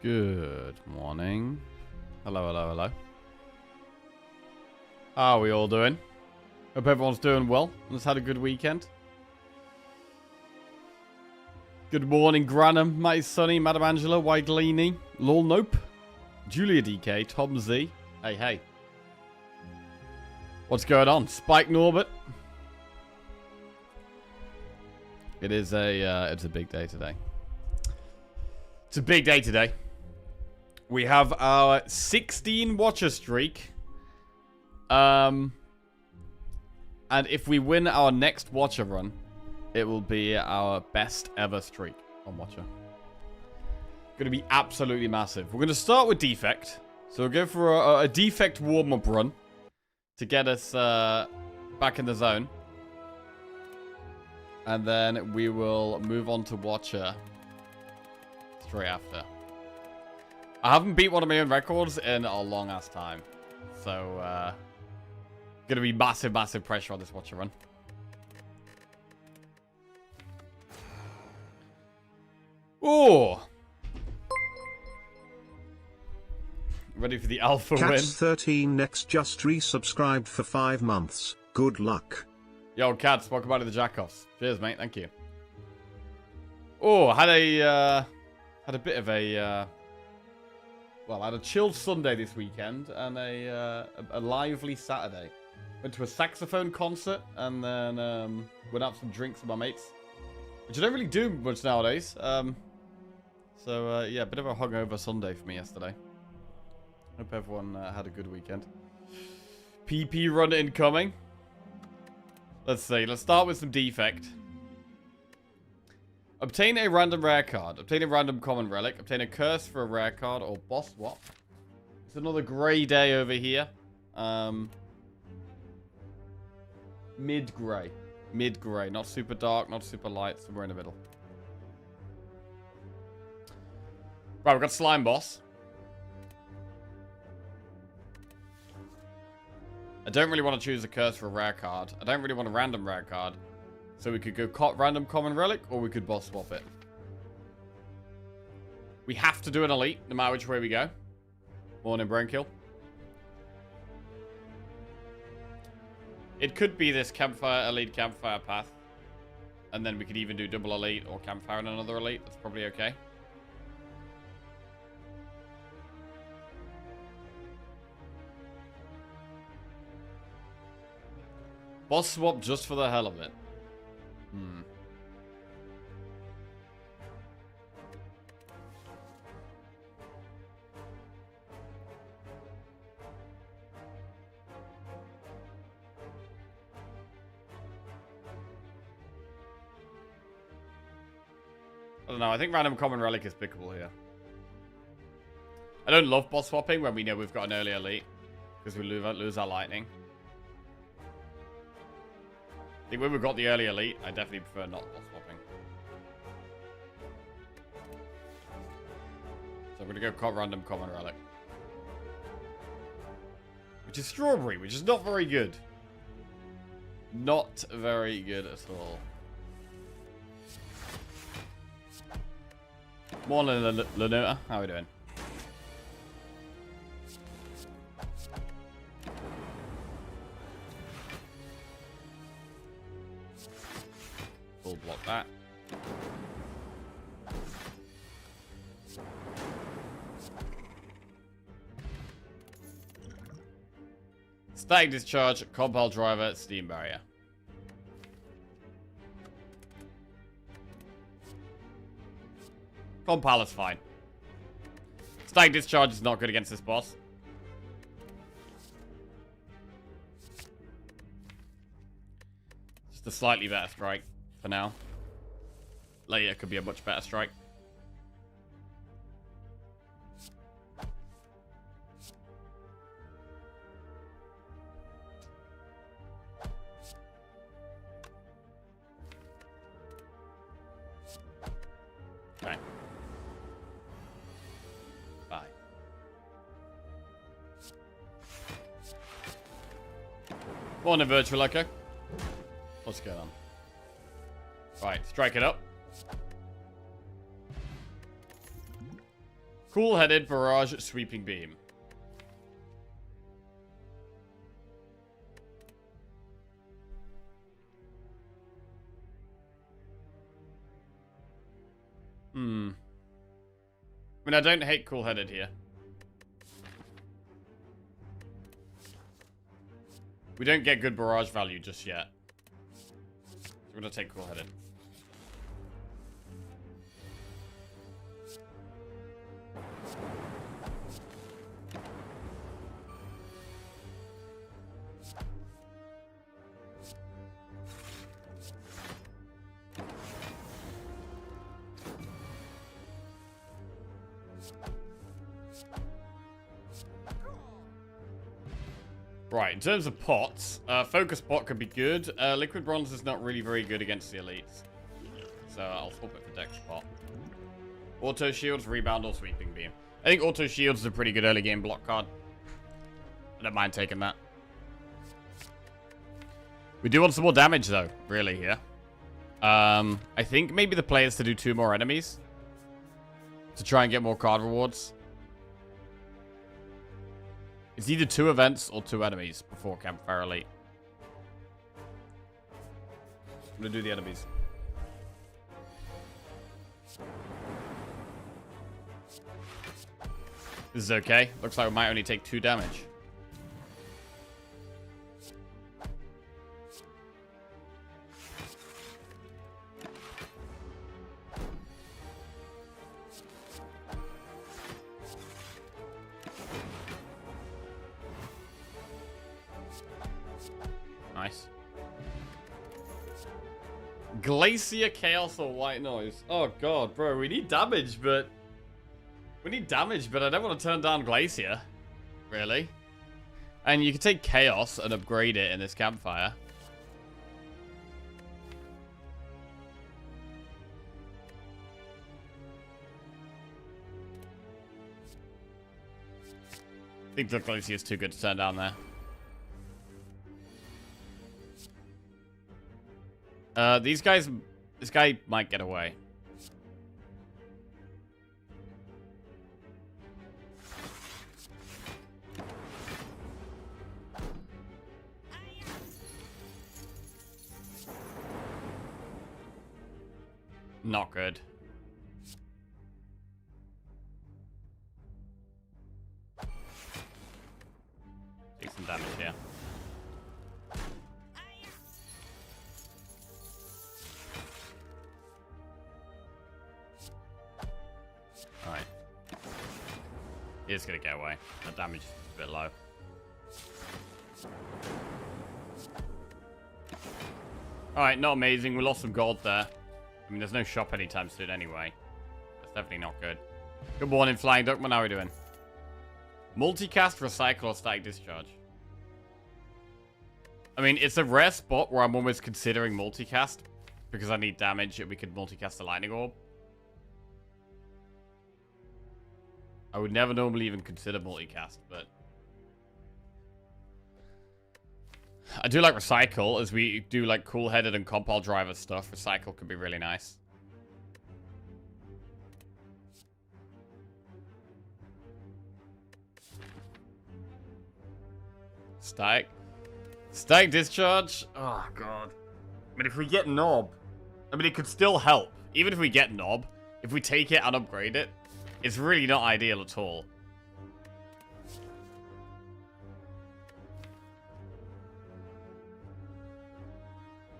Good morning. Hello, hello, hello. How are we all doing? Hope everyone's doing well and has had a good weekend. Good morning, Granham, Matty Sunny, Madam Angela, Wiglini, Lol Nope, Julia DK, Tom Z. Hey, hey. What's going on? Spike Norbert. It's a big day today. It's a big day today. We have our 16 watcher streak. And if we win our next watcher run, it will be our best ever streak on watcher. Going to be absolutely massive. We're going to start with defect. So we'll go for a defect warm-up run to get us back in the zone. And then we will move on to watcher straight after. I haven't beat one of my own records in a long ass time. So, gonna be massive, massive pressure on this watcher run. Oh! Ready for the alpha win. Cats13 next just resubscribed for 5 months. Good luck. Yo, Cats, welcome back to the Jackoffs. Cheers, mate. Thank you. Oh, had a bit of a, well, I had a chilled Sunday this weekend and a lively Saturday. Went to a saxophone concert and then went out for some drinks with my mates, which I don't really do much nowadays. So yeah, a bit of a hungover Sunday for me yesterday. Hope everyone had a good weekend. PP run incoming. Let's see. Let's start with some defect. Obtain a random rare card. Obtain a random common relic. Obtain a curse for a rare card or boss swap. It's another grey day over here. Mid-grey. Mid-grey. Not super dark, not super light. Somewhere in the middle. Right, we've got Slime Boss. I don't really want to choose a curse for a rare card. I don't really want a random rare card. So we could go random common relic, or we could boss swap it. We have to do an elite, no matter which way we go. Morning, brain kill. It could be this campfire, elite campfire path. And then we could even do double elite or campfire and another elite. That's probably okay. Boss swap just for the hell of it. I don't know. I think random common relic is pickable here. I don't love boss swapping when we know we've got an early elite, because we lose our lightning. I think when we've got the early elite, I definitely prefer not boss swapping. So I'm going to go random common relic. Which is strawberry, which is not very good. Not very good at all. Morning, Lenota. How are we doing? Full block that. Static discharge, compile driver, steam barrier. Compile is fine. Static discharge is not good against this boss. Just a slightly better strike for now. Later could be a much better strike. Okay. Bye. Morning, Virtual Echo. What's going on? Right, strike it up. Cool-headed barrage sweeping beam. I mean, I don't hate cool-headed here. We don't get good barrage value just yet. So we're gonna take cool-headed. Right, in terms of pots, Focus Pot could be good. Liquid Bronze is not really very good against the elites. So I'll swap it for Dex Pot. Auto Shields, Rebound, or Sweeping Beam. I think Auto Shields is a pretty good early game block card. I don't mind taking that. We do want some more damage though, really, here. I think maybe the play is to do 2 more enemies. To try and get more card rewards. It's either 2 events or 2 enemies before Campfire Elite. I'm gonna do the enemies. This is okay. Looks like we might only take 2 damage. Nice. Glacier, Chaos, or White Noise. Oh god, bro, we need damage, but... I don't want to turn down Glacier. Really. And you can take Chaos and upgrade it in this campfire. I think the Glacier is too good to turn down there. These guys... This guy might get away. Not good. Take some damage here. Alright. He is going to get away. The damage is a bit low. Alright, not amazing. We lost some gold there. I mean, there's no shop anytime soon anyway. That's definitely not good. Good morning, Flying Duckman. How are we doing? Multicast, Recycle, or Static Discharge? I mean, it's a rare spot where I'm almost considering multicast. Because I need damage and we could multicast the Lightning Orb. I would never normally even consider multicast, but... I do like Recycle, as we do like cool-headed and compile driver stuff. Recycle could be really nice. Static Discharge? Oh, God. I mean, if we get Knob... I mean, it could still help. Even if we get Knob, if we take it and upgrade it, it's really not ideal at all.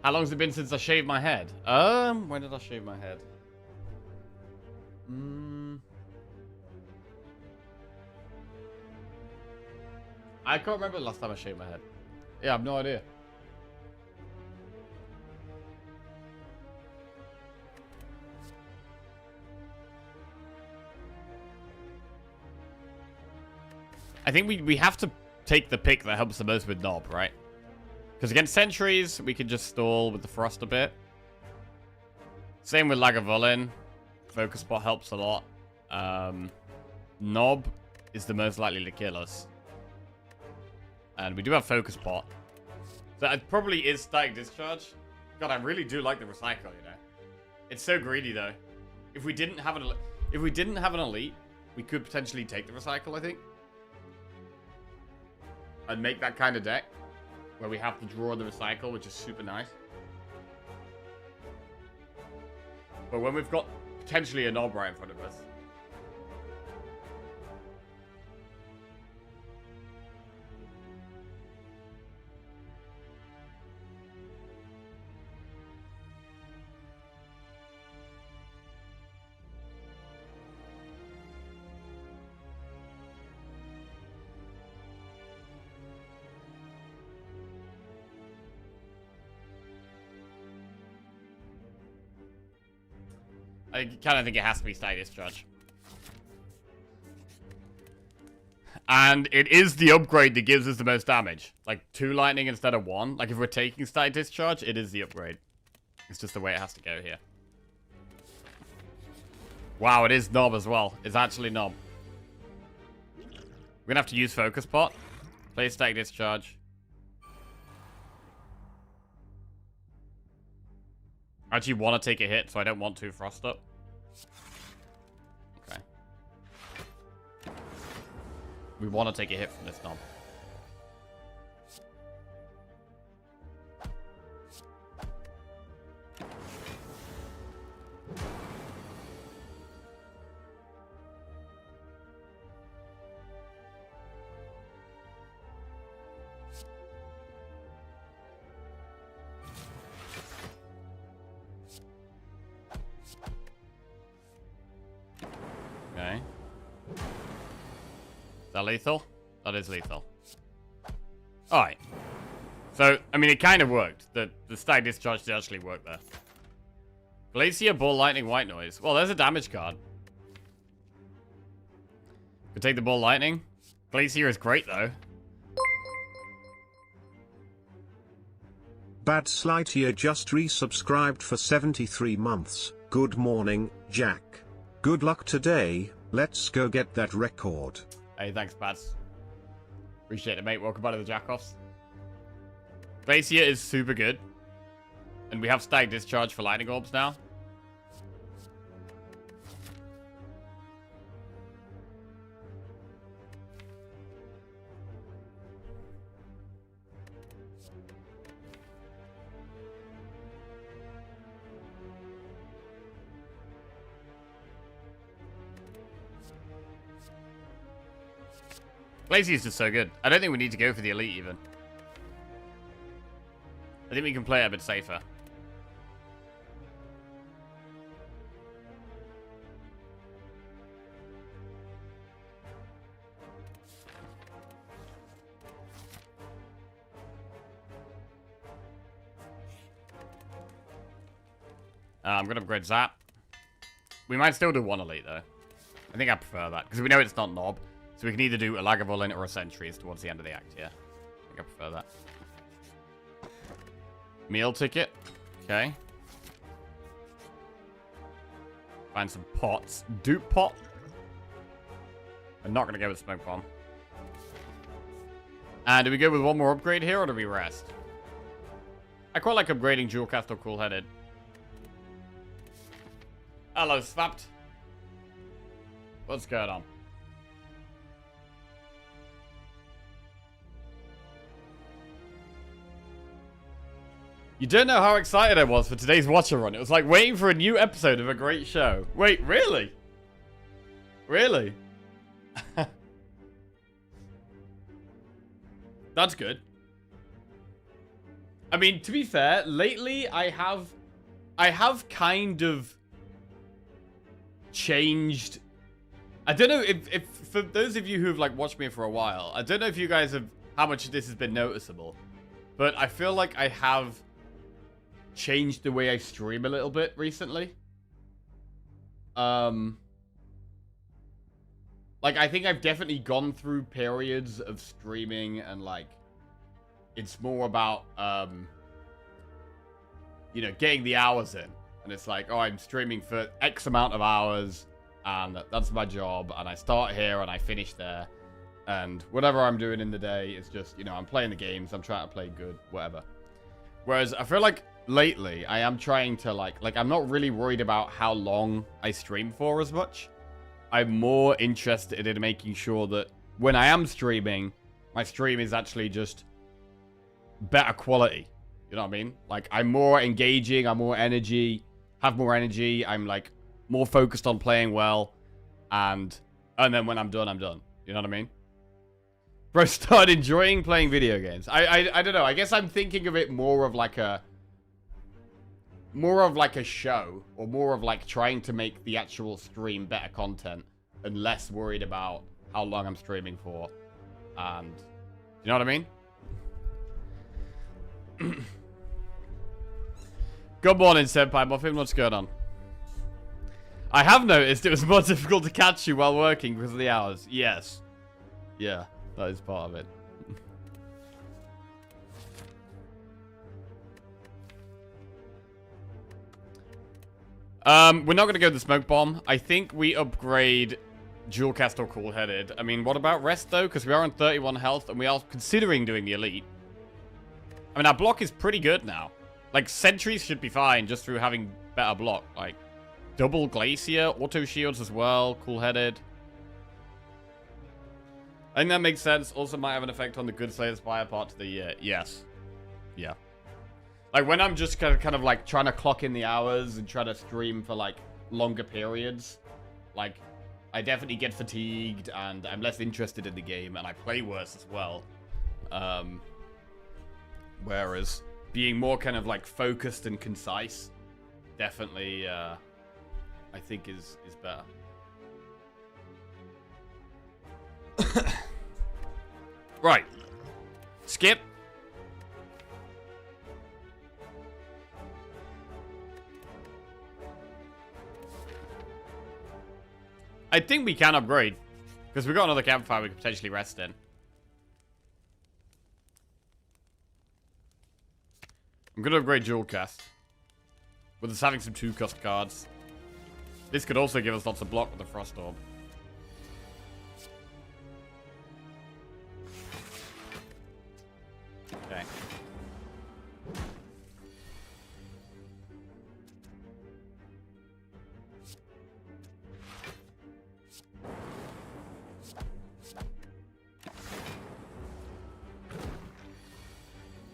How long's it been since I shaved my head? When did I shave my head? I can't remember the last time I shaved my head. Yeah, I have no idea. I think we have to take the pick that helps the most with Knob, right? Because against sentries, we can just stall with the Frost a bit. Same with Lagavulin. Focus Spot helps a lot. Knob is the most likely to kill us. And we do have Focus Pot. So it probably is Static Discharge. God, I really do like the Recycle, you know. It's so greedy, though. If we didn't have an elite, we could potentially take the recycle, I think. And make that kind of deck where we have to draw the recycle, which is super nice. But when we've got potentially a knob right in front of us, I kind of think it has to be Stag Discharge. And it is the upgrade that gives us the most damage. Like 2 lightning instead of 1. Like if we're taking Stag Discharge, it is the upgrade. It's just the way it has to go here. Wow, it is Knob as well. It's actually Knob. We're going to have to use Focus Pot. Play Stag Discharge. I actually want to take a hit, so I don't want to Frost up. Okay. We want to take a hit from this knob. Okay. Is that lethal? That is lethal. Alright. So, I mean, it kind of worked. The Stag Discharge did actually work there. Glacier, Ball, Lightning, White Noise. Well, there's a damage card. Could take the Ball, Lightning. Glacier is great, though. Bad Slightier just resubscribed for 73 months. Good morning, Jack. Good luck today. Let's go get that record. Hey, thanks, Bads. Appreciate it, mate. Welcome back to the Jackoffs. Glacier is super good. And we have Stag Discharge for Lightning Orbs now. Glacier is just so good. I don't think we need to go for the elite even. I think we can play it a bit safer. I'm going to upgrade Zap. We might still do one elite though. I think I prefer that because we know it's not Knob. So we can either do a Lagavulin or a Sentries towards the end of the act, yeah. I think I prefer that. Meal ticket. Okay. Find some pots. Dupe pot. I'm not going to go with Smoke Bomb. And do we go with one more upgrade here, or do we rest? I quite like upgrading Jewel Cast or Cool Headed. Hello, Swapped. What's going on? You don't know how excited I was for today's Watcher Run. It was like waiting for a new episode of a great show. Wait, really? Really? That's good. I mean, to be fair, lately I have kind of changed. I don't know if for those of you who have like watched me for a while, I don't know if you guys have how much this has been noticeable, but I feel like I have changed the way I stream a little bit recently. Like I think I've definitely gone through periods of streaming and like it's more about you know, getting the hours in, and it's like, oh, I'm streaming for X amount of hours and that's my job, and I start here and I finish there, and whatever I'm doing in the day is just, you know, I'm playing the games, I'm trying to play good, whatever. Whereas I feel like lately I am trying to like I'm not really worried about how long I stream for as much. I'm more interested in making sure that when I am streaming, my stream is actually just better quality. You know what I mean? Like, I'm more engaging, I'm more energy, have more energy, I'm, like, more focused on playing well, and then when I'm done, I'm done. You know what I mean? Bro, start enjoying playing video games. I don't know, I guess I'm thinking of it more of like a show, or more of like trying to make the actual stream better content, and less worried about how long I'm streaming for, and you know what I mean? Good morning, Senpai Muffin. What's going on? I have noticed it was more difficult to catch you while working because of the hours. Yes. Yeah, that is part of it. We're not going to go the smoke bomb. I think we upgrade dual cast or cool headed. I mean, what about rest though? Because we are on 31 health and we are considering doing the elite. I mean, our block is pretty good now. Like, sentries should be fine just through having better block. Like, double glacier, auto shields as well, cool headed. I think that makes sense. Also might have an effect on the Good Slayer Spire part to the year. Yes. Yeah. Like, when I'm just kind of like trying to clock in the hours and try to stream for like longer periods, like, I definitely get fatigued and I'm less interested in the game and I play worse as well. Whereas being more kind of like focused and concise definitely I think is better. Right. Skip. I think we can upgrade. Because we've got another campfire we could potentially rest in. I'm going to upgrade dual cast. With us having some 2-cost cards. This could also give us lots of block with the Frost Orb. Okay.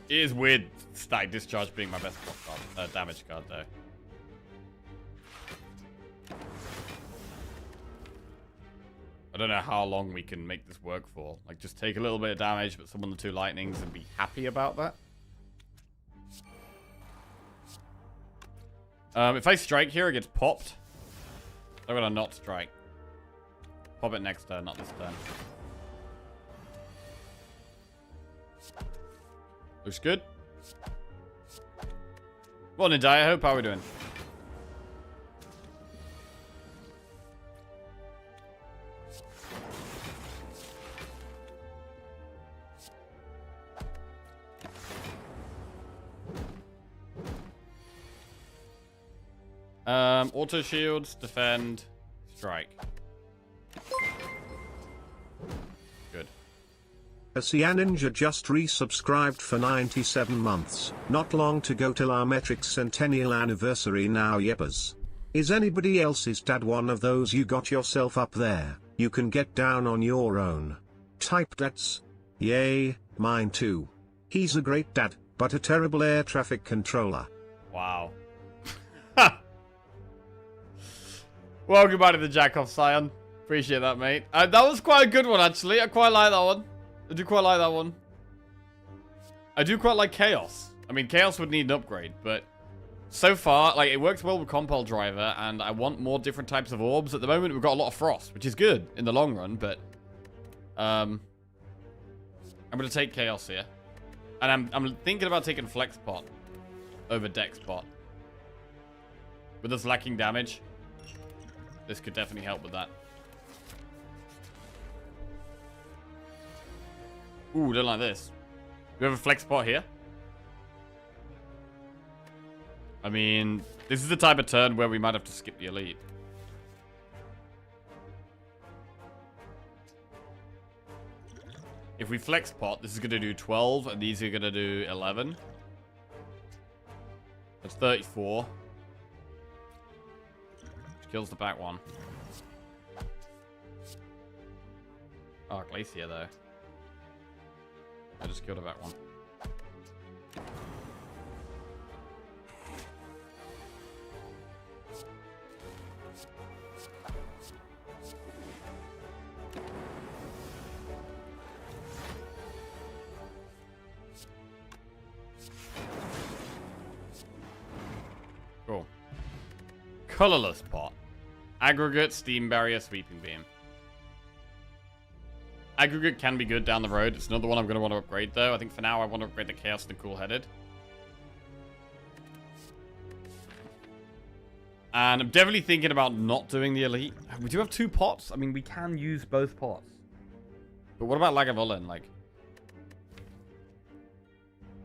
It is weird, Static Discharge being my best block card, damage card, though. I don't know how long we can make this work for. Like, just take a little bit of damage, but summon the 2 lightnings and be happy about that. If I strike here, it gets popped. I'm gonna not strike. Pop it next turn, not this turn. Looks good. Morning, Di. I hope. How are we doing? Auto shields, defend, strike. Good. Asian Ninja just resubscribed for 97 months. Not long to go till our metrics centennial anniversary now, yeppers. Is anybody else's dad one of those you got yourself up there? You can get down on your own. Type dads. Yay, mine too. He's a great dad, but a terrible air traffic controller. Wow. Welcome back to the Jack-Off, Scion. Appreciate that, mate. That was quite a good one, actually. I quite like that one. I do quite like that one. I do quite like Chaos. I mean, Chaos would need an upgrade, but so far, like, it works well with Compile Driver, and I want more different types of orbs. At the moment, we've got a lot of Frost, which is good in the long run, but I'm going to take Chaos here. And I'm thinking about taking Flex Pot over Dex Pot. With us lacking damage, this could definitely help with that. Ooh, don't like this. Do we have a Flex Pot here? I mean, this is the type of turn where we might have to skip the elite. If we Flex Pot, this is going to do 12, and these are going to do 11. That's 34. Which kills the back one. Oh, Glacier, though. I just killed a back one. Cool. Colorless pot. Aggregate, steam barrier, sweeping beam. Aggregate can be good down the road. It's another one I'm going to want to upgrade, though. I think for now I want to upgrade the Chaos and the Cool-Headed. And I'm definitely thinking about not doing the Elite. We do have 2 pots. I mean, we can use both pots. But what about Lagavulin? Like,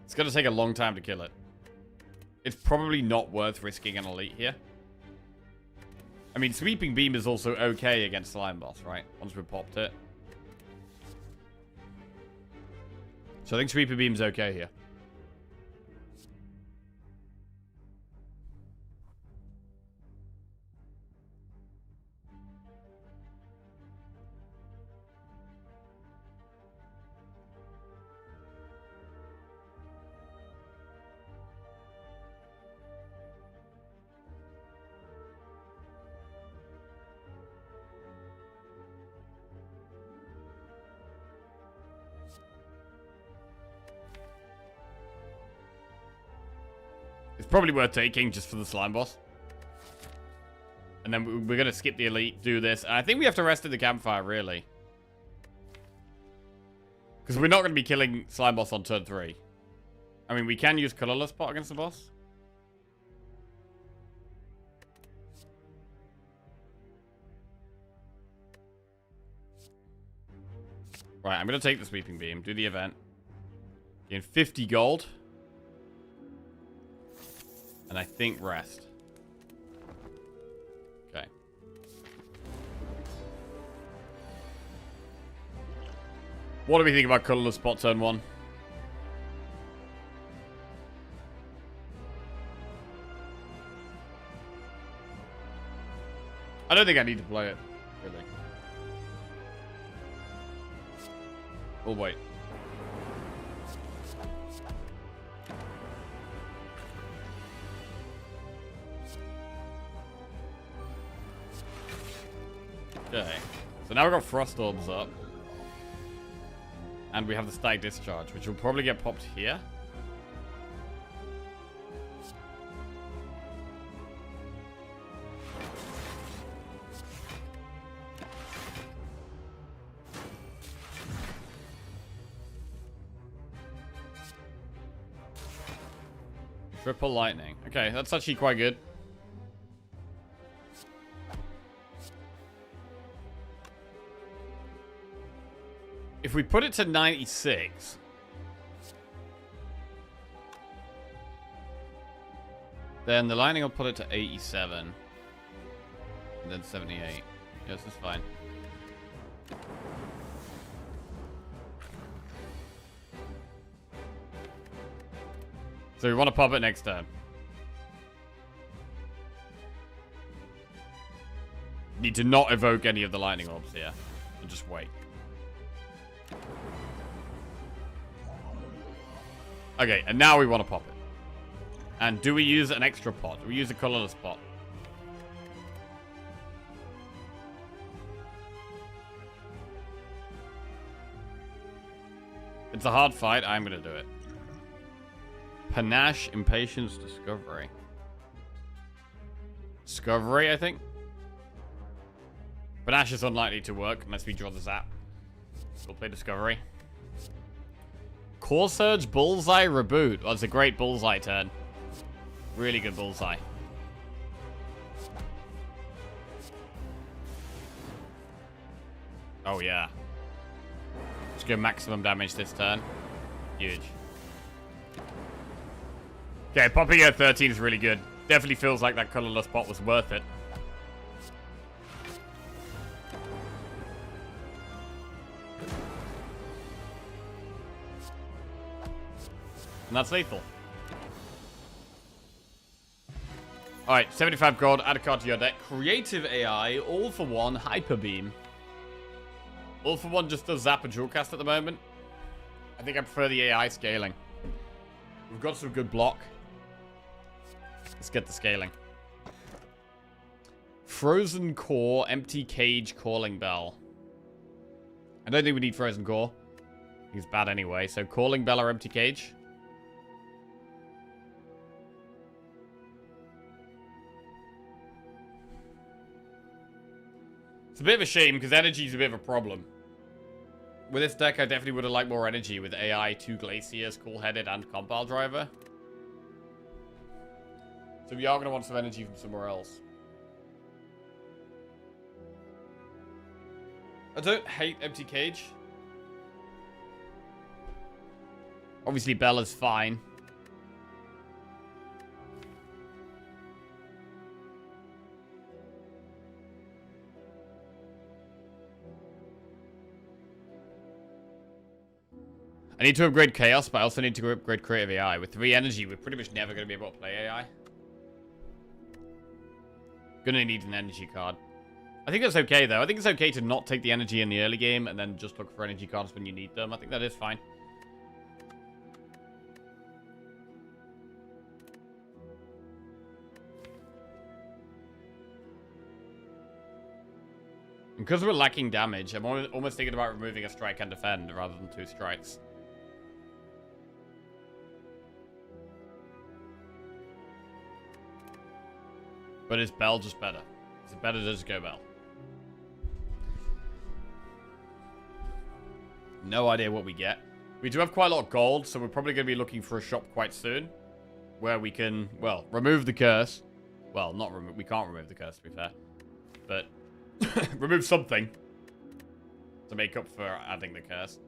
it's going to take a long time to kill it. It's probably not worth risking an Elite here. I mean, Sweeping Beam is also okay against Slime Boss, right? Once we've popped it. So I think Sweeping Beam's okay here. It's probably worth taking just for the Slime Boss. And then we're going to skip the Elite, do this. And I think we have to rest at the campfire, really. Because we're not going to be killing Slime Boss on turn 3. I mean, we can use Colorless Pot against the boss. Right, I'm going to take the Sweeping Beam, do the event. Gain 50 gold. And I think rest. Okay. What do we think about Colorless Pot turn 1? I don't think I need to play it, really. Oh, wait. Okay. So now we've got Frost Orbs up. And we have the Static Discharge, which will probably get popped here. Triple Lightning. Okay, that's actually quite good. If we put it to 96... then the lightning will put it to 87. And then 78. Yes, that's fine. So we want to pop it next turn. Need to not evoke any of the lightning orbs here. And just wait. Okay, and now we want to pop it. And do we use an extra pot? Do we use a colorless pot? It's a hard fight. I'm going to do it. Panache, Impatience, Discovery. Discovery, I think. Panache is unlikely to work unless we draw the Zap. We'll play Discovery. Core Surge, Bullseye, Reboot. Oh, it's a great Bullseye turn. Really good Bullseye. Oh, yeah. Let's go maximum damage this turn. Huge. Okay, popping at 13 is really good. Definitely feels like that colorless pot was worth it. And that's lethal. Alright, 75 gold, add a card to your deck. Creative AI, all for one, Hyper Beam. All for One just does Zap and dual cast at the moment. I think I prefer the AI scaling. We've got some good block. Let's get the scaling. Frozen Core, Empty Cage, Calling Bell. I don't think we need Frozen Core. He's bad anyway. So Calling Bell or Empty Cage. It's a bit of a shame because energy is a bit of a problem. With this deck, I definitely would have liked more energy with AI, 2 Glaciers, Cool-Headed, and Compile Driver. So we are going to want some energy from somewhere else. I don't hate Empty Cage. Obviously, Bella's fine. I need to upgrade Chaos, but I also need to upgrade Creative AI. With 3 energy, we're pretty much never going to be able to play AI. Gonna need an energy card. I think that's okay, though. I think it's okay to not take the energy in the early game and then just look for energy cards when you need them. I think that is fine. And because we're lacking damage, I'm almost thinking about removing a strike and defend rather than 2 strikes. But is Bell just better? Is it better to just go Bell? No idea what we get. We do have quite a lot of gold, so we're probably going to be looking for a shop quite soon. Where we can, well, remove the curse. Well, not remove. We can't remove the curse, to be fair. But remove something to make up for adding the curse.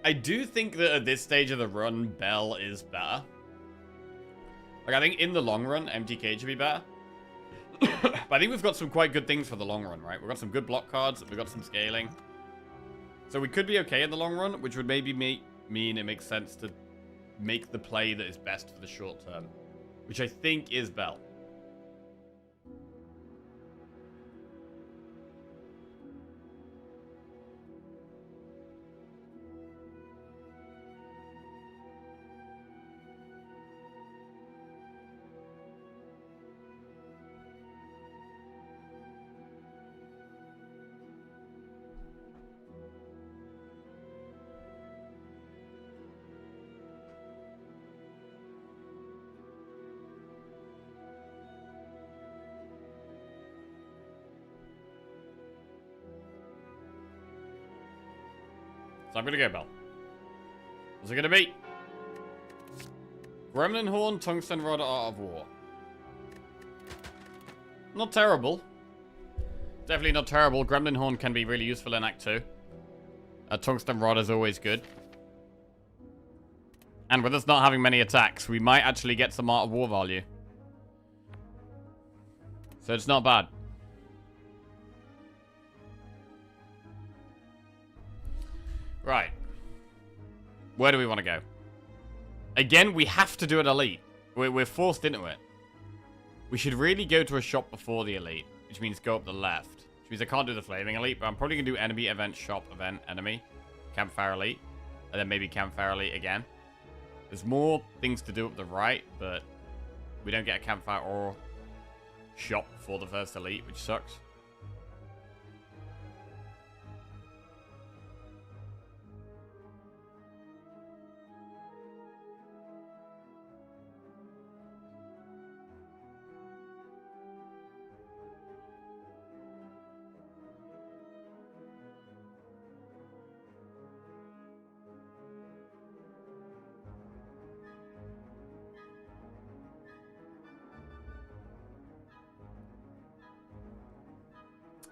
I do think that at this stage of the run, Bell is better. Like, I think in the long run, Empty Cage would be better. But I think we've got some quite good things for the long run, right? We've got some good block cards. We've got some scaling. So we could be okay in the long run, which would maybe mean it makes sense to make the play that is best for the short term. Which I think is Bell. So I'm going to go Bell. What's it going to be? Gremlin Horn, Tungsten Rod, Art of War. Not terrible. Definitely not terrible. Gremlin Horn can be really useful in Act 2. Tungsten Rod is always good. And with us not having many attacks, we might actually get some Art of War value. So it's not bad. Right. Where do we want to go? Again, we have to do an elite. We're forced into it. We should really go to a shop before the elite, which means go up the left. Which means I can't do the flaming elite, but I'm probably going to do enemy, event, shop, event, enemy. Campfire elite. And then maybe campfire elite again. There's more things to do up the right, but we don't get a campfire or shop before the first elite, which sucks.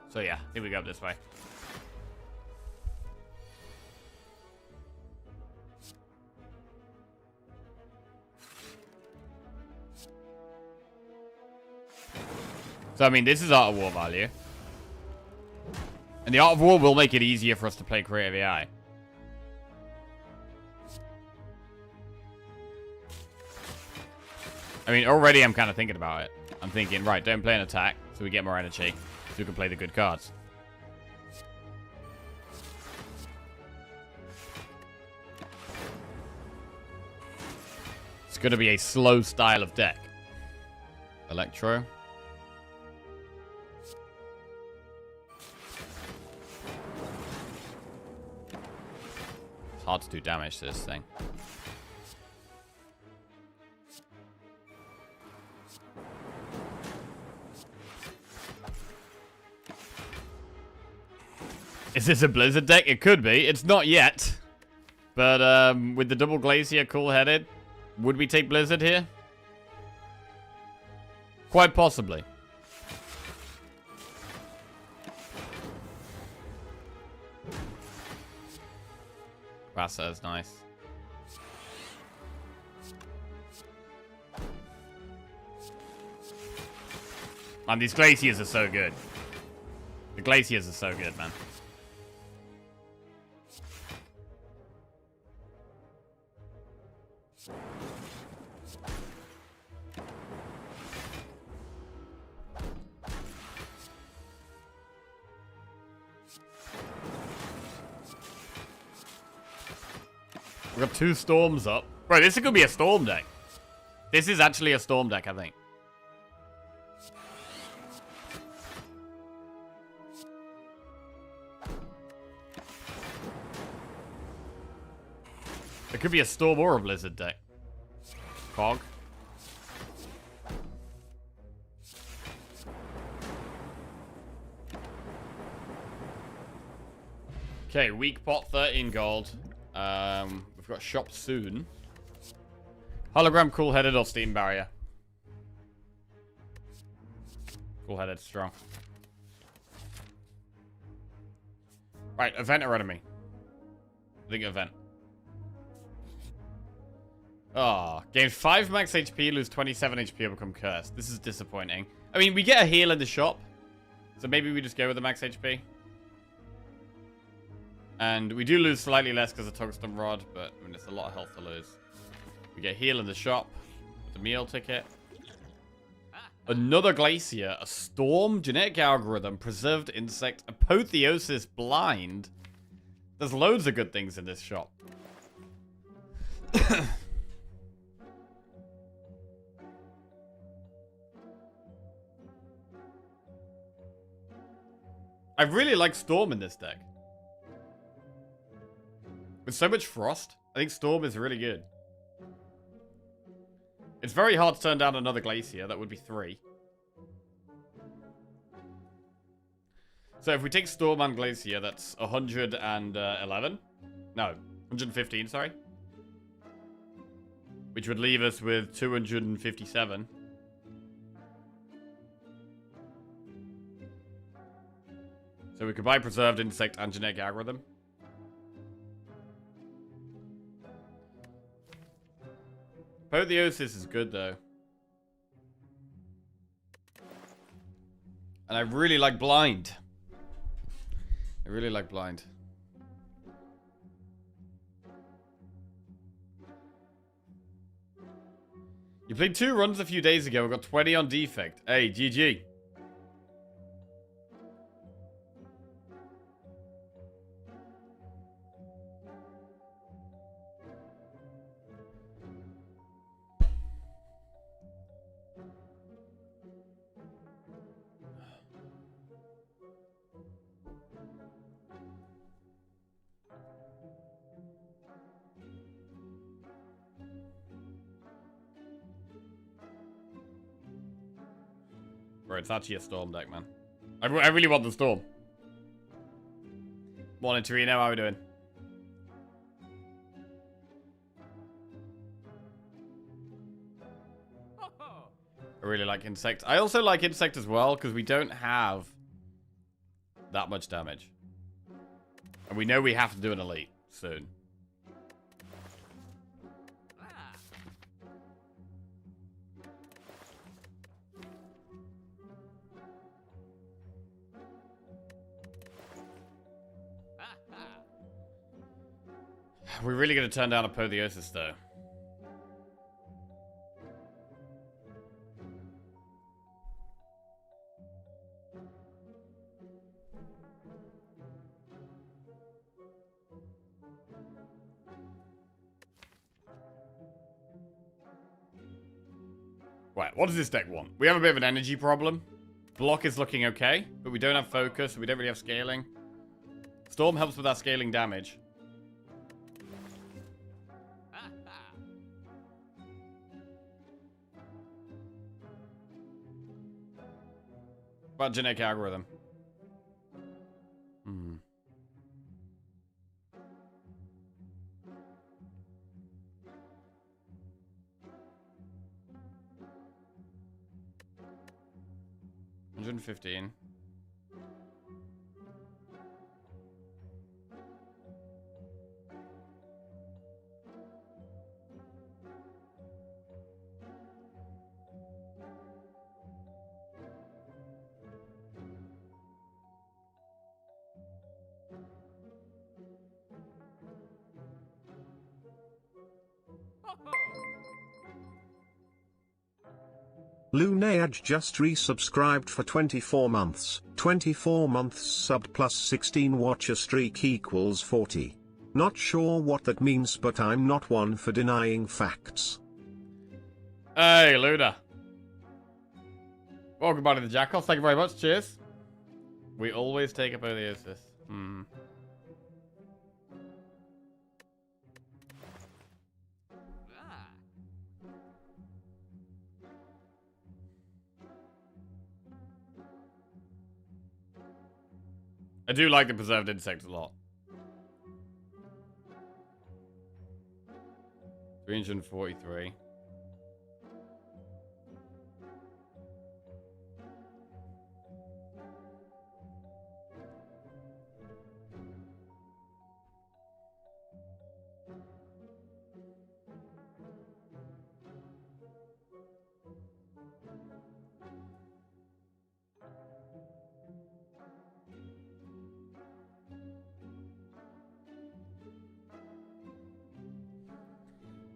So yeah, here we go this way. So, I mean, this is Art of War value. And the Art of War will make it easier for us to play Creative AI. I mean, already I'm kind of thinking about it. I'm thinking, right, don't play an attack, so we get more energy, so we can play the good cards. It's going to be a slow style of deck. Electro. It's hard to do damage to this thing. Is this a Blizzard deck? It could be. It's not yet. But with the double Glacier cool-headed, would we take Blizzard here? Quite possibly. Rasa is nice. Man, these Glaciers are so good. The Glaciers are so good, man. We've got 2 storms up. Bro, this could be a storm deck. This is actually a storm deck, I think. It could be a storm or a blizzard deck. Cog. Okay, weak pot, 13 gold. We've got shop soon. Hologram, cool-headed, or steam barrier? Cool-headed, strong. Right, event or enemy? I think event. Oh, gain 5 max HP, lose 27 HP, or become cursed. This is disappointing. I mean, we get a heal in the shop. So maybe we just go with the max HP. And we do lose slightly less because of tungsten rod, but I mean, it's a lot of health to lose. We get heal in the shop. The meal ticket. Another glacier, a storm, genetic algorithm, preserved insect, apotheosis, blind. There's loads of good things in this shop. I really like Storm in this deck. With so much frost, I think Storm is really good. It's very hard to turn down another Glacier. That would be 3. So if we take Storm and Glacier, that's 111. No, 115, sorry. Which would leave us with 257. So we could buy Preserved Insect and Genetic Algorithm. Apotheosis is good, though. And I really like Blind. I really like Blind. You played 2 runs a few days ago. We got 20 on defect. Hey, GG. Bro, it's actually a Storm deck, man. I really want the Storm. Morning, Torino. How are we doing? I really like Insect. I also like Insect as well, because we don't have that much damage. And we know we have to do an Elite soon. We're really going to turn down Apotheosis, though. Right, what does this deck want? We have a bit of an energy problem. Block is looking okay, but we don't have focus, so we don't really have scaling. Storm helps with our scaling damage. About genetic algorithm. 115. Luneage just resubscribed for 24 months. 24 months subbed plus 16 watcher streak equals 40. Not sure what that means, but I'm not one for denying facts. Hey, Luna. Welcome back to the Jackals. Thank you very much. Cheers. We always take Apotheosis. I do like the preserved insect a lot. 343.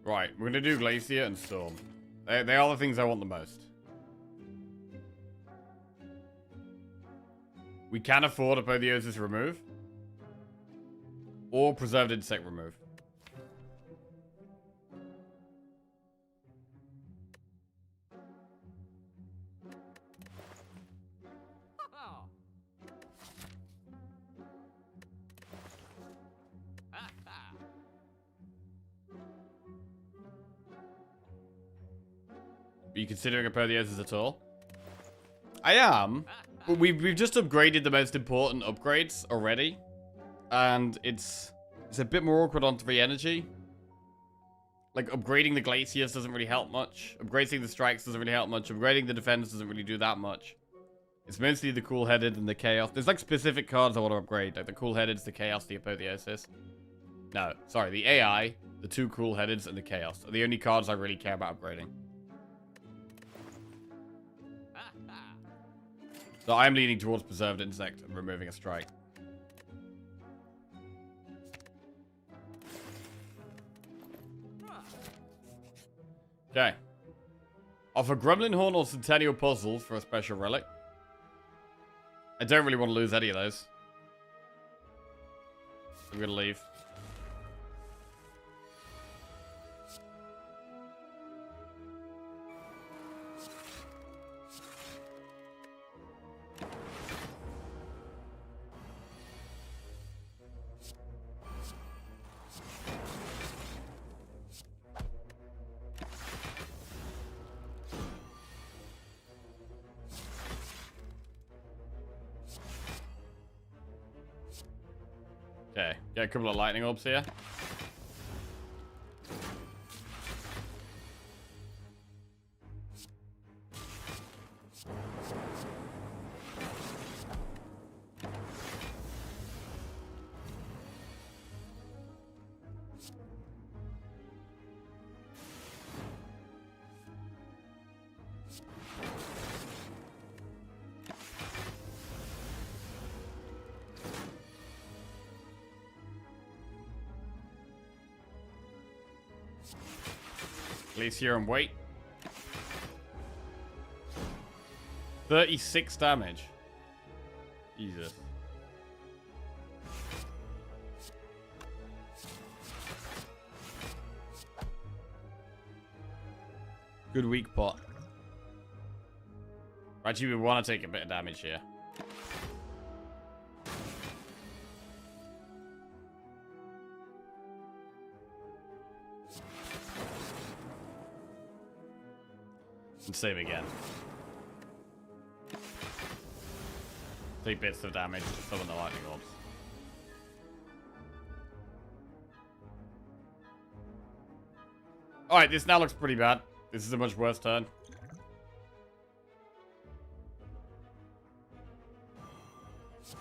Right, we're gonna do Glacier and Storm. They are the things I want the most. We can afford Apotheosis remove. Or Preserved Insect remove. Are you considering Apotheosis at all? I am. But we've just upgraded the most important upgrades already. And it's a bit more awkward on 3 energy. Like, upgrading the Glaciers doesn't really help much. Upgrading the Strikes doesn't really help much. Upgrading the Defense doesn't really do that much. It's mostly the Cool-Headed and the Chaos. There's, like, specific cards I want to upgrade. Like, the Cool-Headeds, the Chaos, the Apotheosis. No, sorry. The AI, the 2 Cool-Headeds, and the Chaos are the only cards I really care about upgrading. So I'm leaning towards Preserved Insect and removing a strike. Okay. Offer Gremlin Horn or Centennial Puzzles for a special relic. I don't really want to lose any of those. I'm going to leave. Okay, get a couple of lightning orbs here. Place here and wait. 36 damage. Jesus. Good weak pot. Actually, we want to take a bit of damage here. And save again. Take bits of damage to summon the lightning orbs. Alright, this now looks pretty bad. This is a much worse turn.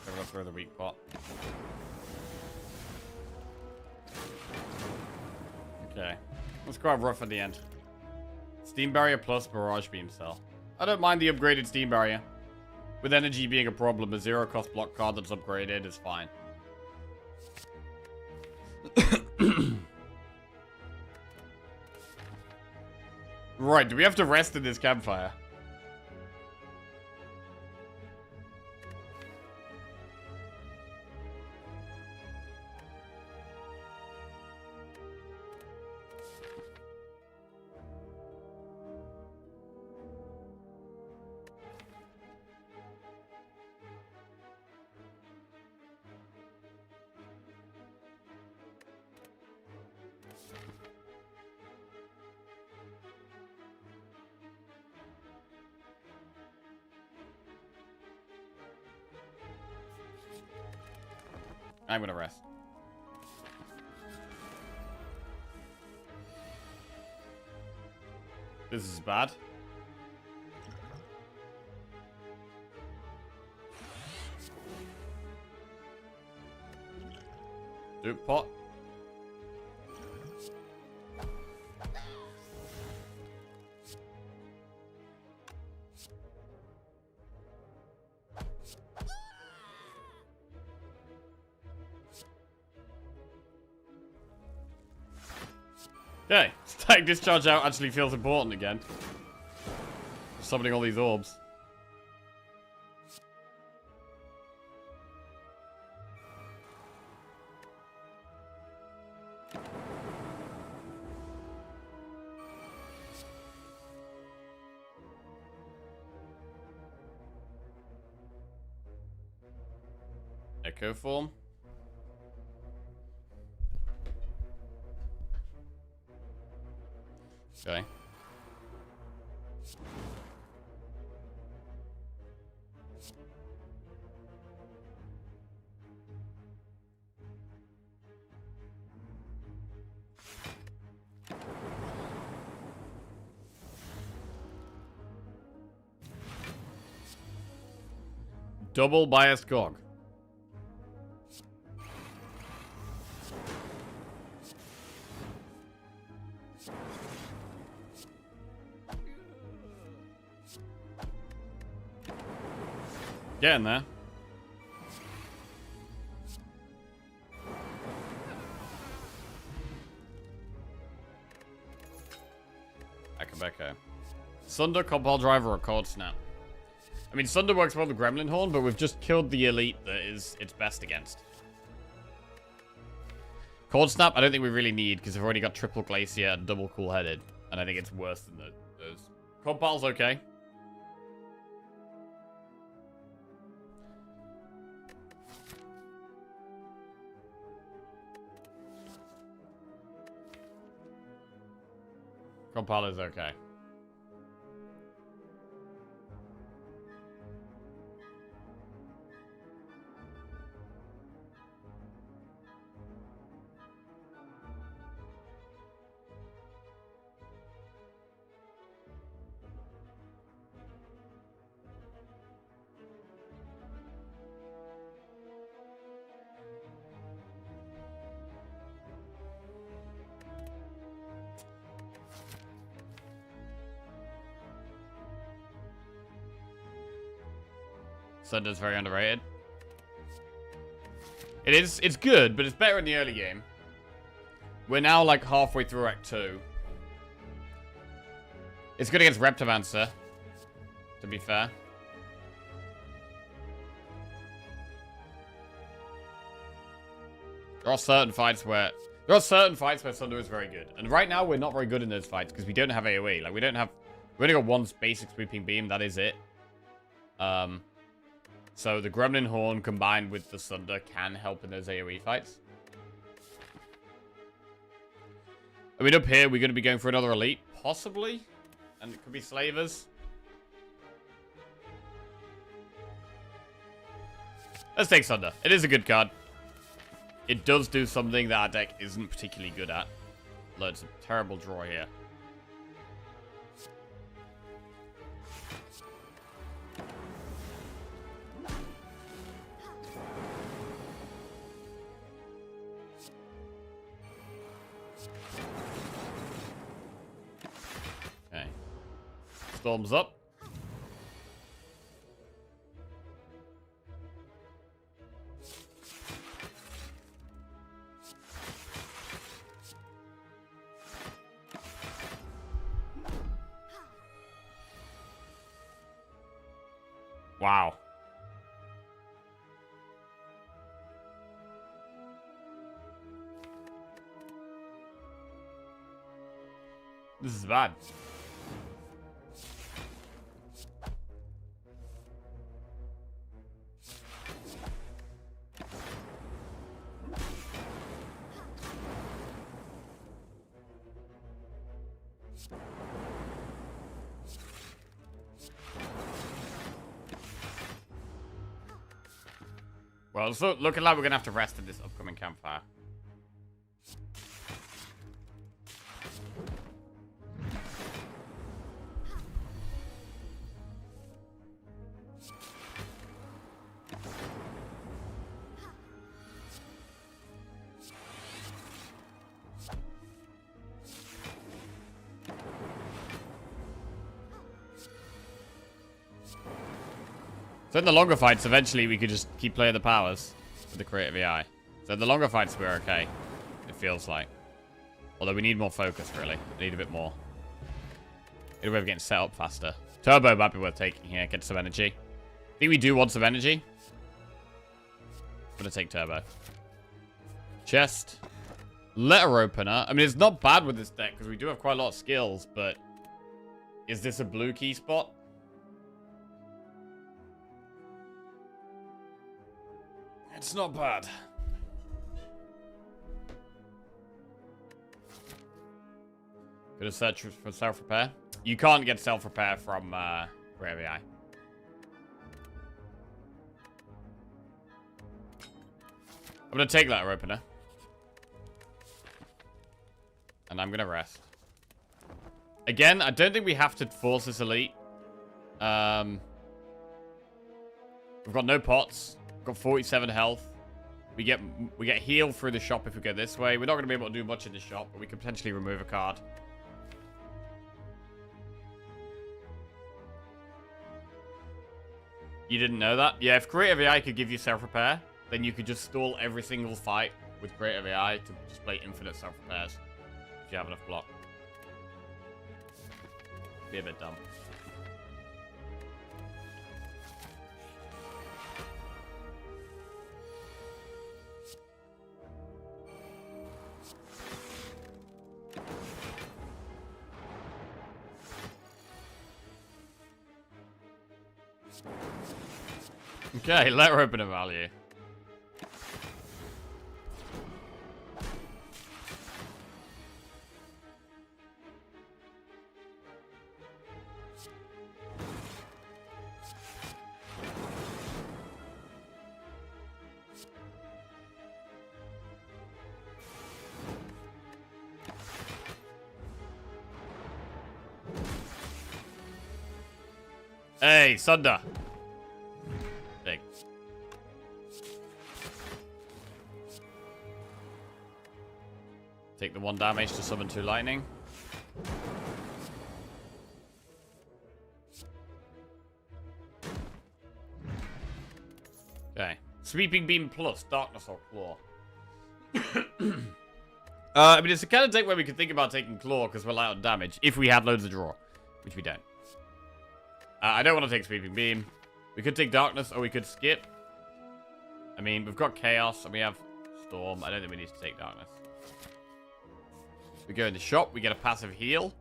I'm gonna throw the weak pot. Okay. Let's grab rough at the end. Steam Barrier plus Barrage Beam Cell. I don't mind the upgraded Steam Barrier. With energy being a problem, a zero cost block card that's upgraded is fine. Right, do we have to rest in this campfire? I'm gonna rest. This is bad. Dupe pot. Okay, static discharge out actually feels important again. Summoning all these orbs. Echo form. Okay. Double biased cog. Get in there. Akabeko. Sunder, Compile Driver, or Cold Snap? I mean, Sunder works well with Gremlin Horn, but we've just killed the elite that is its best against. Cold Snap, I don't think we really need, because we've already got Triple Glacier and Double Cool-Headed. And I think it's worse than those. Compile's okay. Compile is okay. Sunder's very underrated. It's good, but it's better in the early game. We're now like halfway through Act 2. It's good against Reptimancer, to be fair. There are certain fights where Thunder is very good. And right now we're not very good in those fights because we don't have AoE. Like we only got one basic sweeping beam, that is it. So the Gremlin Horn combined with the Thunder can help in those AoE fights. I mean, up here, we're going to be going for another Elite, possibly. And it could be Slavers. Let's take Thunder. It is a good card. It does do something that our deck isn't particularly good at. Look, it's a terrible draw here. Okay. Storm's up. Wow. This is bad. Well, so looking like we're gonna have to rest in this upcoming campfire. So in the longer fights, eventually we could just keep playing the powers with the creative AI. So in the longer fights, we're okay. It feels like. Although we need more focus, really. We need a bit more. Need a way of getting set up faster. Turbo might be worth taking here. Get some energy. I think we do want some energy. I'm going to take Turbo. Chest. Letter Opener. I mean, it's not bad with this deck because we do have quite a lot of skills, but is this a blue key spot? It's not bad. Gonna search for self-repair. You can't get self-repair from Creative AI. I'm gonna take that opener. And I'm gonna rest. Again, I don't think we have to force this elite. We've got no pots. We've got 47 health. We get healed through the shop if we go this way. We're not going to be able to do much in the shop, but we could potentially remove a card. You didn't know that? Yeah, if Creative AI could give you self-repair, then you could just stall every single fight with Creative AI to just play infinite self-repairs. If you have enough block. Be a bit dumb. Okay, let her open a value. Hey, Sunder. Big. Take the 1 damage to summon 2 lightning. Okay. Sweeping Beam plus Darkness or Claw. I mean, it's the kind of deck where we could think about taking Claw because we're light on damage if we had loads of draw, which we don't. I don't want to take Sweeping Beam. We could take Darkness or we could skip. I mean, we've got Chaos and we have Storm. I don't think we need to take Darkness. We go in the shop, we get a passive heal.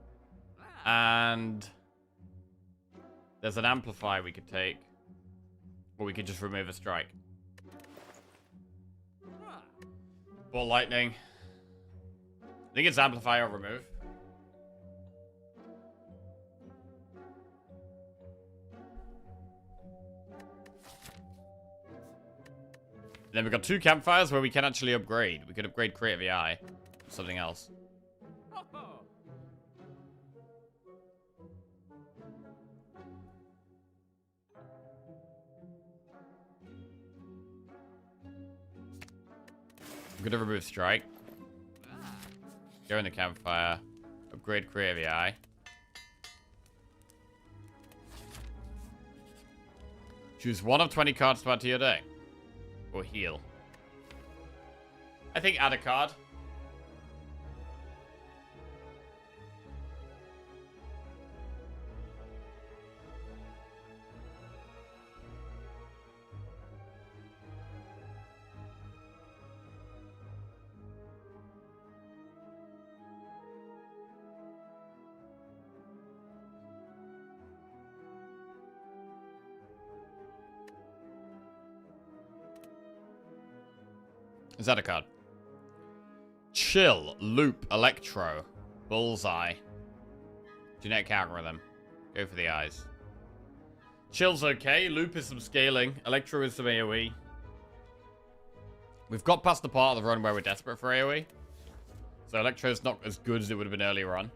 And there's an Amplify we could take. Or we could just remove a strike. Ball Lightning. I think it's Amplify or remove. Then we've got 2 campfires where we can actually upgrade. We could upgrade Creative AI or something else. I'm gonna remove Strike. Go in the campfire. Upgrade Creative AI. Choose one of 20 cards to add to your deck. Or heal. I think add a card. Is that a card? Chill, Loop, Electro, Bullseye. Genetic algorithm. Go for the eyes. Chill's okay. Loop is some scaling. Electro is some AoE. We've got past the part of the run where we're desperate for AoE. So Electro's not as good as it would have been earlier on.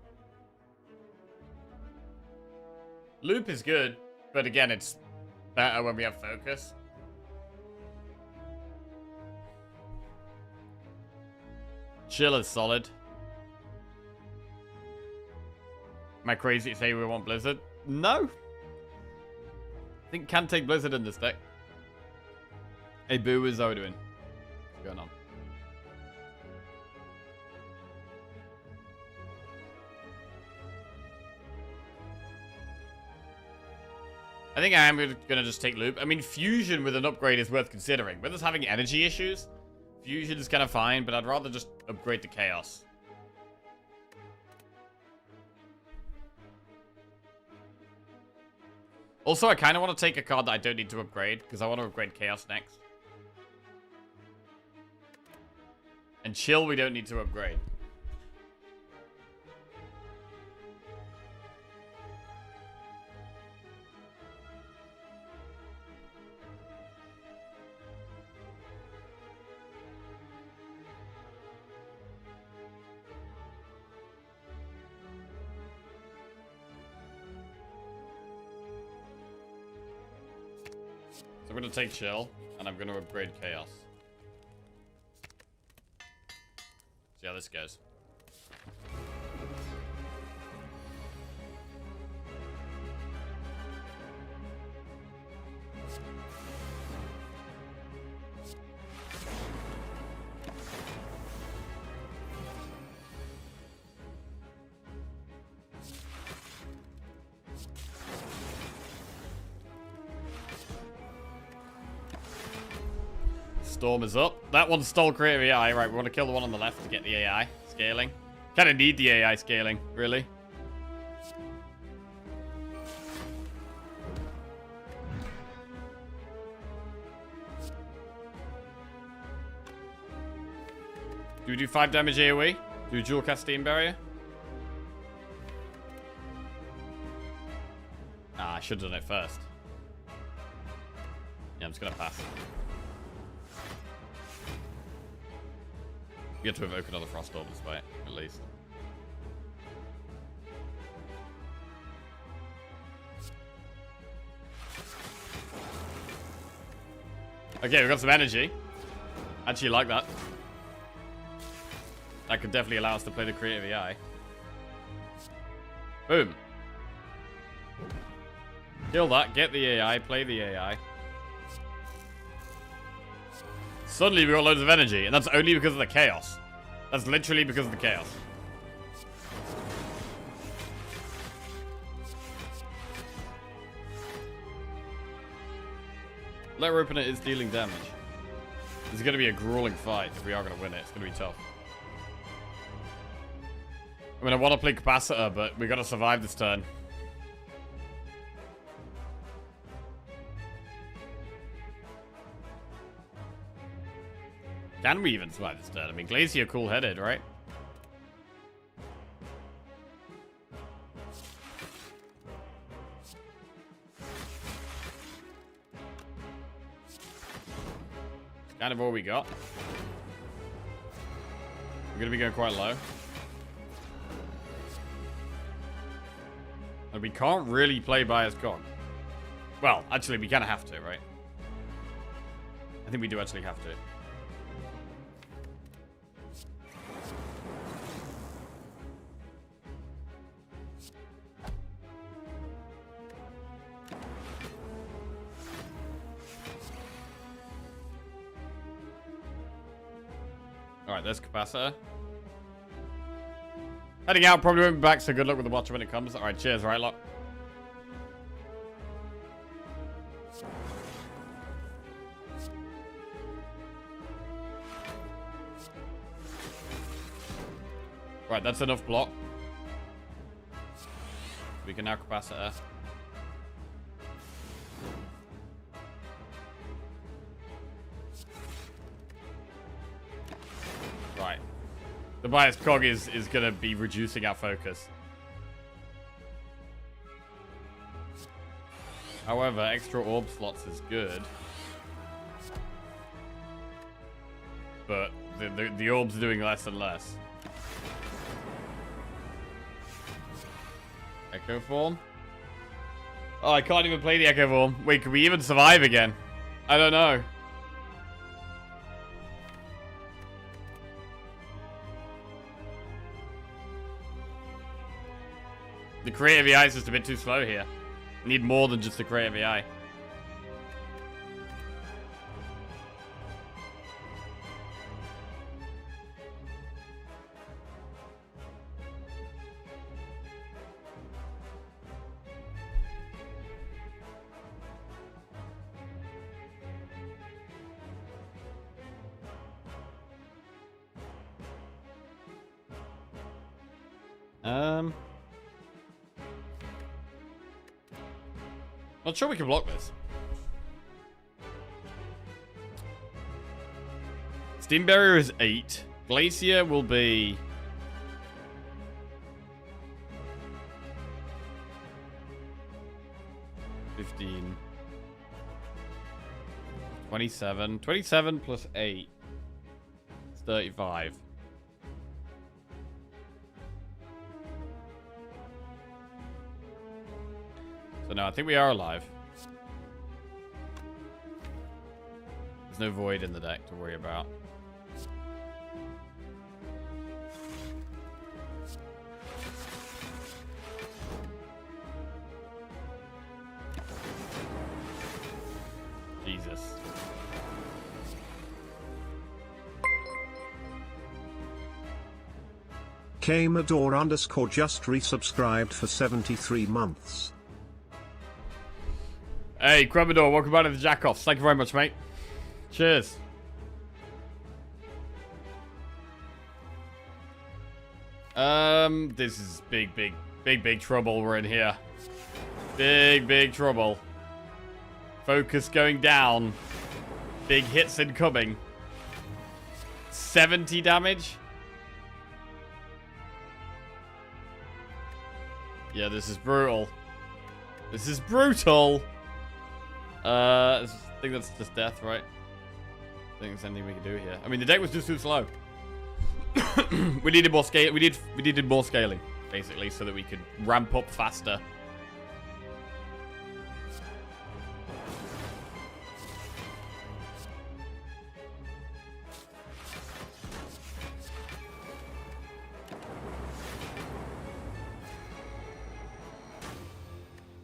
Loop is good, but again, it's better when we have focus. Chill is solid. Am I crazy to say we want Blizzard? No. I think can take Blizzard in this deck. Hey, Boo, is Zoe doing? What's going on? I think I am going to just take Loop. I mean, Fusion with an upgrade is worth considering. With us having energy issues, Fusion is kind of fine, but I'd rather just upgrade to Chaos. Also, I kind of want to take a card that I don't need to upgrade, because I want to upgrade Chaos next. And Chill, we don't need to upgrade. I'm going to take Chill, and I'm going to upgrade Chaos. See how this goes. Storm is up. That one stole Creative AI. Right, we want to kill the one on the left to get the AI scaling. Kind of need the AI scaling, really. Do we do 5 damage AoE? Do we dual cast Steam Barrier? Ah, I should have done it first. Yeah, I'm just going to pass. We get to evoke another Frost Orb this way, at least. Okay, we've got some energy. Actually like that. That could definitely allow us to play the Creative AI. Boom. Kill that, get the AI, play the AI. Suddenly we got loads of energy, and that's only because of the chaos. That's literally because of the chaos. Letter opener is dealing damage. This is going to be a grueling fight if we are going to win it. It's going to be tough. I mean, I want to play capacitor, but we got to survive this turn. Can we even survive this turn? I mean, Glacier cool-headed, right? It's kind of all we got. We're going to be going quite low. And we can't really play Biased Cog. Well, actually, we kind of have to, right? I think we do actually have to. Alright, there's capacitor. Heading out, probably won't be back, so good luck with the watcher when it comes. Alright, cheers, right, lock. Right, that's enough block. We can now capacitor. Right. The biased cog is going to be reducing our focus. However, extra orb slots is good. But the orb's doing less and less. Echo form? Oh, I can't even play the echo form. Wait, can we even survive again? I don't know. The creative AI is just a bit too slow here. I need more than just the creative AI. Not sure we can block this. Steam Barrier is 8. Glacier will be... $15. 27. 27 plus 8. It's 35. So no, I think we are alive. There's no void in the deck to worry about. Jesus. Kamador_ just resubscribed for 73 months. Hey, Quemador, welcome back to the Jackoffs. Thank you very much, mate. Cheers. This is big trouble we're in here. Big trouble. Focus going down. Big hits incoming. 70 damage. Yeah, this is brutal. This is brutal. I think that's just death, right? I think there's anything we can do here. I mean, the deck was just too slow. We needed more scale. We needed more scaling, basically, so that we could ramp up faster.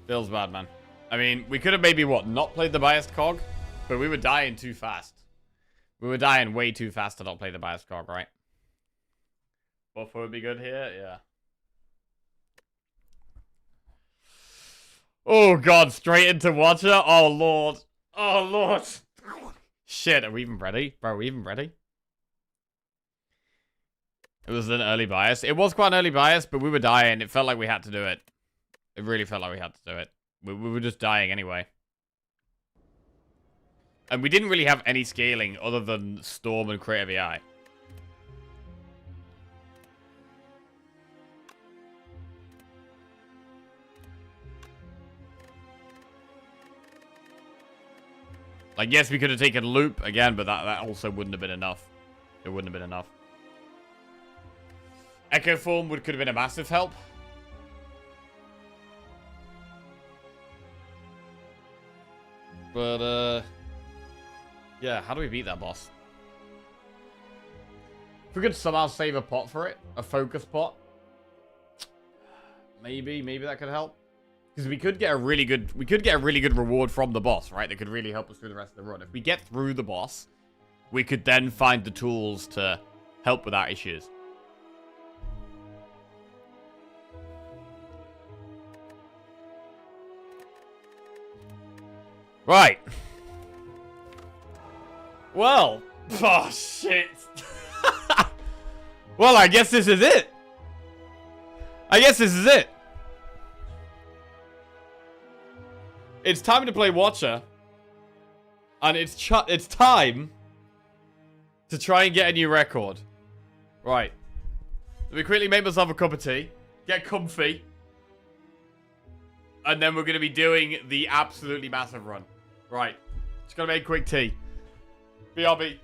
Feels bad, man. I mean, we could have maybe, what, not played the biased cog? But we were dying too fast. We were dying way too fast to not play the biased cog, right? Buffer would be good here, yeah. Oh god, straight into Watcher? Oh lord. Oh lord. Shit, are we even ready? Bro, are we even ready? It was an early bias. It was quite an early bias, but we were dying. It felt like we had to do it. It really felt like we had to do it. We were just dying anyway. And we didn't really have any scaling other than Storm and Creative AI. Like, yes, we could have taken Loop again, but that also wouldn't have been enough. It wouldn't have been enough. Echo Form could have been a massive help. But, yeah, how do we beat that boss? If we could somehow save a pot for it, a focus pot, maybe that could help. Because we could get a really good reward from the boss, right? That could really help us through the rest of the run. If we get through the boss, we could then find the tools to help with our issues. Right. Well. Oh, shit. Well, I guess this is it. It's time to play Watcher. And it's time to try and get a new record. Right. Let me quickly make myself a cup of tea. Get comfy. And then we're going to be doing the absolutely massive run. Right. Just going to make quick tea. BRB.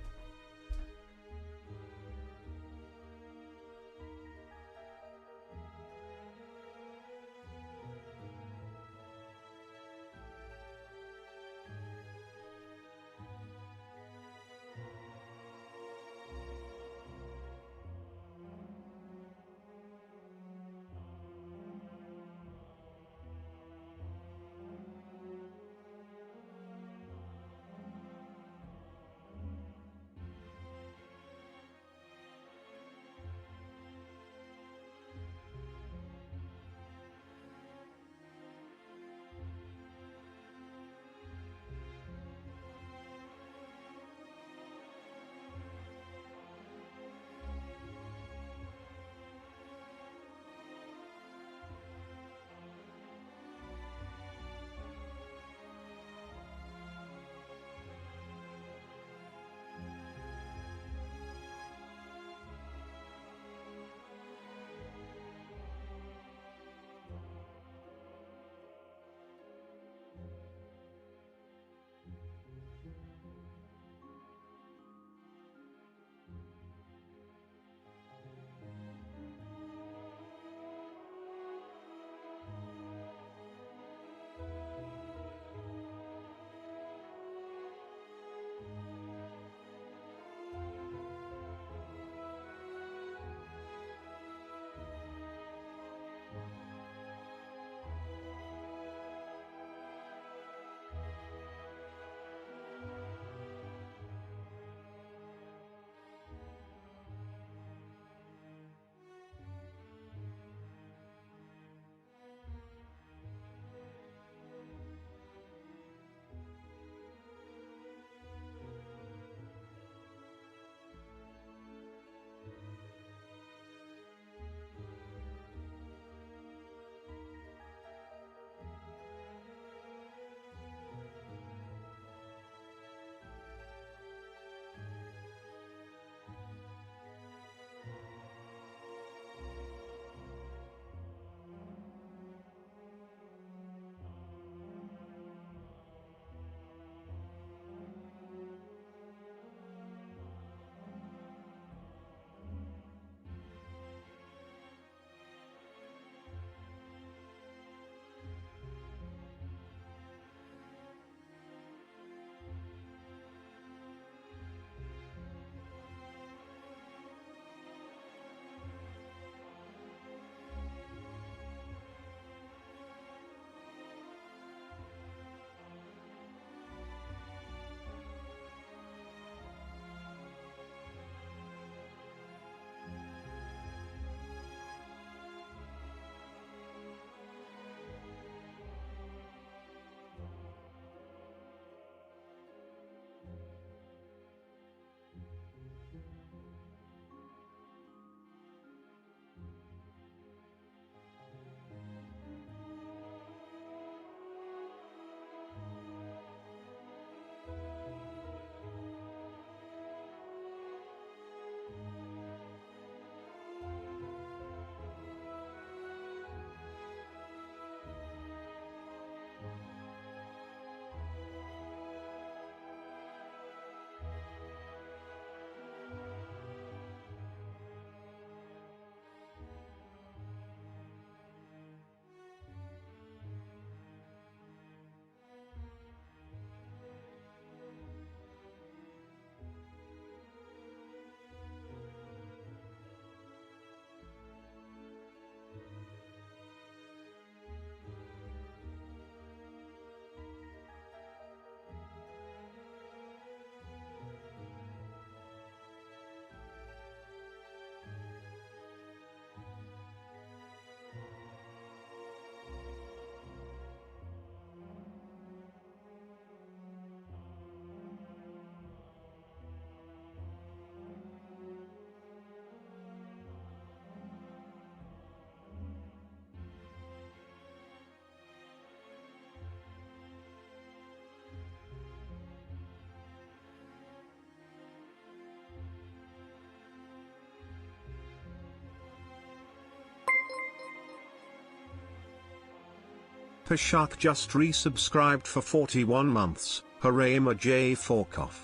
Pashak just resubscribed for 41 months. Hooray, J. Forkoff.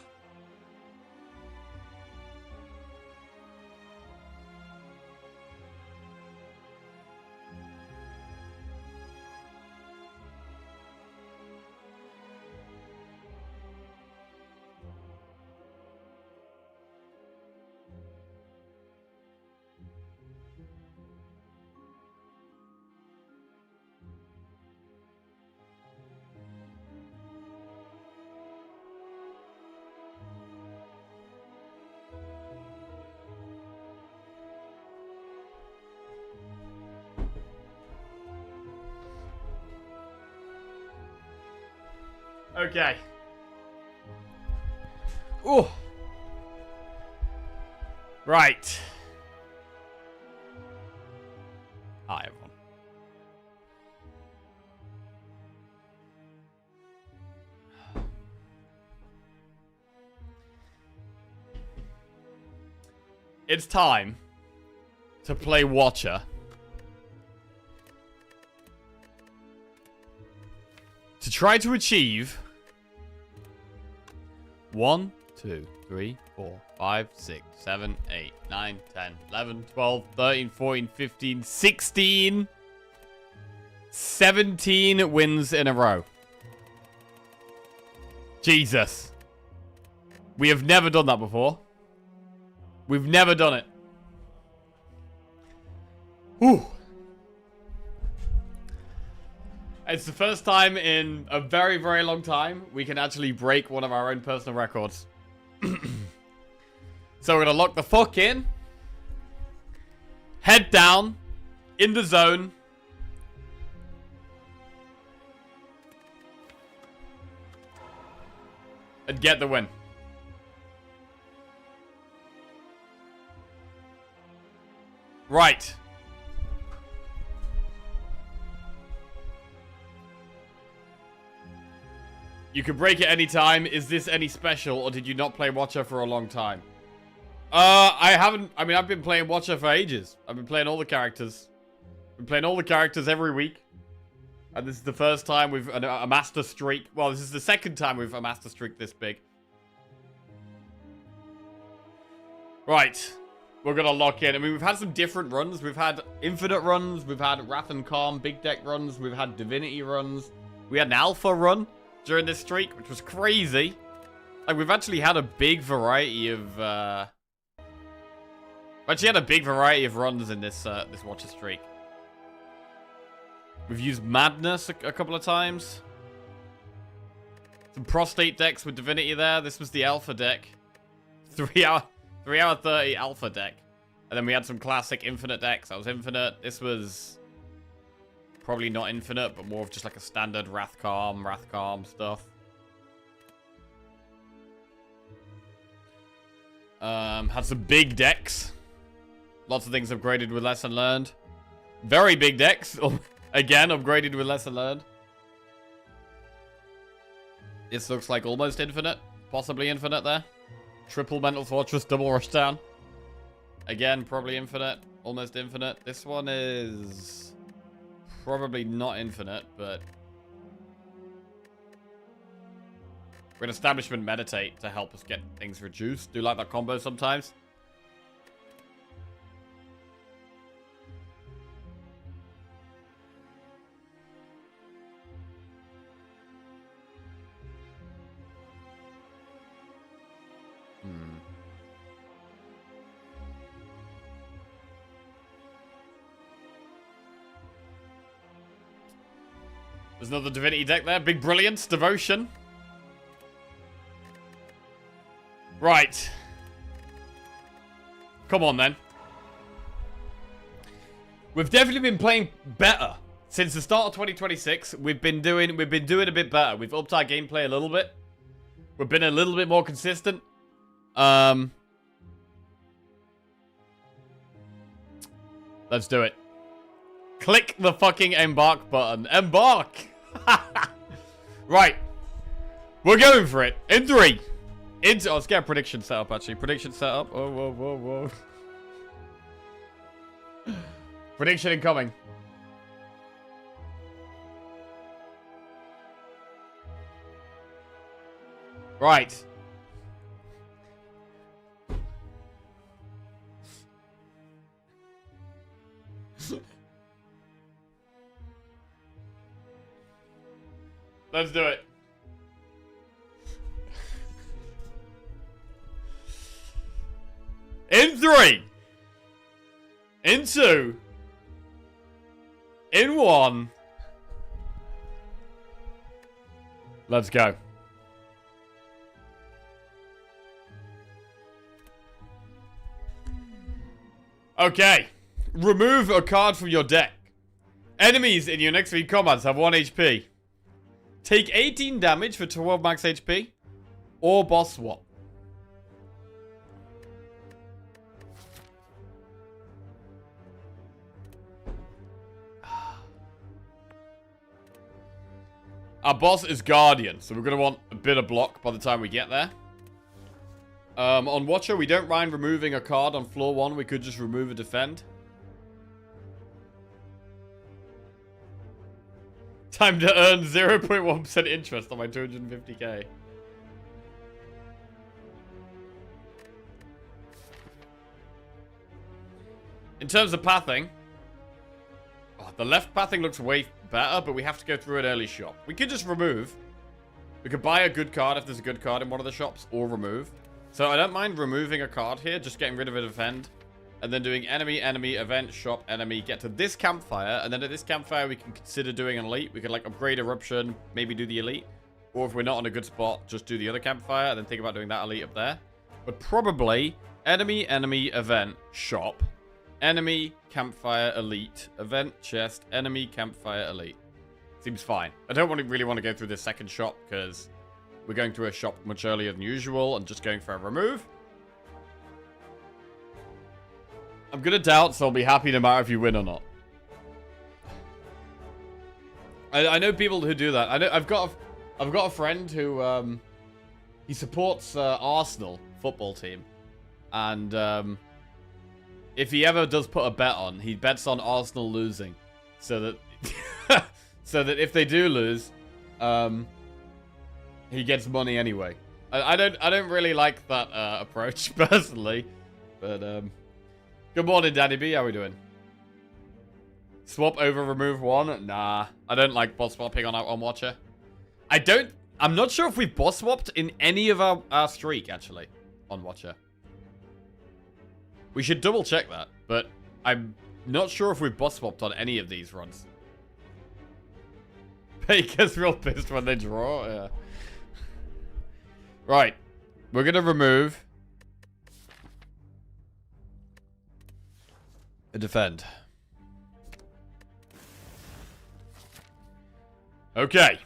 Okay. Oh. Right. Hi, everyone. It's time to play Watcher. To try to achieve 1, 2, 3, 4, 5, 6, 7, 8, 9, 10, 11, 12, 13, 14, 15, 16, 17 wins in a row. Jesus. We have never done that before. We've never done it. Whew. It's the first time in a very, very long time we can actually break one of our own personal records. So we're going to lock the fuck in. Head down. In the zone. And get the win. Right. You can break it any time. Is this any special, or did you not play Watcher for a long time? I haven't. I mean, I've been playing Watcher for ages. I've been playing all the characters. Been playing all the characters every week. And this is the first time we've a master streak. Well, this is the second time we've a master streak this big. Right. We're going to lock in. I mean, we've had some different runs. We've had Infinite runs. We've had Wrath and Calm Big Deck runs. We've had Divinity runs. We had an Alpha run during this streak, which was crazy. Like, we've actually had a big variety of, we've actually had a big variety of runs in this, this Watcher streak. We've used Madness a couple of times. Some Prostate decks with Divinity there. This was the Alpha deck. 3 hour 30 Alpha deck. And then we had some classic Infinite decks. That was Infinite. This was probably not Infinite, but more of just like a standard Wrath Calm stuff. Had some big decks. Lots of things upgraded with Lesson Learned. Very big decks. Again, upgraded with Lesson Learned. This looks like almost Infinite. Possibly Infinite there. Triple Mental Fortress, double Rushdown. Again, probably Infinite. Almost Infinite. This one is probably not Infinite, but we're an Establishment Meditate to help us get things reduced. Do like that combo sometimes. There's another Divinity deck there. Big Brilliance. Devotion. Right. Come on, then. We've definitely been playing better. Since the start of 2026, we've been doing a bit better. We've upped our gameplay a little bit. We've been a little bit more consistent. Let's do it. Click the fucking embark button. Embark! Right. We're going for it. In 3. Let's get a prediction set up, actually. Prediction set up. Oh, whoa. Prediction incoming. Right. Let's do it. In 3. In 2. In 1. Let's go. Okay. Remove a card from your deck. Enemies in your next 3 combats have 1 HP. Take 18 damage for 12 max HP. Or boss swap. Our boss is Guardian, so we're going to want a bit of block by the time we get there. On Watcher, we don't mind removing a card on floor 1. We could just remove a defend. Time to earn 0.1% interest on my 250k. In terms of pathing, the left pathing looks way better, but we have to go through an early shop. We could just remove. We could buy a good card if there's a good card in one of the shops, or remove. So I don't mind removing a card here, just getting rid of a defend. And then doing enemy, event, shop, enemy, get to this campfire. And then at this campfire, we can consider doing an elite. We could, like, upgrade eruption, maybe do the elite. Or if we're not on a good spot, just do the other campfire, and then think about doing that elite up there. But probably enemy, event, shop, enemy, campfire, elite, event, chest, enemy, campfire, elite. Seems fine. I don't really want to go through this second shop, because we're going through a shop much earlier than usual, and just going for a remove. I'm gonna doubt, so I'll be happy no matter if you win or not. I know people who do that. I've got a friend who he supports Arsenal football team, and if he ever does put a bet on, he bets on Arsenal losing, so that so that if they do lose, he gets money anyway. I don't really like that approach personally, but good morning, Danny B. How we doing? Swap over, remove 1? Nah, I don't like boss swapping on Watcher. I'm not sure if we've boss swapped in any of our streak, actually, on Watcher. We should double check that, but I'm not sure if we've boss swapped on any of these runs. He gets real pissed when they draw, yeah. Right, we're gonna remove a defend. Okay.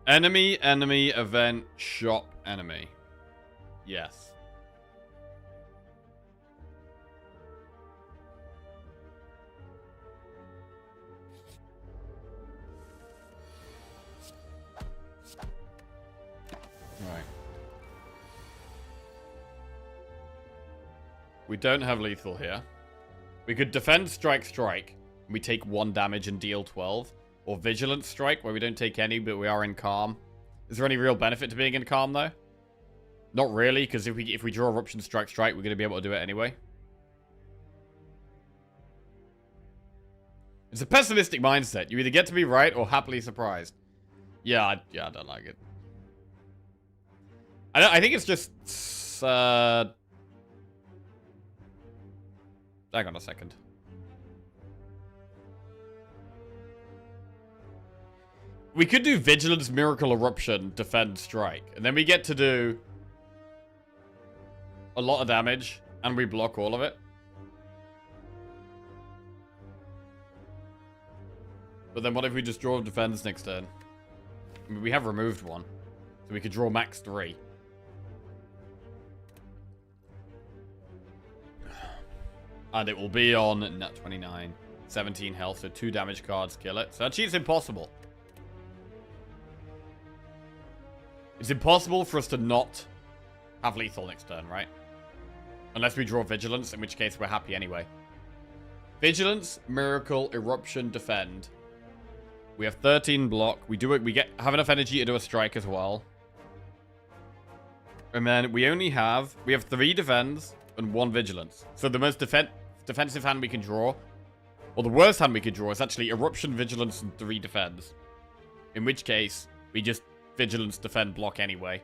Enemy, event, shop, enemy. Yes. Right. We don't have lethal here. We could defend, strike. We take 1 damage and deal 12. Or vigilant strike, where we don't take any, but we are in calm. Is there any real benefit to being in calm, though? Not really, because if we draw eruption, strike, we're going to be able to do it anyway. It's a pessimistic mindset. You either get to be right or happily surprised. Yeah, I don't like it. I think it's just... hang on a second. We could do Vigilance, Miracle, Eruption, Defend, Strike. And then we get to do a lot of damage, and we block all of it. But then what if we just draw Defense next turn? I mean, we have removed 1. So we could draw max 3. And it will be on nat 29. 17 health, so 2 damage cards kill it. So actually it's impossible. It's impossible for us to not have lethal next turn, right? Unless we draw Vigilance, in which case we're happy anyway. Vigilance, Miracle, Eruption, Defend. We have 13 block. We have enough energy to do a strike as well. And then we have 3 defends and 1 vigilance. So the most defensive hand we can draw, or the worst hand we could draw, is actually Eruption, Vigilance, and 3 defends. In which case, we just Vigilance, defend, block anyway.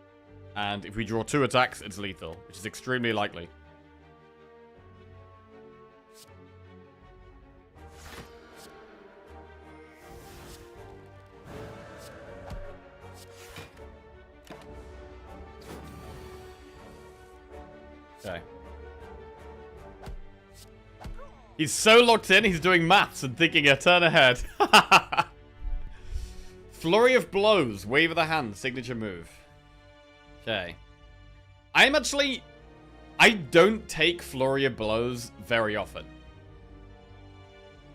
And if we draw 2 attacks, it's lethal, which is extremely likely. Okay. He's so locked in, he's doing maths and thinking a turn ahead. Flurry of Blows, Wave of the Hand, signature move. Okay. I don't take Flurry of Blows very often.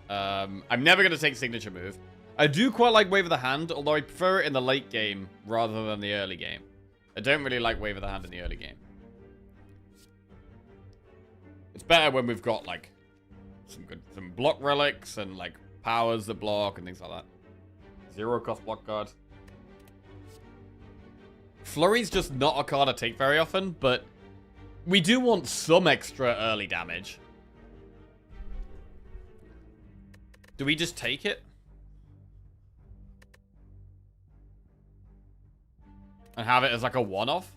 I'm never going to take signature move. I do quite like Wave of the Hand, although I prefer it in the late game rather than the early game. I don't really like Wave of the Hand in the early game. It's better when we've got, like, some block relics and, like, powers that block and things like that. 0 cost block card. Flurry's just not a card I take very often, but we do want some extra early damage. Do we just take it? And have it as, like, a one-off?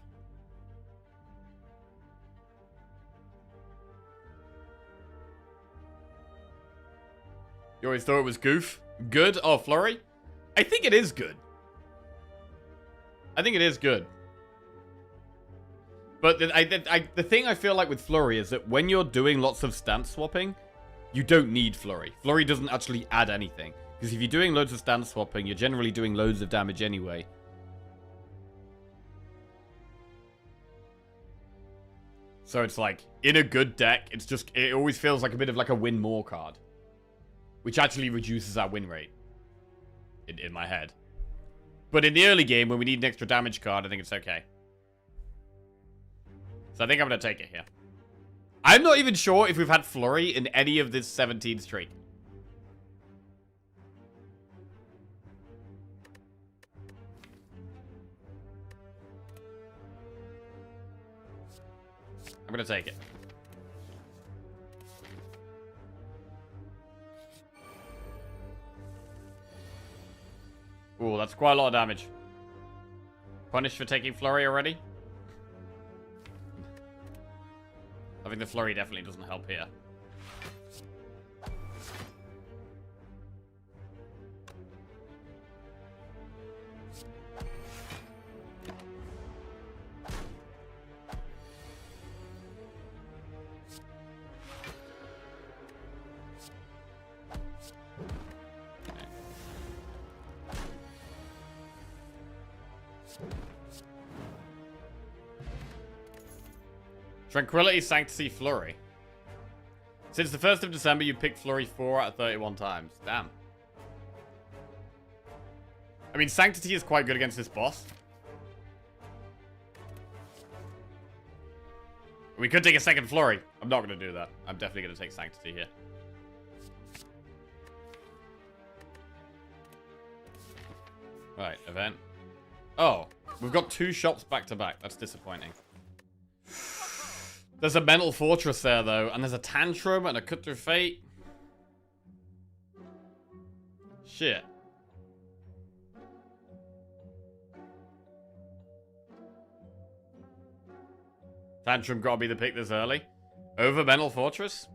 You always thought it was goof? Good? Oh, Flurry? I think it is good. I think it is good. But the thing I feel like with Flurry is that when you're doing lots of stance swapping, you don't need Flurry. Flurry doesn't actually add anything. Because if you're doing loads of stance swapping, you're generally doing loads of damage anyway. So it's like, in a good deck, it always feels like a bit of like a win more card. Which actually reduces our win rate. In my head. But in the early game, when we need an extra damage card, I think it's okay. So I think I'm going to take it here. I'm not even sure if we've had Flurry in any of this 17 streak. I'm going to take it. Ooh, that's quite a lot of damage. Punished for taking Flurry already? I think the Flurry definitely doesn't help here. Tranquility, Sanctity, Flurry. Since the 1st of December, you picked Flurry 4 out of 31 times. Damn. I mean, Sanctity is quite good against this boss. We could take a second Flurry. I'm not going to do that. I'm definitely going to take Sanctity here. Right, event. Oh, we've got 2 shops back to back. That's disappointing. There's a Mental Fortress there, though. And there's a Tantrum and a Cut Through Fate. Shit. Tantrum gotta be the pick this early. Over Mental Fortress?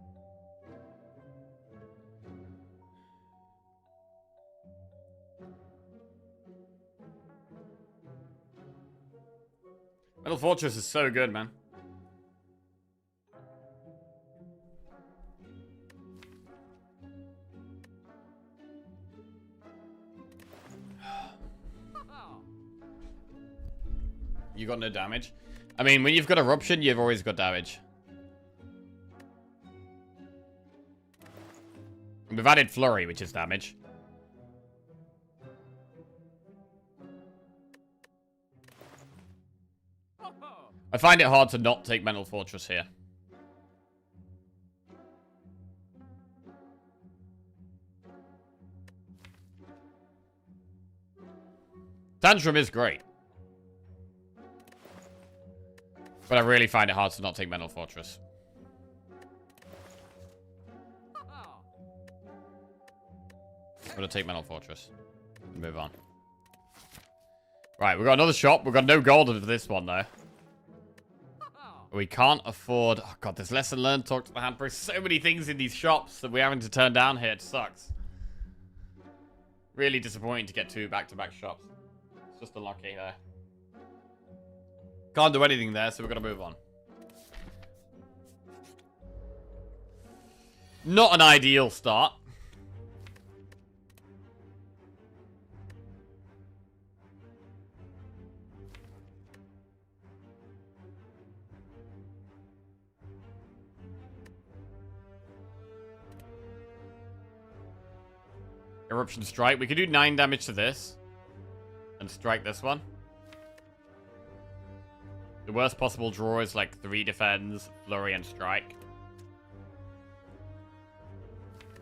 Mental Fortress is so good, man. You got no damage. I mean, when you've got Eruption, you've always got damage. And we've added Flurry, which is damage. I find it hard to not take Mental Fortress here. Tantrum is great. But I really find it hard to not take Mental Fortress. I'm going to take Mental Fortress. Move on. Right, we've got another shop. We've got no gold for this one, though. We can't afford... Oh, God, there's lesson learned. Talk to the hand priest. So many things in these shops that we're having to turn down here. It sucks. Really disappointing to get 2 back-to-back shops. It's just unlucky there. Can't do anything there, so we're going to move on. Not an ideal start. Eruption Strike. We could do 9 damage to this. And strike this one. The worst possible draw is like 3 defends, flurry, and strike.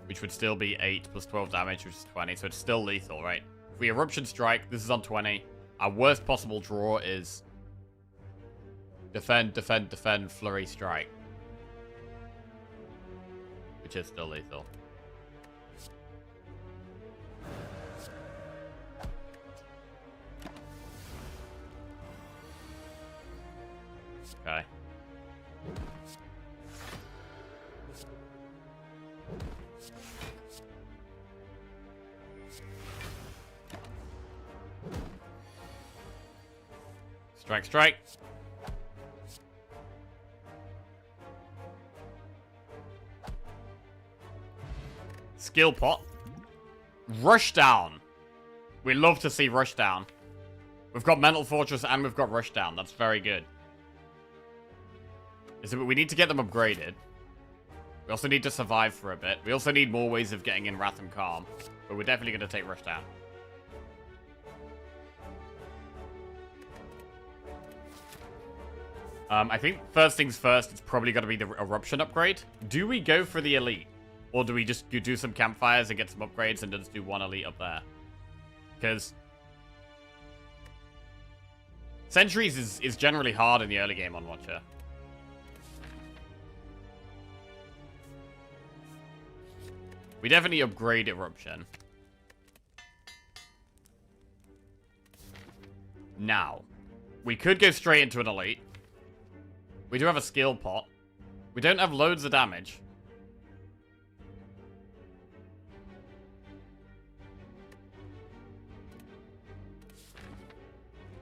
Which would still be 8 plus 12 damage, which is 20. So it's still lethal, right? If we Eruption Strike, this is on 20. Our worst possible draw is defend, defend, defend, flurry, strike. Which is still lethal. Okay. Strike, strike. Skill pot. Rushdown. We love to see Rushdown. We've got Mental Fortress and we've got Rushdown. That's very good. We need to get them upgraded. We also need to survive for a bit. We also need more ways of getting in Wrath and Calm. But we're definitely going to take Rushdown. I think first things first, it's probably going to be the Eruption upgrade. Do we go for the Elite? Or do we just do some campfires and get some upgrades and just do 1 Elite up there? Because Sentries is generally hard in the early game on Watcher. We definitely upgrade Eruption. Now, we could go straight into an Elite. We do have a skill pot. We don't have loads of damage.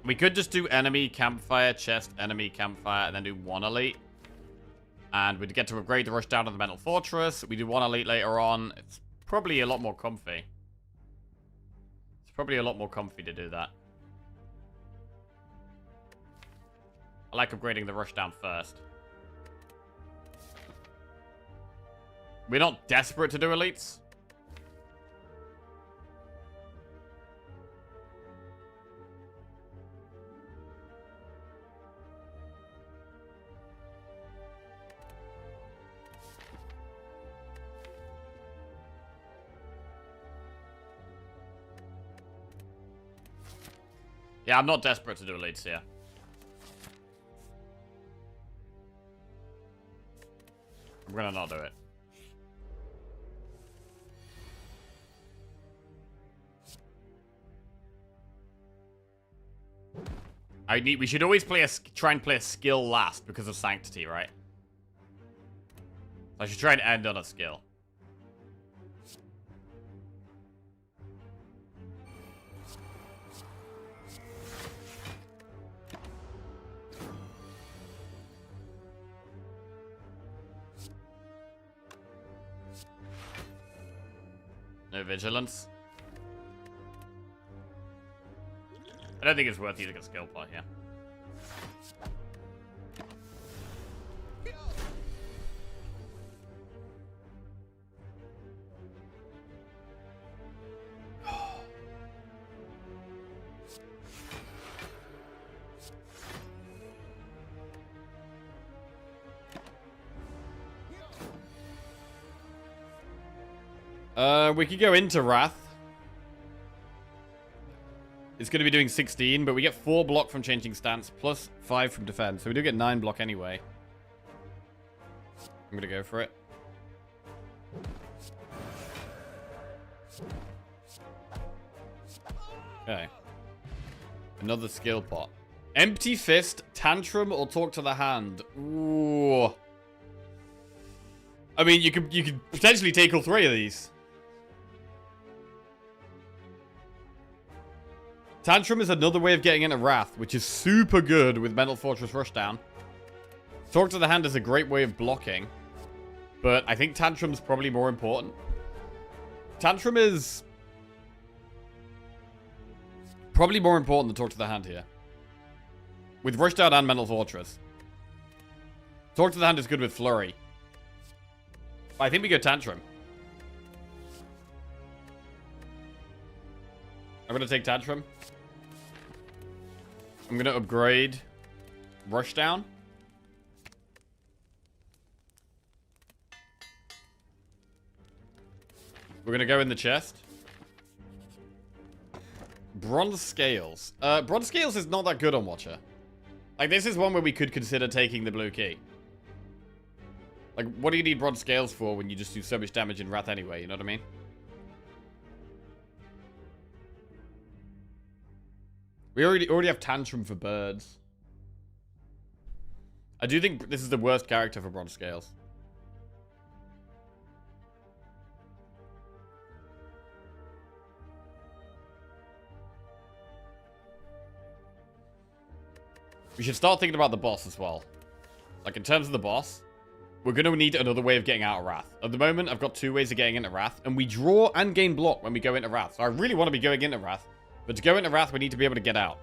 We could just do enemy, campfire, chest, enemy, campfire, and then do 1 Elite. And we'd get to upgrade the Rushdown to the Mental Fortress. We do 1 Elite later on. It's probably a lot more comfy. It's probably a lot more comfy to do that. I like upgrading the Rushdown first. We're not desperate to do Elites. Yeah, I'm not desperate to do Elites here. I'm gonna not do it. We should always try and play a skill last because of Sanctity, right? I should try and end on a skill. No vigilance. I don't think it's worth using a skill pot here. We could go into Wrath. It's going to be doing 16, but we get 4 block from changing stance, plus 5 from defense. So we do get 9 block anyway. I'm going to go for it. Okay. Another skill pot. Empty Fist, Tantrum, or Talk to the Hand. Ooh. I mean, you could potentially take all 3 of these. Tantrum is another way of getting into Wrath, which is super good with Mental Fortress Rushdown. Talk to the Hand is a great way of blocking, but I think Tantrum's probably more important. Tantrum is probably more important than Talk to the Hand here. With Rushdown and Mental Fortress. Talk to the Hand is good with Flurry. I think we go Tantrum. I'm going to take Tantrum. I'm going to upgrade Rushdown. We're going to go in the chest. Bronze Scales. Bronze Scales is not that good on Watcher. Like, this is one where we could consider taking the blue key. Like, what do you need Bronze Scales for when you just do so much damage in Wrath anyway, you know what I mean? We already have Tantrum for birds. I do think this is the worst character for Bronze Scales. We should start thinking about the boss as well. Like, in terms of the boss, we're going to need another way of getting out of Wrath. At the moment, I've got 2 ways of getting into Wrath, and we draw and gain block when we go into Wrath. So I really want to be going into Wrath. But to go into Wrath, we need to be able to get out.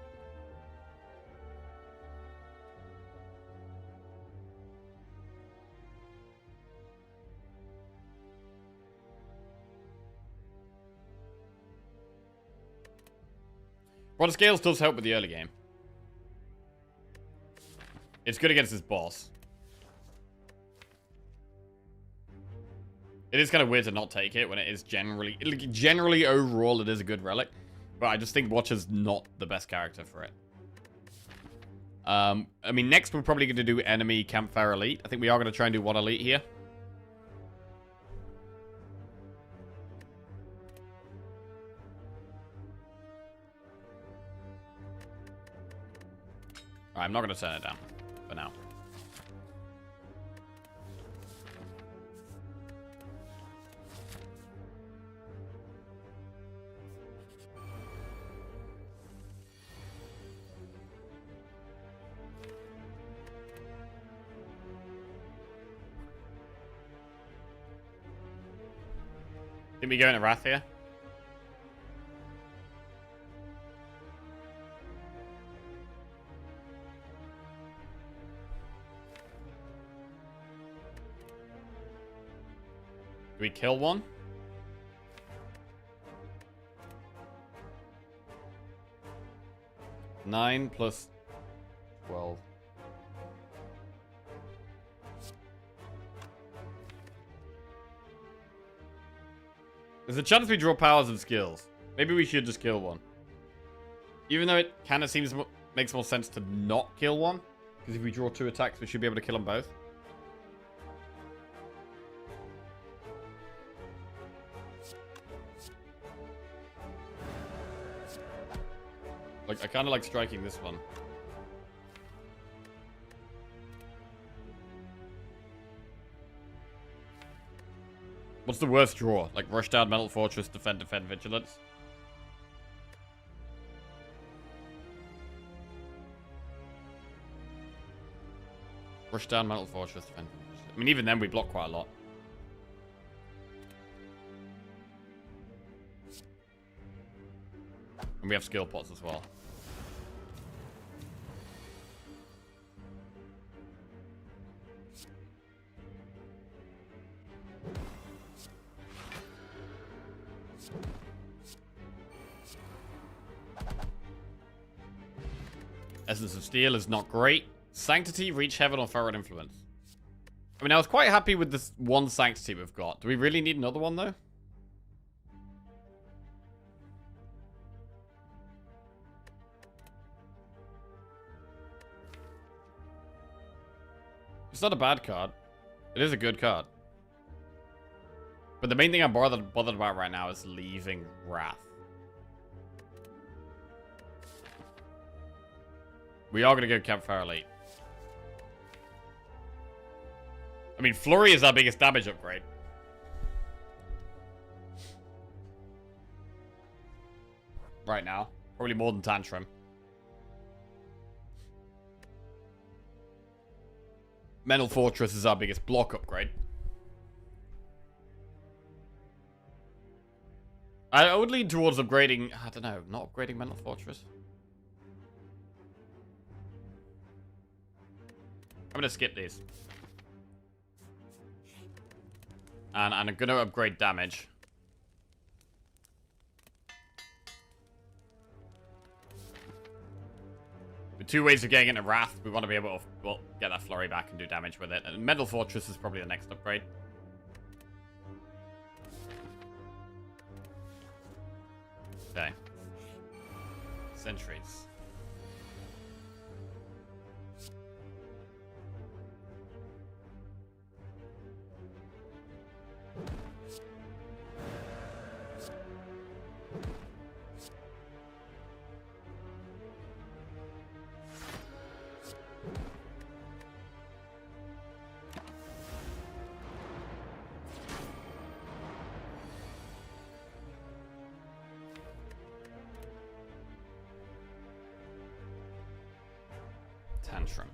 Bronze Scales does help with the early game. It's good against this boss. It is kind of weird to not take it when it is generally overall it is a good relic. But I just think Watcher's not the best character for it. I mean, next we're probably going to do enemy Campfire Elite. I think we are going to try and do 1 Elite here. Alright, I'm not going to turn it down for now. Did we go into Wrath here? Do we kill one? Nine plus 12. There's a chance we draw powers and skills. Maybe we should just kill one. Even though it kind of makes more sense to not kill one. Because if we draw 2 attacks, we should be able to kill them both. Like, I kind of like striking this one. What's the worst draw? Like, Rushdown, Mental Fortress, Defend, Vigilance? Rushdown, Mental Fortress, Defend, Vigilance. I mean, even then, we block quite a lot. And we have skill pots as well. Essence of Steel is not great. Sanctity, Reach Heaven, or Forward Influence. I mean, I was quite happy with this one Sanctity we've got. Do we really need another one, though? It's not a bad card. It is a good card. But the main thing I'm bothered about right now is leaving Wrath. We are going to go Campfire Elite. I mean, Flurry is our biggest damage upgrade. Right now. Probably more than Tantrum. Mental Fortress is our biggest block upgrade. I would lean towards upgrading... I don't know, not upgrading Mental Fortress. I'm going to skip these. And I'm going to upgrade damage. With 2 ways of getting into Wrath, we want to be able to, well, get that Flurry back and do damage with it. And Mental Fortress is probably the next upgrade. Okay. Sentries. Tantrum.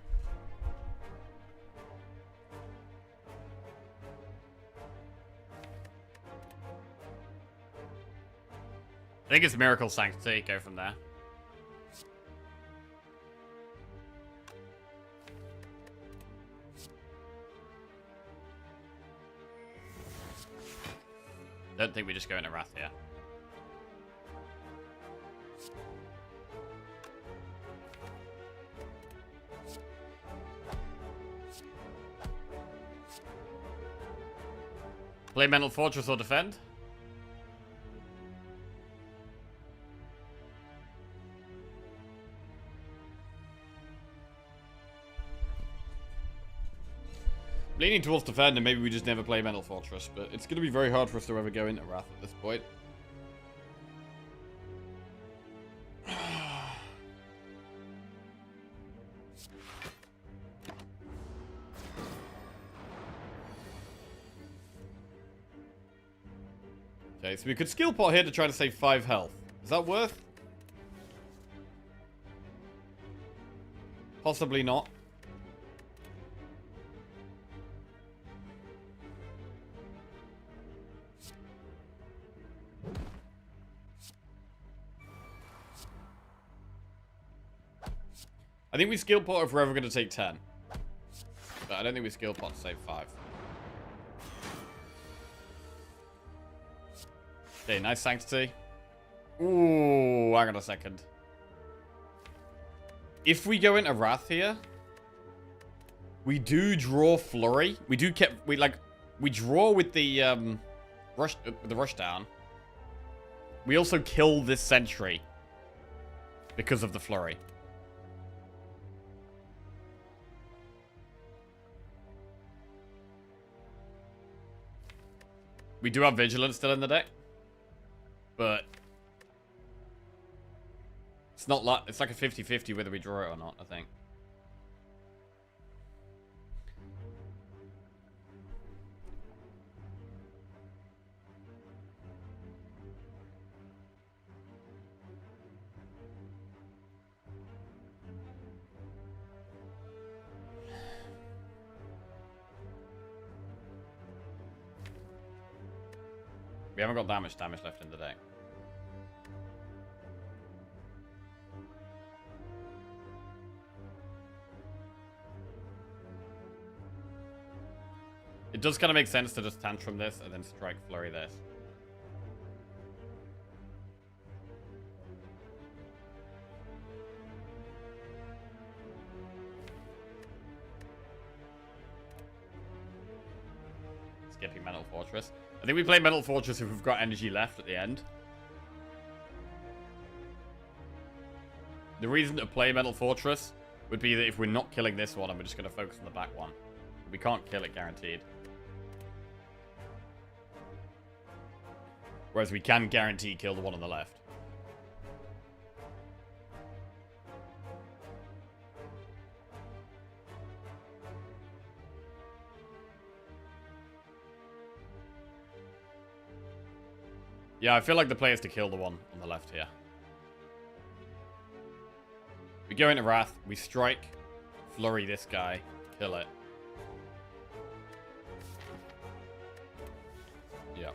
I think it's Miracle Sanctity. Go from there. Don't think we just go into Wrath here. Play Mental Fortress or defend? Leaning towards defend, and maybe we just never play Mental Fortress, but it's going to be very hard for us to ever go into Wrath at this point. Okay, so we could skill pot here to try to save 5 health. Is that worth? Possibly not. I think we skill pot if we're ever going to take 10. But I don't think we skill pot to save 5. Okay, nice Sanctity. Ooh, hang on a second. If we go into Wrath here, we do draw Flurry. We draw with the rush down. We also kill this sentry because of the Flurry. We do have Vigilance still in the deck. But it's not like it's like a 50-50 whether we draw it or not, I think. We haven't got that much damage left in the deck. It does kind of make sense to just Tantrum this and then strike Flurry this. Skipping Mental Fortress. I think we play Mental Fortress if we've got energy left at the end. The reason to play Mental Fortress would be that if we're not killing this one and we're just going to focus on the back one. We can't kill it guaranteed. Whereas we can guarantee kill the one on the left. Yeah, I feel like the play is to kill the one on the left here. We go into Wrath, we strike, flurry this guy, kill it. Yeah.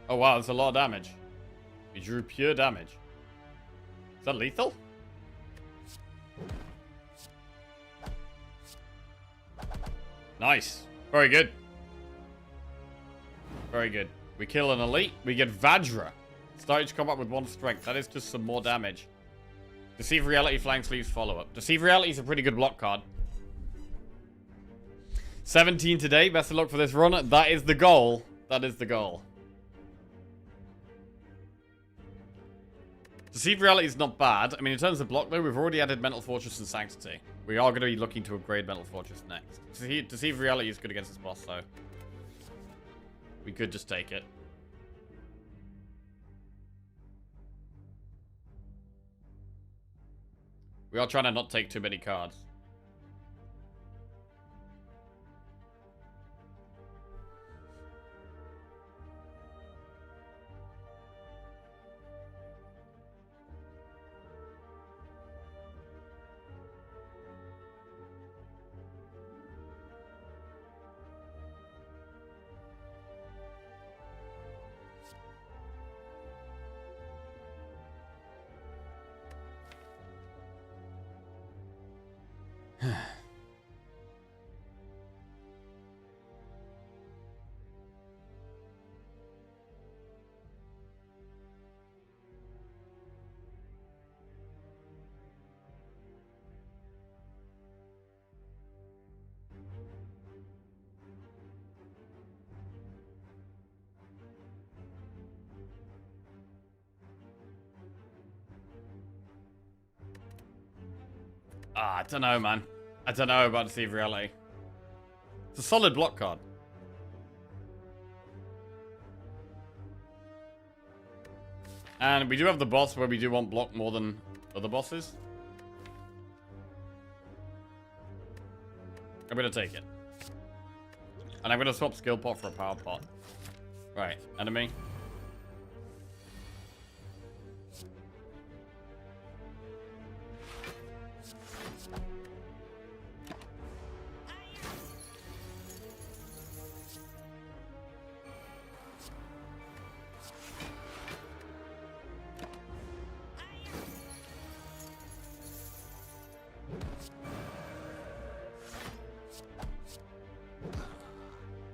Oh wow, that's a lot of damage. We drew pure damage. Is that lethal? Nice. Very good. Very good. We kill an elite. We get Vajra. Start each combat with 1 strength. That is just some more damage. Deceive Reality, Flying Sleeves, follow-up. Deceive Reality is a pretty good block card. 17 today. Best of luck for this run. That is the goal. That is the goal. Deceive Reality is not bad. I mean, in terms of block, though, we've already added Mental Fortress and Sanctity. We are going to be looking to upgrade Mental Fortress next. Deceive Reality is good against this boss, so we could just take it. We are trying to not take too many cards. I don't know, man. I don't know about Deceive Reality. It's a solid block card. And we do have the boss where we do want block more than other bosses. I'm going to take it. And I'm going to swap skill pot for a power pot. Right, enemy.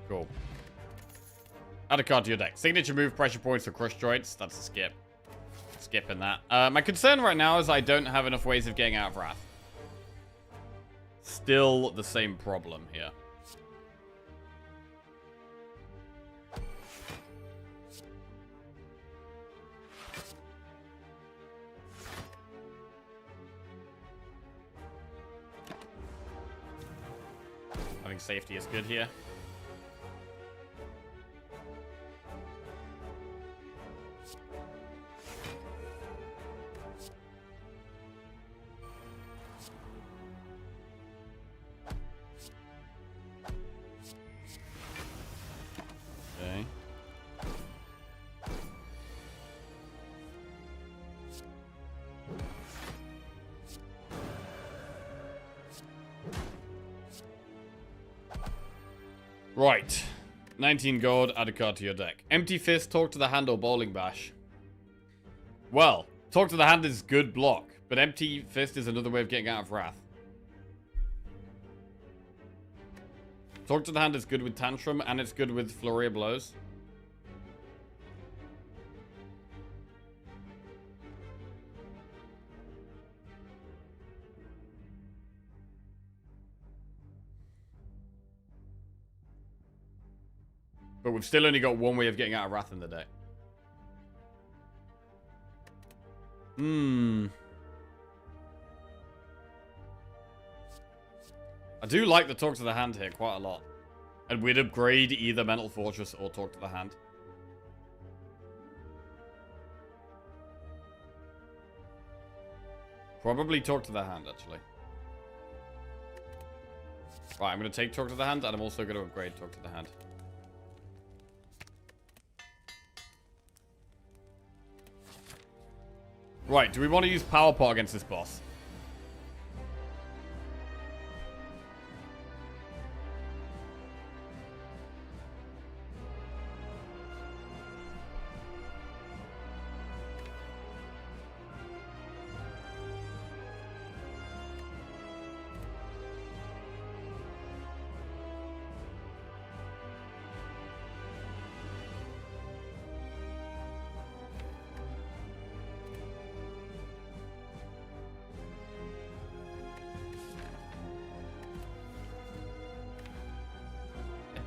Cool. Add a card to your deck. Signature move, pressure points, or crush joints. That's a skip. Skipping that. My concern right now is I don't have enough ways of getting out of Wrath. Still the same problem here. I think safety is good here. Okay. Right. 19 gold, add a card to your deck. Empty Fist, Talk to the Hand, or Bowling Bash. Well, Talk to the Hand is good block, but Empty Fist is another way of getting out of Wrath. Talk to the Hand is good with Tantrum, and it's good with Flurry of Blows. But we've still only got one way of getting out of Wrath in the deck. I do like the Talk to the Hand here quite a lot. And we'd upgrade either Mental Fortress or Talk to the Hand. Probably Talk to the Hand, actually. Right, I'm going to take Talk to the Hand, and I'm also going to upgrade Talk to the Hand. Right, do we want to use Power Pot against this boss?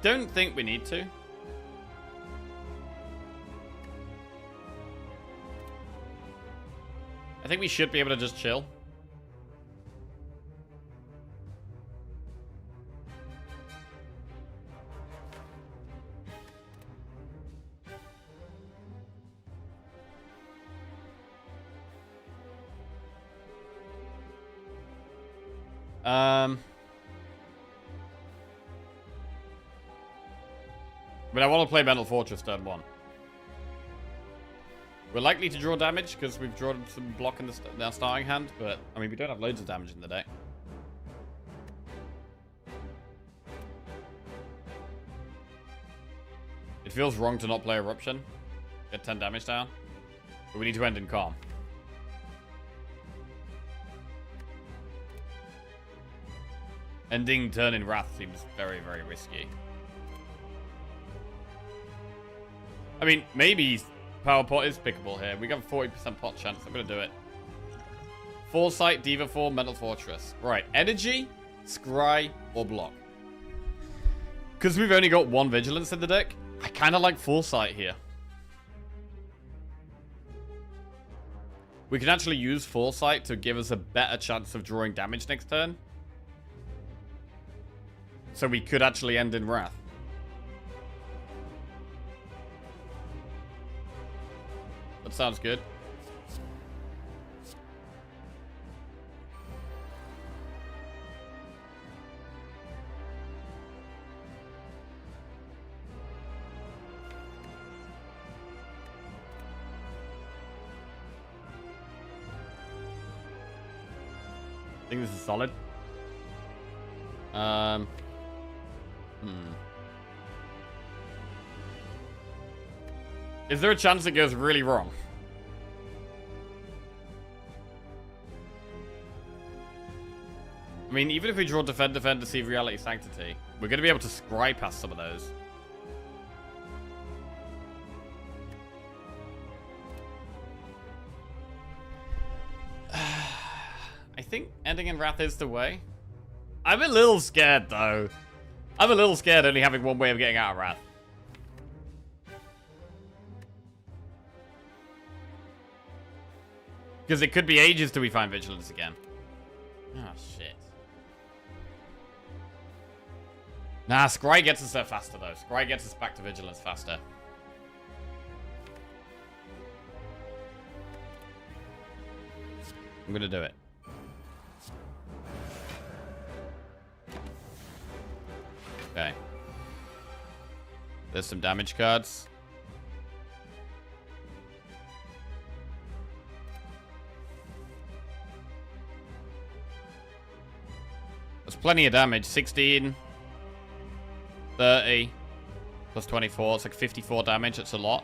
Don't think we need to. I think we should be able to just chill. But I want to play Mental Fortress turn 1. We're likely to draw damage because we've drawn some block in our starting hand, but I mean, we don't have loads of damage in the deck. It feels wrong to not play Eruption. Get 10 damage down. But we need to end in Calm. Ending turn in Wrath seems very, very risky. I mean, maybe Power Pot is pickable here. We got a 40% pot chance. I'm going to do it. Foresight, Diva Form, Mental Fortress. Right, Energy, Scry, or Block. Because we've only got 1 Vigilance in the deck, I kind of like Foresight here. We can actually use Foresight to give us a better chance of drawing damage next turn. So we could actually end in Wrath. That sounds good. I think this is solid. Is there a chance it goes really wrong? I mean, even if we draw Defend, Deceive, Reality, Sanctity, we're going to be able to scry past some of those. I think ending in Wrath is the way. I'm a little scared, though. I'm a little scared only having one way of getting out of Wrath. Because it could be ages till we find Vigilance again. Oh, shit. Nah, Scry gets us there faster, though. Scry gets us back to Vigilance faster. I'm gonna do it. Okay. There's some damage cards. There's plenty of damage. 16, 30, plus 24. It's like 54 damage. It's a lot.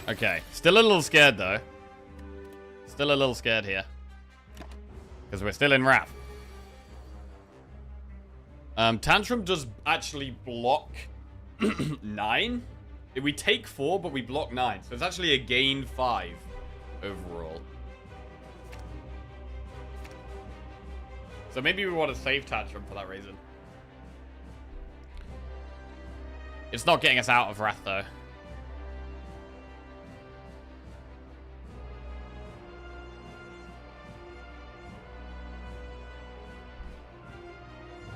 Okay. Still a little scared, though. Still a little scared here. Because we're still in Wrath. Tantrum does actually block 9. We take 4, but we block 9. So it's actually a gain 5 overall. So maybe we want to save Tantrum for that reason. It's not getting us out of Wrath, though.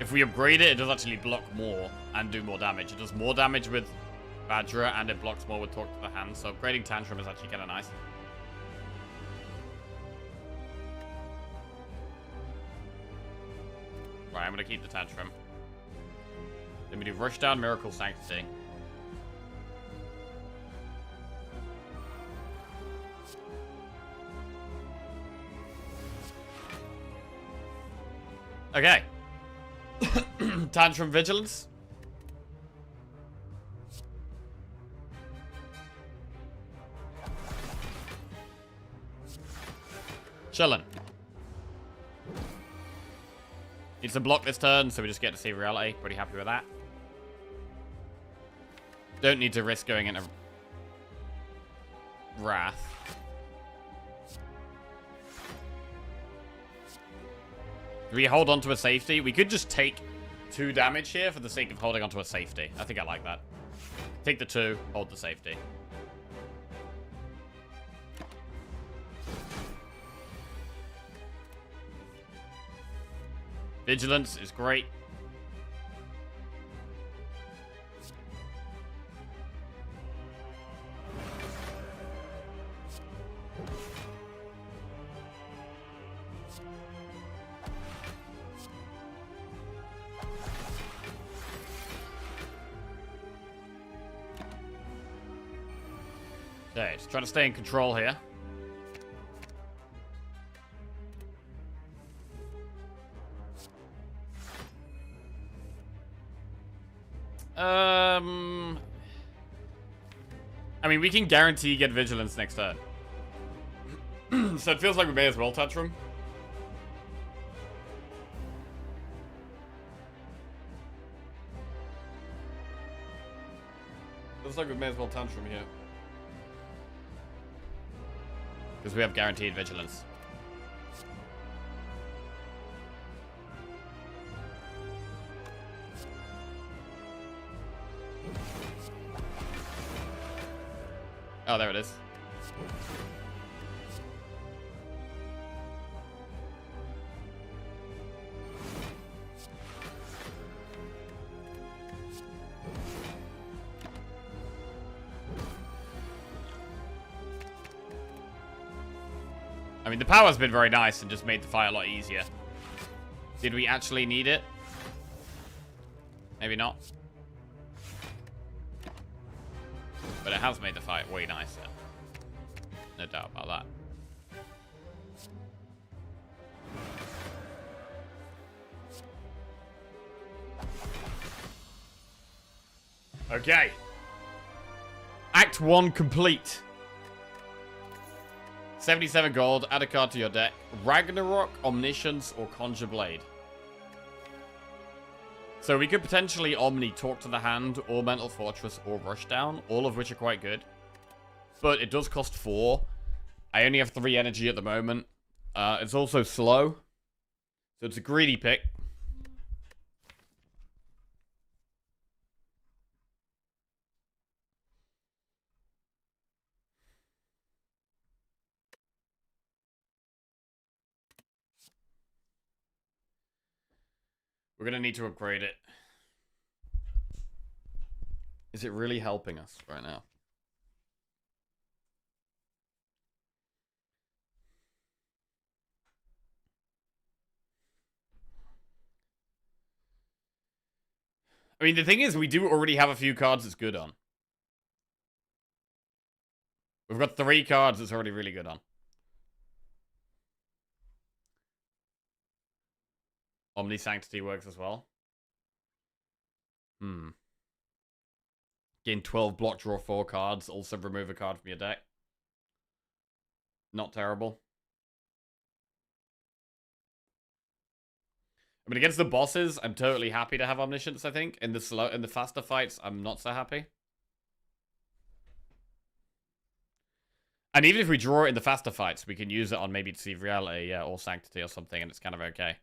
If we upgrade it, it does actually block more and do more damage. It does more damage with Badger, and it blocks more with Talk to the Hand. So upgrading Tantrum is actually kind of nice. Right, I'm going to keep the Tantrum. Then we do Rushdown, Miracle, Sanctity. Okay. Tantrum, Vigilance. Chillin'. Needs to block this turn, so we just get to see reality. Pretty happy with that. Don't need to risk going into Wrath. Do we hold on to a safety? We could just take 2 damage here for the sake of holding onto a safety. I think I like that. Take the 2, hold the safety. Vigilance is great. Okay, just trying to stay in control here. I mean, we can guarantee get Vigilance next turn. So it feels like we may as well Tantrum. Feels like we may as well Tantrum here. Because we have guaranteed Vigilance. Oh, there it is. I mean, the power's been very nice and just made the fight a lot easier. Did we actually need it? Maybe not. But it has made the fight way nicer. No doubt about that. Okay. Act 1 complete. 77 gold, add a card to your deck. Ragnarok, Omniscience, or Conjure Blade. So we could potentially Omni, Talk to the Hand, or Mental Fortress, or Rushdown, all of which are quite good. But it does cost 4. I only have 3 energy at the moment. It's also slow. So it's a greedy pick. We're going to need to upgrade it. Is it really helping us right now? I mean, the thing is, we do already have a few cards it's good on. We've got 3 cards it's already really good on. Omni Sanctity works as well. Gain 12 block, draw 4 cards. Also remove a card from your deck. Not terrible. I mean, against the bosses, I'm totally happy to have Omniscience, I think. In the faster fights, I'm not so happy. And even if we draw it in the faster fights, we can use it on maybe Deceive Reality, or Sanctity or something, and it's kind of okay.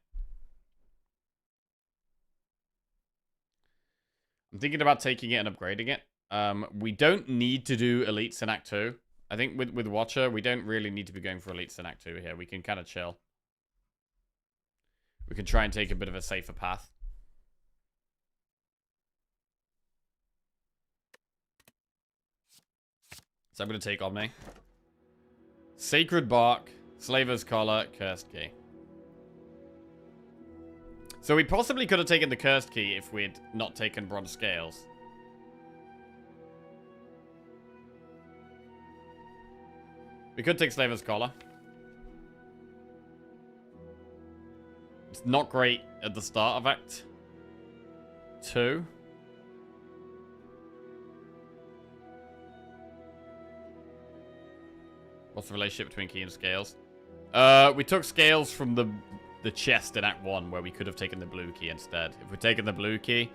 I'm thinking about taking it and upgrading it. We don't need to do elites in Act 2. I think with Watcher, we don't really need to be going for elites in Act 2 here. We can kind of chill. We can try and take a bit of a safer path. So I'm going to take Omni. Sacred Bark, Slaver's Collar, Cursed Key. So we possibly could have taken the Cursed Key if we'd not taken Bronze Scales. We could take Slaver's Collar. It's not great at the start of Act 2. What's the relationship between Key and Scales? We took Scales from the chest in Act 1 where we could have taken the blue key instead. If we'd taken the blue key,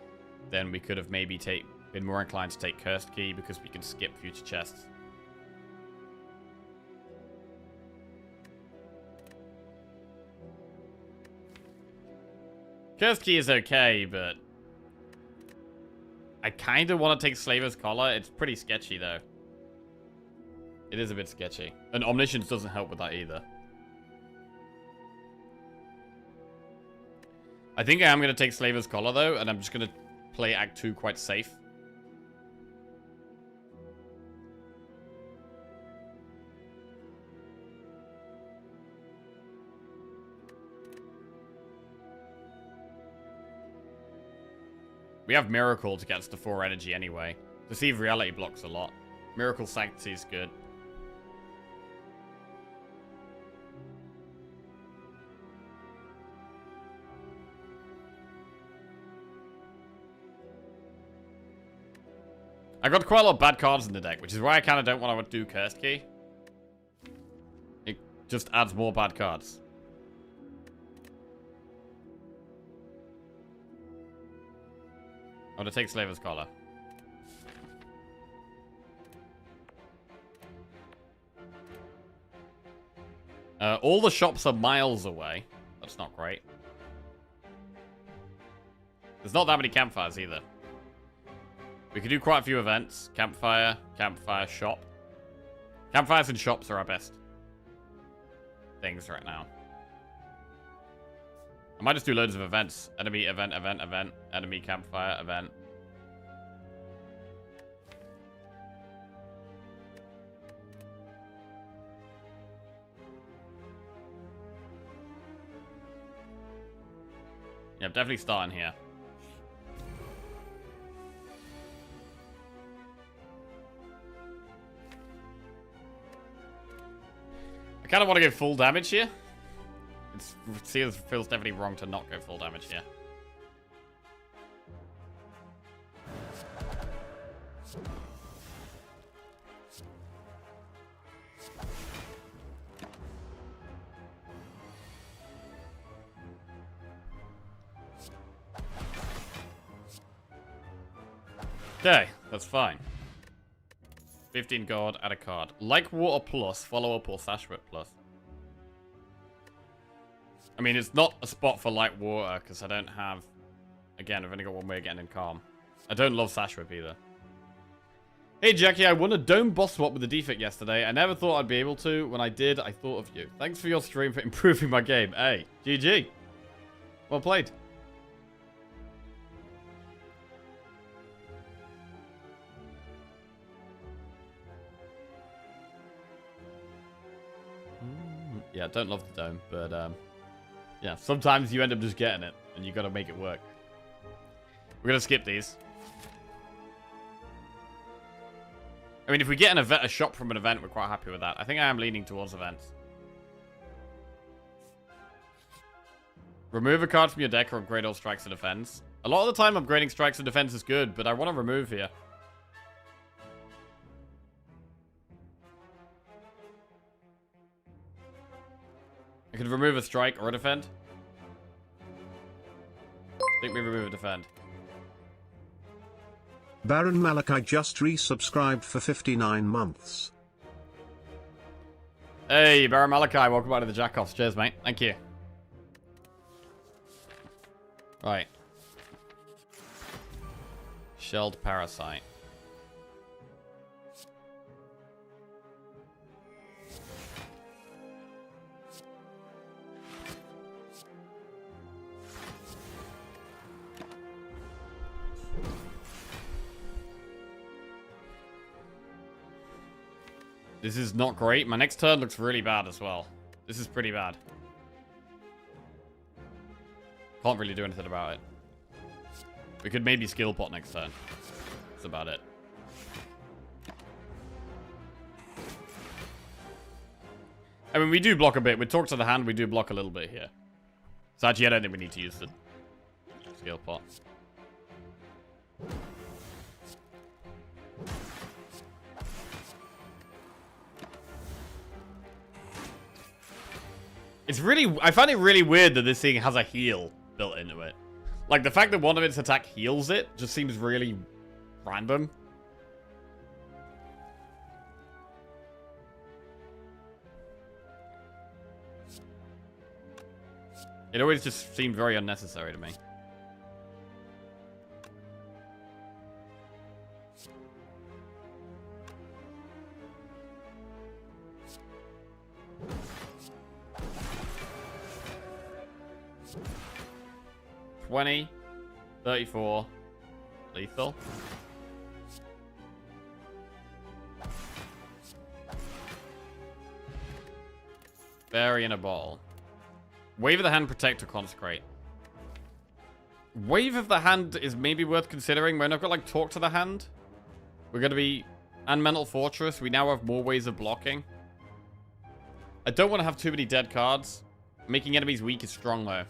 then we could have maybe been more inclined to take Cursed Key because we can skip future chests. Cursed Key is okay, but I kind of want to take Slaver's Collar. It's pretty sketchy, though. It is a bit sketchy. And Omniscience doesn't help with that either. I think I am going to take Slaver's Collar, though, and I'm just going to play Act 2 quite safe. We have Miracle to get us to 4 energy anyway. Deceive Reality blocks a lot. Miracle Sanctity is good. I got quite a lot of bad cards in the deck, which is why I kind of don't want to do Cursed Key. It just adds more bad cards. I'm going to take Slaver's Collar. All the shops are miles away. That's not great. There's not that many campfires either. We could do quite a few events. Campfire, campfire, shop. Campfires and shops are our best things right now. I might just do loads of events. Enemy, event, event, event. Enemy, campfire, event. Yeah, I'm definitely starting here. I kind of want to go full damage here. It feels definitely wrong to not go full damage here. Okay, that's fine. 15 gold, add a card. Like Water Plus, Follow Up, or Sashwit Plus. I mean, it's not a spot for Light Water, because I don't have... Again, I've only got one way of getting in Calm. I don't love Sashwip either. Hey, Jackie, I won a Dome boss swap with the defect yesterday. I never thought I'd be able to. When I did, I thought of you. Thanks for your stream for improving my game. Hey, GG. Well played. Yeah, don't love the Dome, but yeah, sometimes you end up just getting it, and you got to make it work. We're gonna skip these. I mean, if we get a shop from an event, we're quite happy with that. I think I am leaning towards events. Remove a card from your deck or upgrade all strikes and defense. A lot of the time, upgrading strikes and defense is good, but I want to remove here. I could remove a strike or a defend. I think we remove a defend. Baron Malachi just resubscribed for 59 months. Hey, Baron Malachi, welcome back to the Jackoffs. Cheers, mate. Thank you. Right. Shelled Parasite. This is not great. My next turn looks really bad as well. This is pretty bad. Can't really do anything about it. We could maybe skill pot next turn. That's about it. I mean, we do block a bit. We talk to the hand, we do block a little bit here. So actually, I don't think we need to use the skill pot. It's really... I find it really weird that this thing has a heal built into it. Like, the fact that one of its attack heals it just seems really random. It always just seemed very unnecessary to me. $20, 34, lethal. Bury in a ball. Wave of the Hand, Protect, or Consecrate. Wave of the Hand is maybe worth considering. When I've got, like, Talk to the Hand, we're going to be... And Mental Fortress. We now have more ways of blocking. I don't want to have too many dead cards. Making enemies weak is strong, though.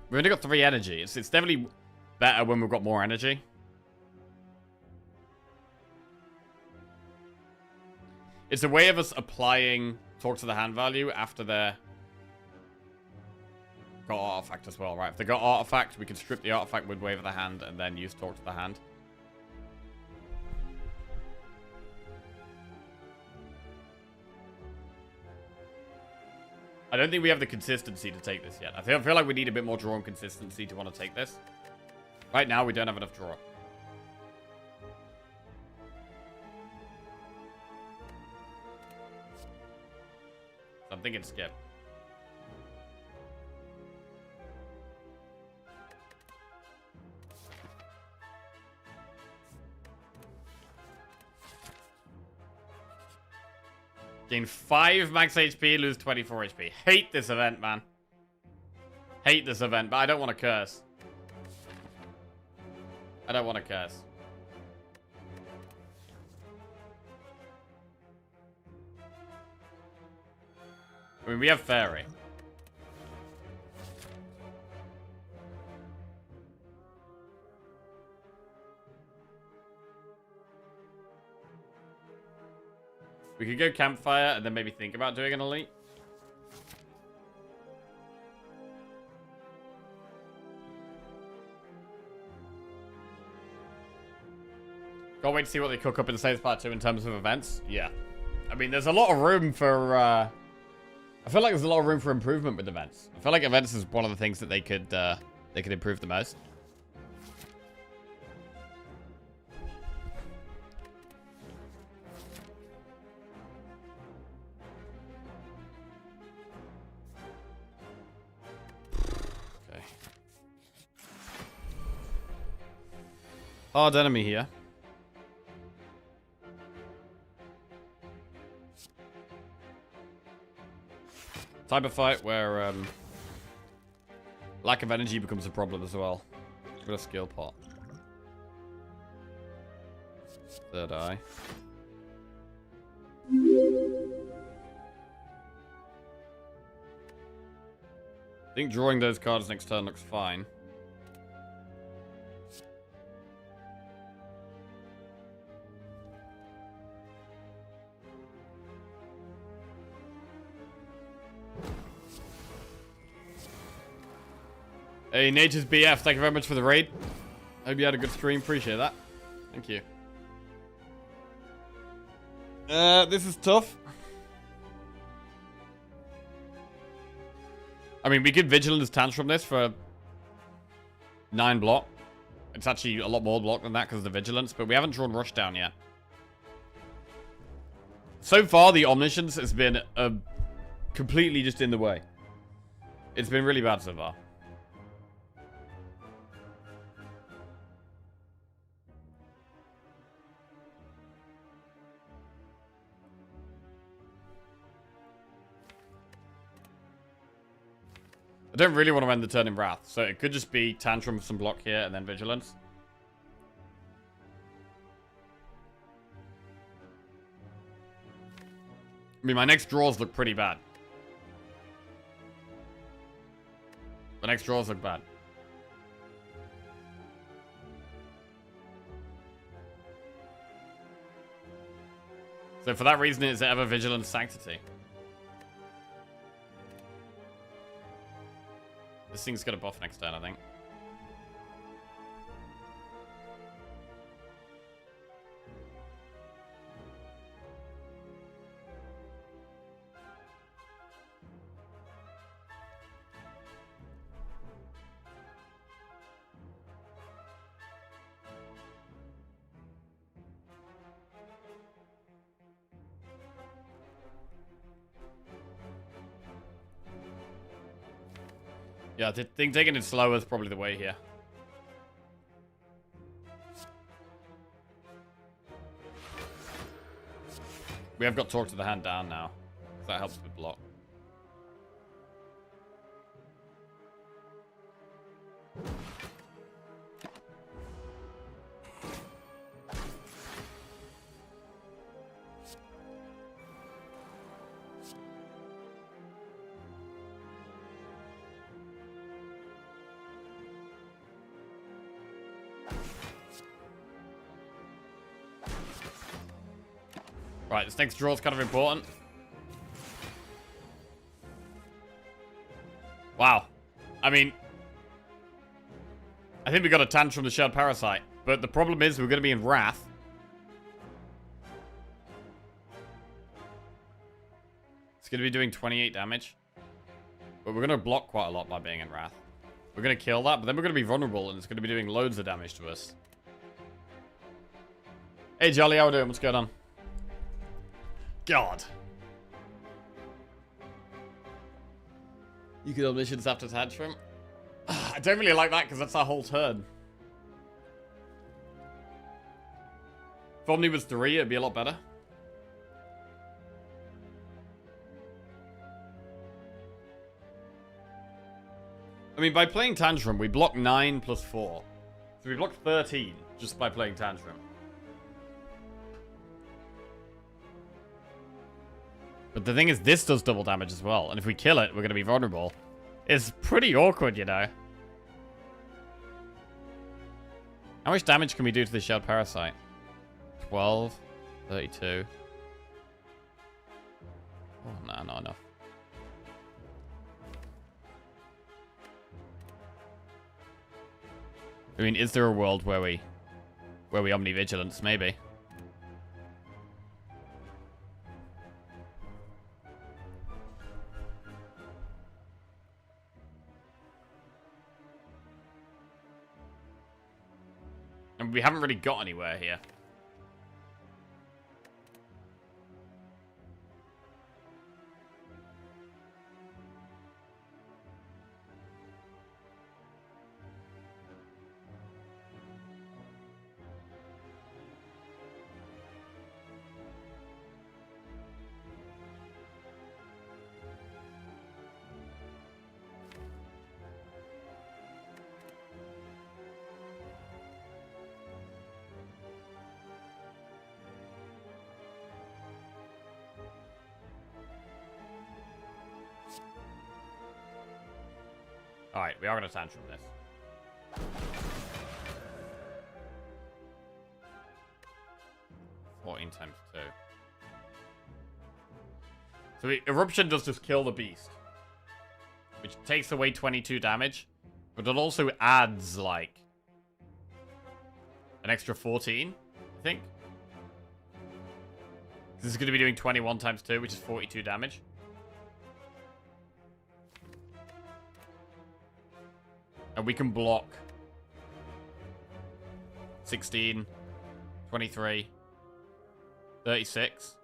We've only got 3 energy. It's definitely better when we've got more energy. It's a way of us applying Talk to the Hand value after they're got Artifact as well, right? If they got Artifact, we can strip the Artifact with Wave of the Hand and then use Talk to the Hand. I don't think we have the consistency to take this yet. I feel like we need a bit more draw and consistency to want to take this. Right now, we don't have enough draw. So I'm thinking skip. Gain 5 max HP, lose 24 HP. Hate this event, man. Hate this event, but I don't want to curse. I don't want to curse. I mean, we have Fairy. We could go Campfire and then maybe think about doing an Elite. Can't wait to see what they cook up in Saints Part 2 in terms of events. Yeah. I mean, there's a lot of room for... I feel like there's a lot of room for improvement with events. I feel like events is one of the things that they could improve the most. Hard enemy here. Type of fight where lack of energy becomes a problem as well. Got a skill pot. Third eye. I think drawing those cards next turn looks fine. Hey, Nature's BF, thank you very much for the raid. Hope you had a good stream. Appreciate that. Thank you. This is tough. mean, we could Vigilance Tantrum this for 9 block. It's actually a lot more block than that because of the Vigilance, but we haven't drawn Rushdown yet. So far, the Omniscience has been completely just in the way. It's been really bad so far. I don't really want to end the turn in Wrath, so it could just be Tantrum with some block here and then Vigilance. I mean, my next draws look pretty bad. The next draws look bad. So for that reason, it's ever Vigilance Sanctity. This thing's got a buff next turn, I think. Yeah, I think taking it slower is probably the way here. We have got Talk to the Hand down now. That helps with block. Right, this next draw is kind of important. Wow. I mean, I think we got a Tantrum the Shared Parasite. But the problem is we're going to be in Wrath. It's going to be doing 28 damage. But we're going to block quite a lot by being in Wrath. We're going to kill that, but then we're going to be vulnerable and it's going to be doing loads of damage to us. Hey, Jolly, how we doing? What's going on? God. You can Omniscience after Tantrum. I don't really like that because that's our whole turn. If Omni was 3, it'd be a lot better. I mean, by playing Tantrum, we block 9 plus 4. So we block 13 just by playing Tantrum. But the thing is, this does double damage as well. And if we kill it, we're going to be vulnerable. It's pretty awkward, you know. How much damage can we do to the Shared Parasite? 12, 32. Oh, no, not enough. I mean, is there a world where we Omni-Vigilance? Maybe. And we haven't really got anywhere here. Alright, we are going to Tantrum this. $14 times 2. So the Eruption does just kill the beast. Which takes away 22 damage. But it also adds, like, an extra 14, I think. This is going to be doing 21 times 2, which is 42 damage. And we can block 16, 23, 36.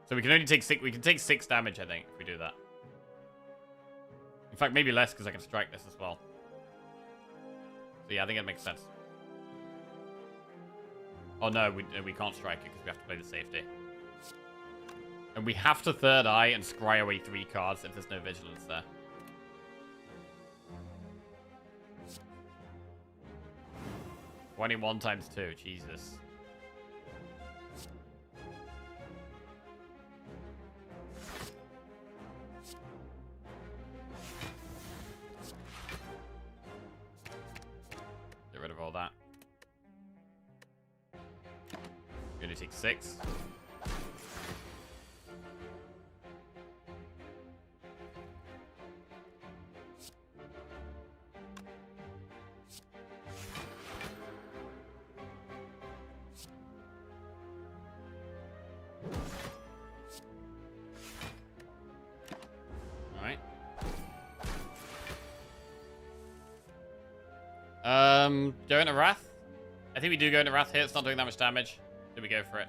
So we can only take 6. We can take 6 damage, I think, if we do that. In fact, maybe less because I can strike this as well. So yeah, I think it makes sense. Oh no, we can't strike it because we have to play the safety. And we have to third eye and scry away 3 cards if there's no vigilance there. $21 times 2, Jesus. Get rid of all that. We only take 6. Go into Wrath. I think we do go into Wrath here. It's not doing that much damage. Do we go for it?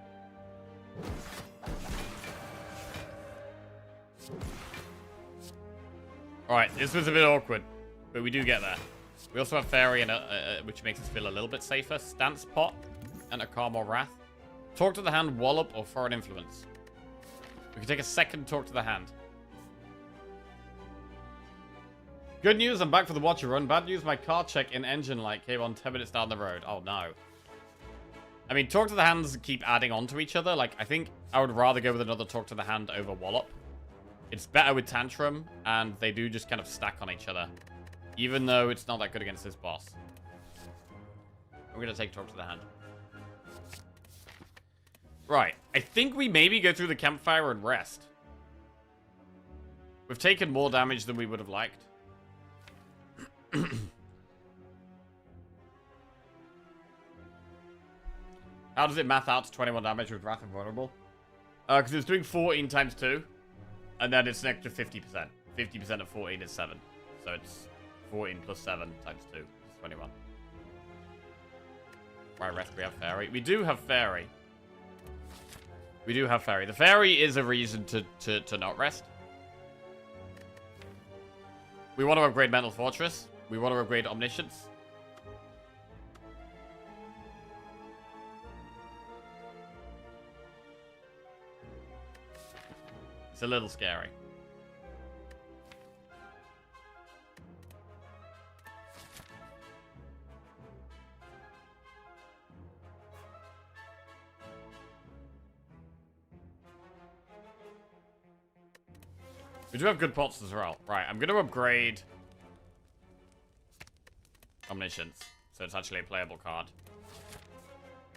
Alright, this was a bit awkward, but we do get there. We also have Fairy, and which makes us feel a little bit safer. Stance Pot and a Calm or Wrath. Talk to the Hand, Wallop, or Foreign Influence. We can take a second Talk to the Hand. Good news, I'm back for the Watcher run. Bad news, my car check in engine light came on 10 minutes down the road. Oh no. I mean, Talk to the Hands keep adding on to each other. Like, I think I would rather go with another Talk to the Hand over Wallop. It's better with Tantrum, and they do just kind of stack on each other. Even though it's not that good against this boss. I'm going to take Talk to the Hand. Right. I think we maybe go through the campfire and rest. We've taken more damage than we would have liked. How does it math out to 21 damage with Wrath and Vulnerable? Because it's doing 14 times 2. And then it's an extra 50%. 50% of 14 is 7. So it's 14 plus 7 times 2 is 21. Right, rest we have Fairy. We do have Fairy. We do have Fairy. The Fairy is a reason to not rest. We want to upgrade Mental Fortress. We want to upgrade Omniscience. It's a little scary. We do have good pots as well. Right, I'm going to upgrade Omniscience, so it's actually a playable card.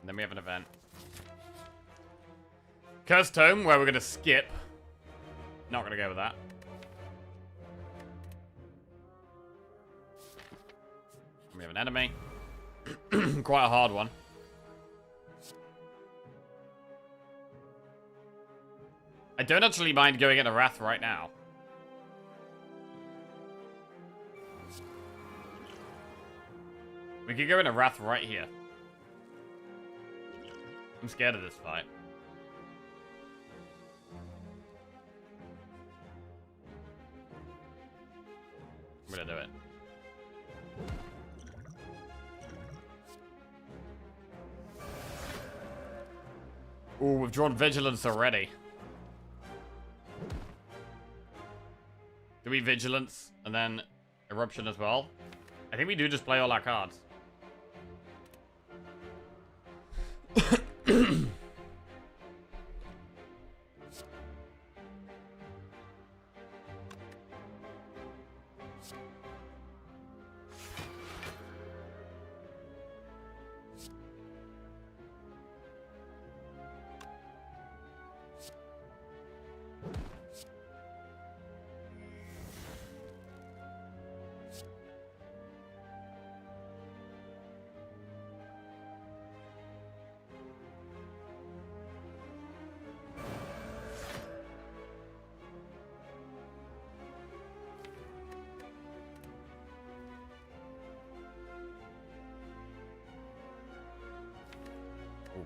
And then we have an event. Cursed Tome, where we're going to skip. Not going to go with that. And we have an enemy. Quite a hard one. I don't actually mind going into Wrath right now. We could go into Wrath right here. I'm scared of this fight. I'm gonna do it. Ooh, we've drawn Vigilance already. Do we Vigilance and then Eruption as well? I think we do just play all our cards.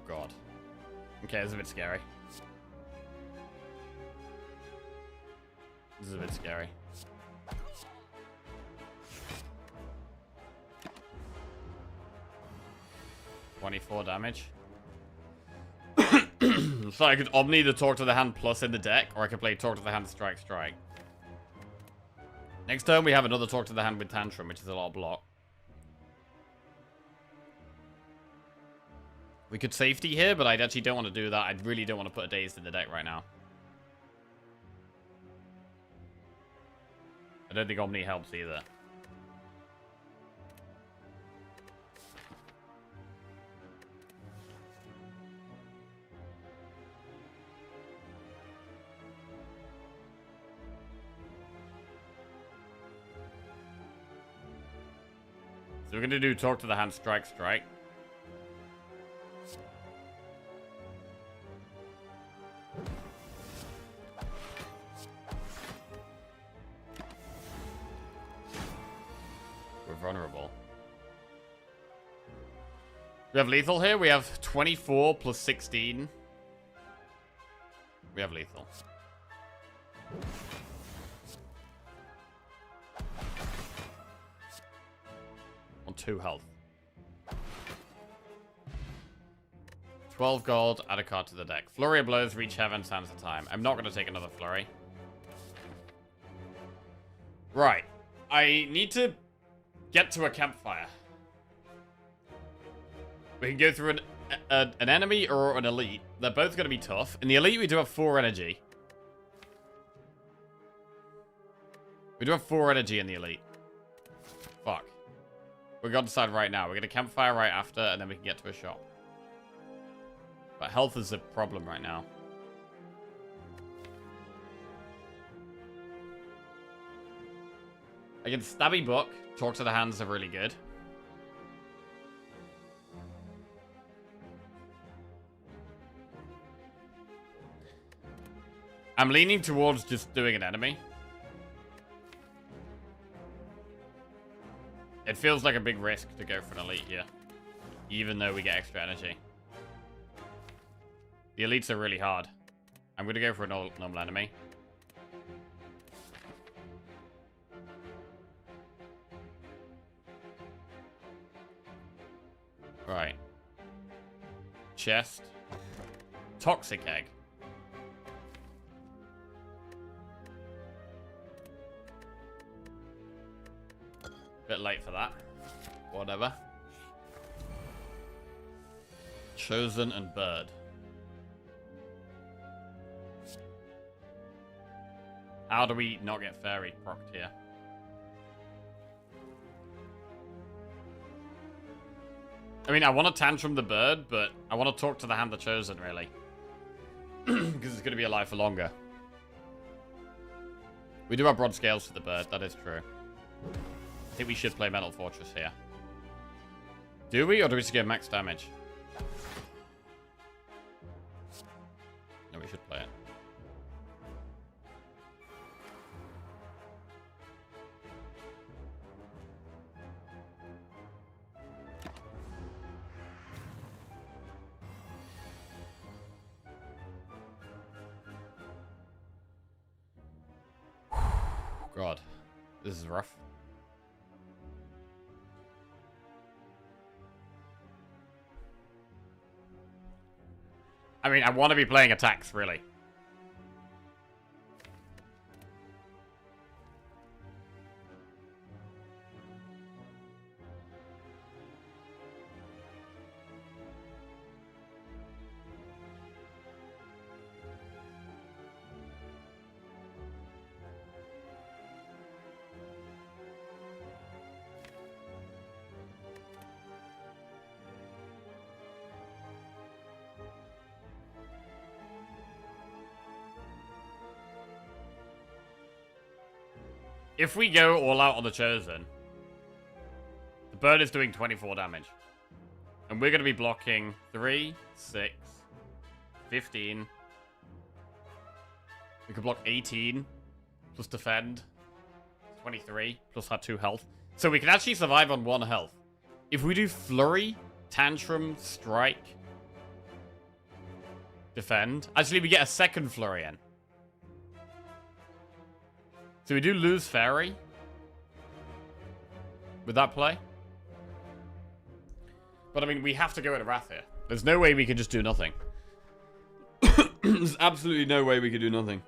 God. Okay, this is a bit scary. This is a bit scary. $24 damage. So I could Omni the Talk to the Hand plus in the deck, or I could play Talk to the Hand, Strike, Strike. Next turn we have another Talk to the Hand with Tantrum, which is a lot of block. We could safety here, but I actually don't want to do that. I really don't want to put a Dazed in the deck right now. I don't think Omni helps either. So we're going to do Talk to the Hand, Strike, Strike. We're vulnerable. We have lethal here. We have 24 plus 16. We have lethal. On 2 health. 12 gold, add a card to the deck. Flurry of Blows, reach heaven, stands the time. I'm not going to take another flurry. Right. I need to get to a campfire. We can go through an enemy or an elite. They're both going to be tough. In the elite, we do have 4 energy. We do have 4 energy in the elite. Fuck. We're going to decide right now. We're going to campfire right after, and then we can get to a shop. But health is a problem right now. Against Stabby Book, Talk to the Hands are really good. I'm leaning towards just doing an enemy. It feels like a big risk to go for an elite here. Even though we get extra energy. The elites are really hard. I'm going to go for a normal enemy. Right. Chest. Toxic Egg. Bit late for that. Whatever. Chosen and Bird. How do we not get Fairy procced here? I mean, I want to Tantrum the Bird, but I want to Talk to the Hand the Chosen, really. Because it's going to be alive for longer. We do have broad scales for the Bird, that is true. I think we should play Metal Fortress here. Do we, or do we just get max damage? No, we should play it. God, this is rough. I mean, I want to be playing attacks, really. If we go all out on the Chosen, the Bird is doing 24 damage. And we're going to be blocking 3, 6, 15. We could block 18, plus defend, 23, plus our 2 health. So we can actually survive on 1 health. If we do Flurry, Tantrum, Strike, defend. Actually, we get a second Florian. So we do lose Fairy. With that play. But I mean, we have to go into Wrath here. There's no way we can just do nothing. There's absolutely no way we could do nothing.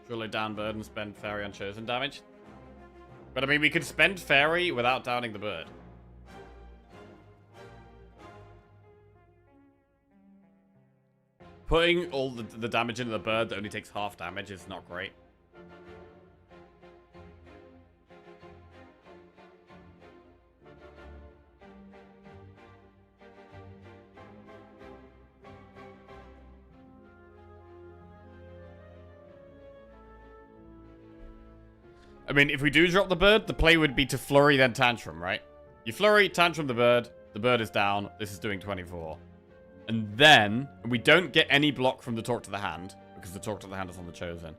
Surely down bird and spend Fairy on chosen damage. But I mean, we could spend Fairy without downing the bird. Putting all the damage into the bird that only takes half damage is not great. I mean, if we do drop the bird, the play would be to flurry, then tantrum, right? You flurry, tantrum the bird is down, this is doing 24. And then, we don't get any block from the talk to the hand, because the talk to the hand is on the chosen.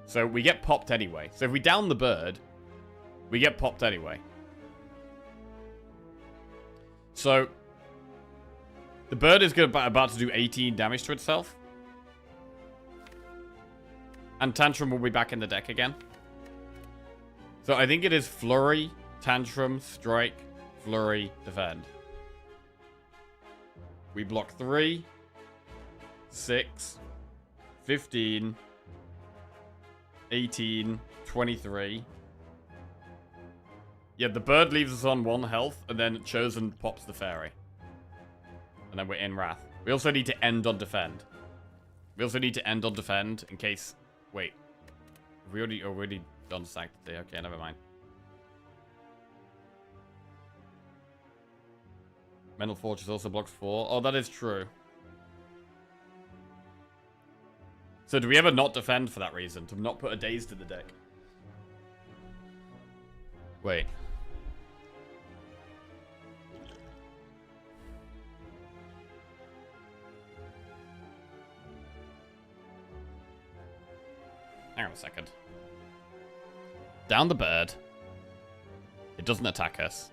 So we get popped anyway. So if we down the bird, we get popped anyway. So, the bird is about to do 18 damage to itself. And tantrum will be back in the deck again. So I think it is Flurry, Tantrum, Strike, Flurry, Defend. We block 3, 6, 15, 18, 23. Yeah, the bird leaves us on 1 health, and then Chosen pops the Fairy. And then we're in Wrath. We also need to end on Defend. We also need to end on Defend in case... Wait. Have we already done Sanctity? Okay, never mind. Mental Fortress also blocks 4. Oh, that is true. So do we ever not defend for that reason? To not put a Dazed in the deck? Wait. Hang on a second. Down the bird. It doesn't attack us.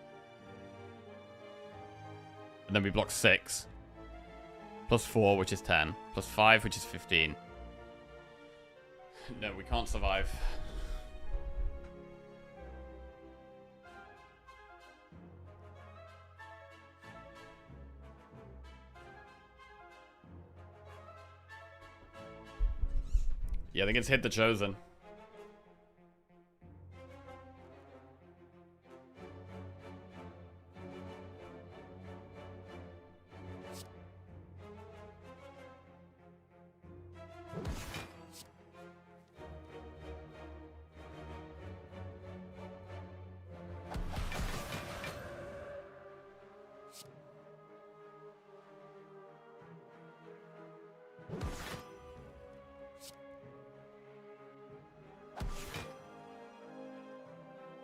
And then we block 6. Plus 4, which is 10. Plus 5, which is 15. No, we can't survive. Yeah, I think it's hit the Chosen.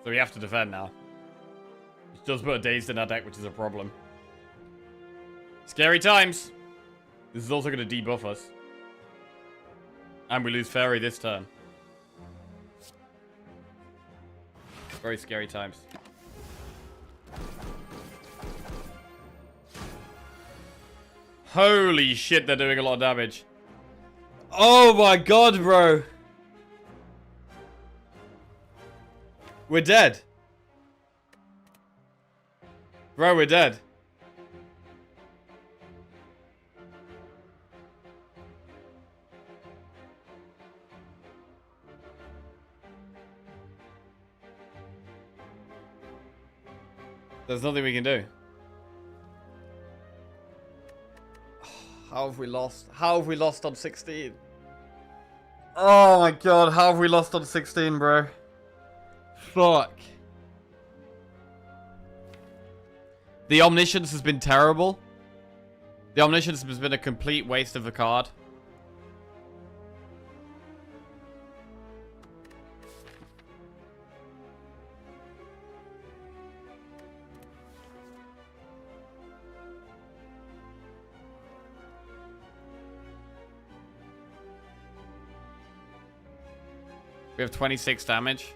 So we have to defend now. It does put a Dazed in our deck, which is a problem. Scary times. This is also going to debuff us. And we lose Fairy this turn. Very scary times. Holy shit, they're doing a lot of damage. Oh my god, bro. We're dead. Bro, we're dead. There's nothing we can do. How have we lost? How have we lost on 16? Oh my god, how have we lost on 16, bro? Fuck. The Omniscience has been terrible. The Omniscience has been a complete waste of a card. We have 26 damage.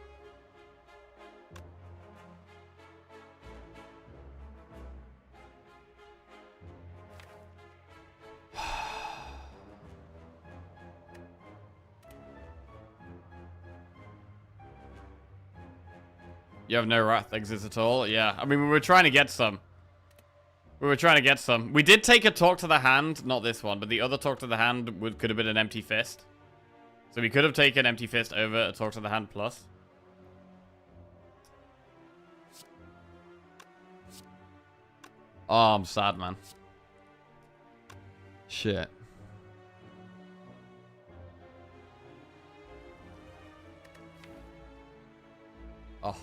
You have no wrath exits at all? Yeah, I mean, we were trying to get some. We did take a talk to the hand, not this one, but the other talk to the hand could have been an empty fist. So we could have taken empty fist over a talk to the hand plus. Oh, I'm sad, man. Shit. Oh.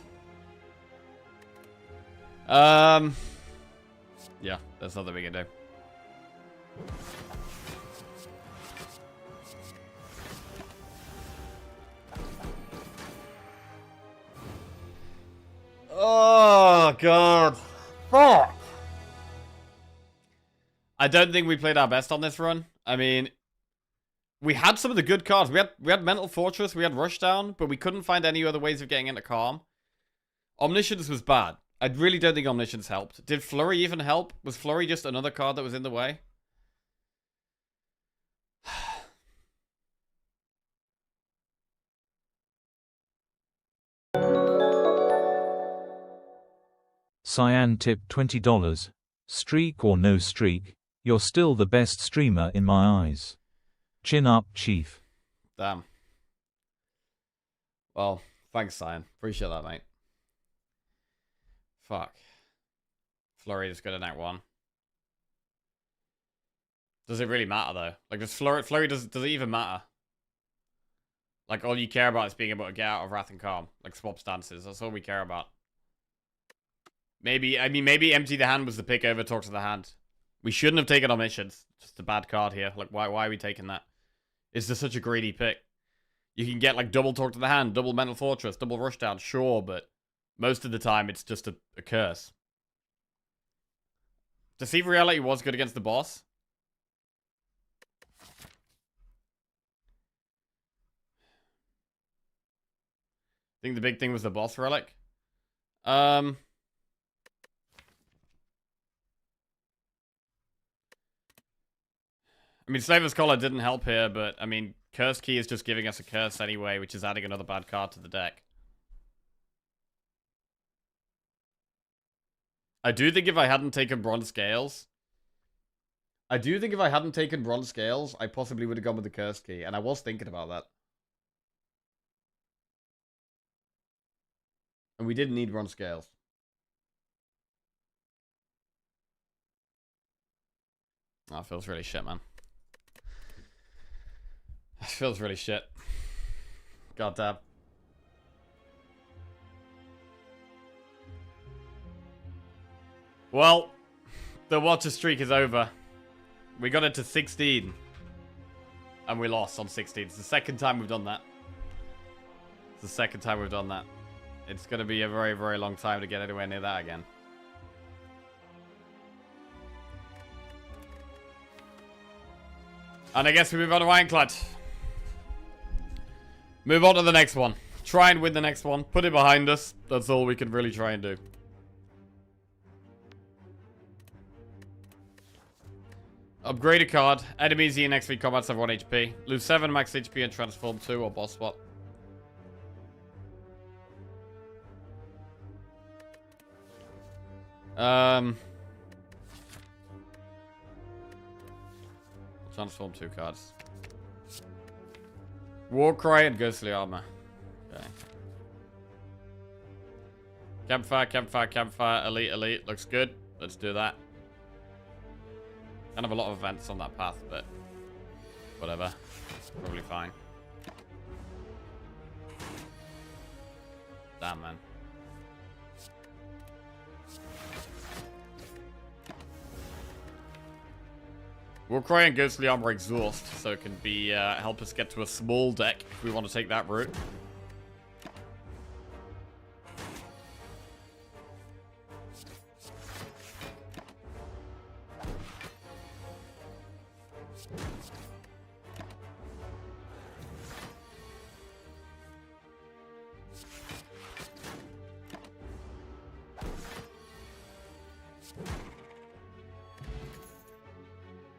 Yeah, there's nothing we can do. Oh, God. Fuck. I don't think we played our best on this run. I mean, we had some of the good cards. We had Mental Fortress, we had Rushdown, but we couldn't find any other ways of getting into Calm. Omniscience was bad. I really don't think Omniscience helped. Did Flurry even help? Was Flurry just another card that was in the way? Cyan tip $20. Streak or no streak, you're still the best streamer in my eyes. Chin up, Chief. Damn. Well, thanks, Cyan. Appreciate that, mate. Fuck. Flurry is good in Act 1. Does it really matter, though? Like, does Flurry does it even matter? Like, all you care about is being able to get out of Wrath and Calm. Like, swap stances. That's all we care about. Maybe Empty the Hand was the pick over Talk to the Hand. We shouldn't have taken Omniscience. Just a bad card here. Like, why are we taking that? Is this such a greedy pick? You can get, like, double Talk to the Hand, double Mental Fortress, double Rushdown, sure, but most of the time it's just a curse. Deceive Reality was good against the boss. I think the big thing was the boss relic. I mean, Slaver's Collar didn't help here, but, I mean, Curse Key is just giving us a curse anyway, which is adding another bad card to the deck. I do think if I hadn't taken Bronze Scales... I possibly would have gone with the Curse Key, and I was thinking about that. And we didn't need Bronze Scales. Oh, it feels really shit, man. It feels really shit. God damn. Well, the Watcher streak is over. We got it to 16. And we lost on 16. It's the second time we've done that. It's going to be a very, very long time to get anywhere near that again. And I guess we move on to Ironclad. Move on to the next one. Try and win the next one. Put it behind us. That's all we can really try and do. Upgrade a card. Enemies in next week combats have 1 HP. Lose 7 max HP and transform 2 or boss swap. Transform 2 cards. Warcry and Ghostly Armor. Okay. Campfire, elite. Looks good. Let's do that. Kind of a lot of events on that path, but whatever. Probably fine. Damn, man. Warcry and Ghostly Armor exhaust, so it can be help us get to a small deck if we want to take that route.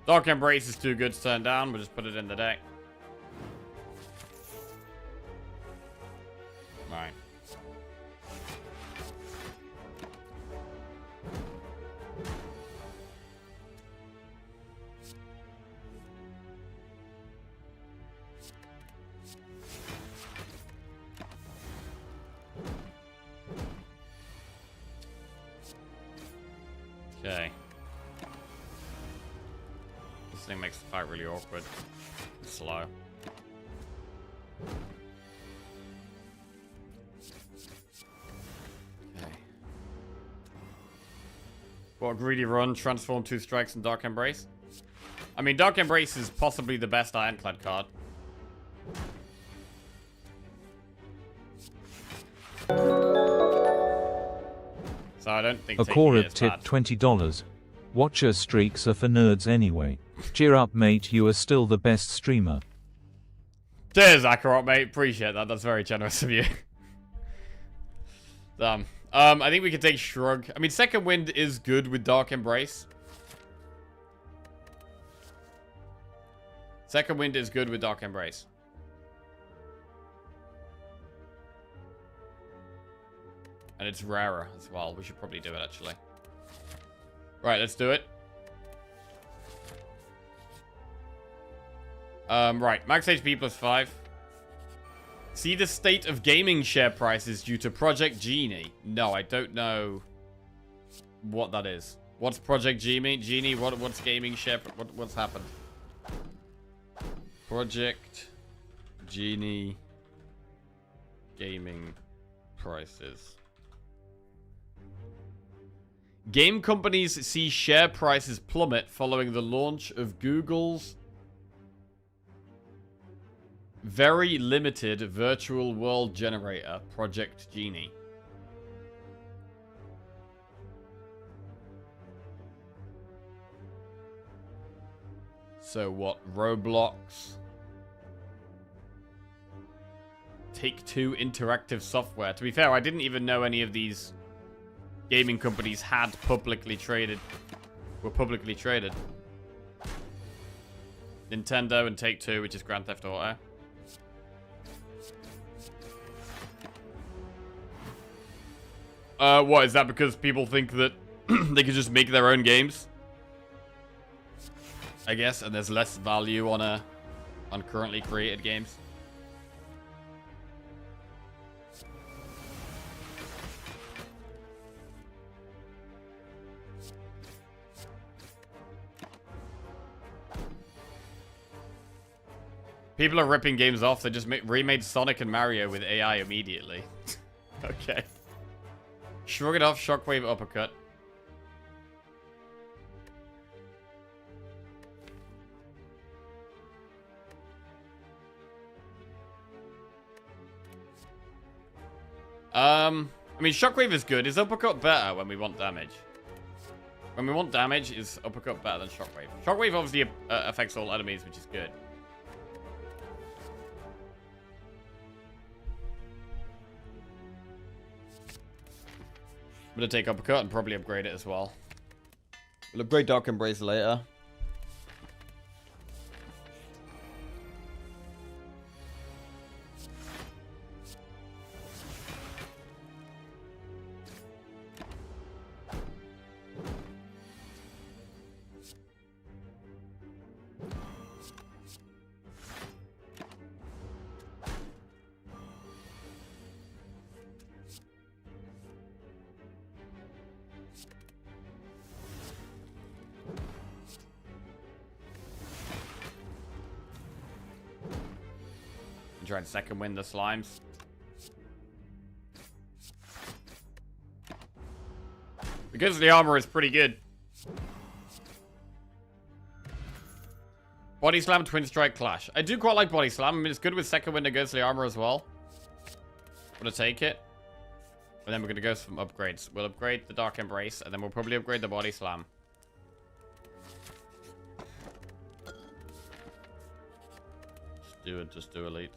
Dark Embrace is too good to turn down. We'll just put it in the deck. Right. Okay. This thing makes the fight really awkward. It's slow. Okay. What, greedy run, transform 2 strikes and Dark Embrace? I mean, Dark Embrace is possibly the best Ironclad card. So I don't think Akora tipped $20. Watcher streaks are for nerds anyway. Cheer up, mate, you are still the best streamer. Cheers, Akarot, mate. Appreciate that. That's very generous of you. I think we can take Shrug. I mean, Second Wind is good with Dark Embrace. Second Wind is good with Dark Embrace. And it's rarer as well. We should probably do it, actually. Right, let's do it. Right, max HP plus 5. See the state of gaming share prices due to Project Genie. No, I don't know what that is. What's Project Genie? What's gaming share? What's happened? Project Genie gaming prices. Game companies see share prices plummet following the launch of Google's very limited virtual world generator, Project Genie. So what? Roblox? Take-Two Interactive Software. To be fair, I didn't even know any of these gaming companies were publicly traded. Nintendo and Take-Two, which is Grand Theft Auto. What, is that because people think that they can just make their own games? I guess, and there's less value on currently created games. People are ripping games off. They just remade Sonic and Mario with AI immediately. Okay. Shrug it off, Shockwave uppercut. I mean, Shockwave is good. Is uppercut better when we want damage? When we want damage, is uppercut better than Shockwave? Shockwave obviously affects all enemies, which is good. I'm gonna take uppercut and probably upgrade it as well. We'll upgrade Dark Embrace later. Try and second win the slimes. Because the armor is pretty good. Body Slam, Twin Strike, Clash. I do quite like Body Slam. I mean, it's good with second wind and ghostly armor as well. I'm gonna take it. And then we're gonna go some upgrades. We'll upgrade the Dark Embrace, and then we'll probably upgrade the Body Slam. Just do elites.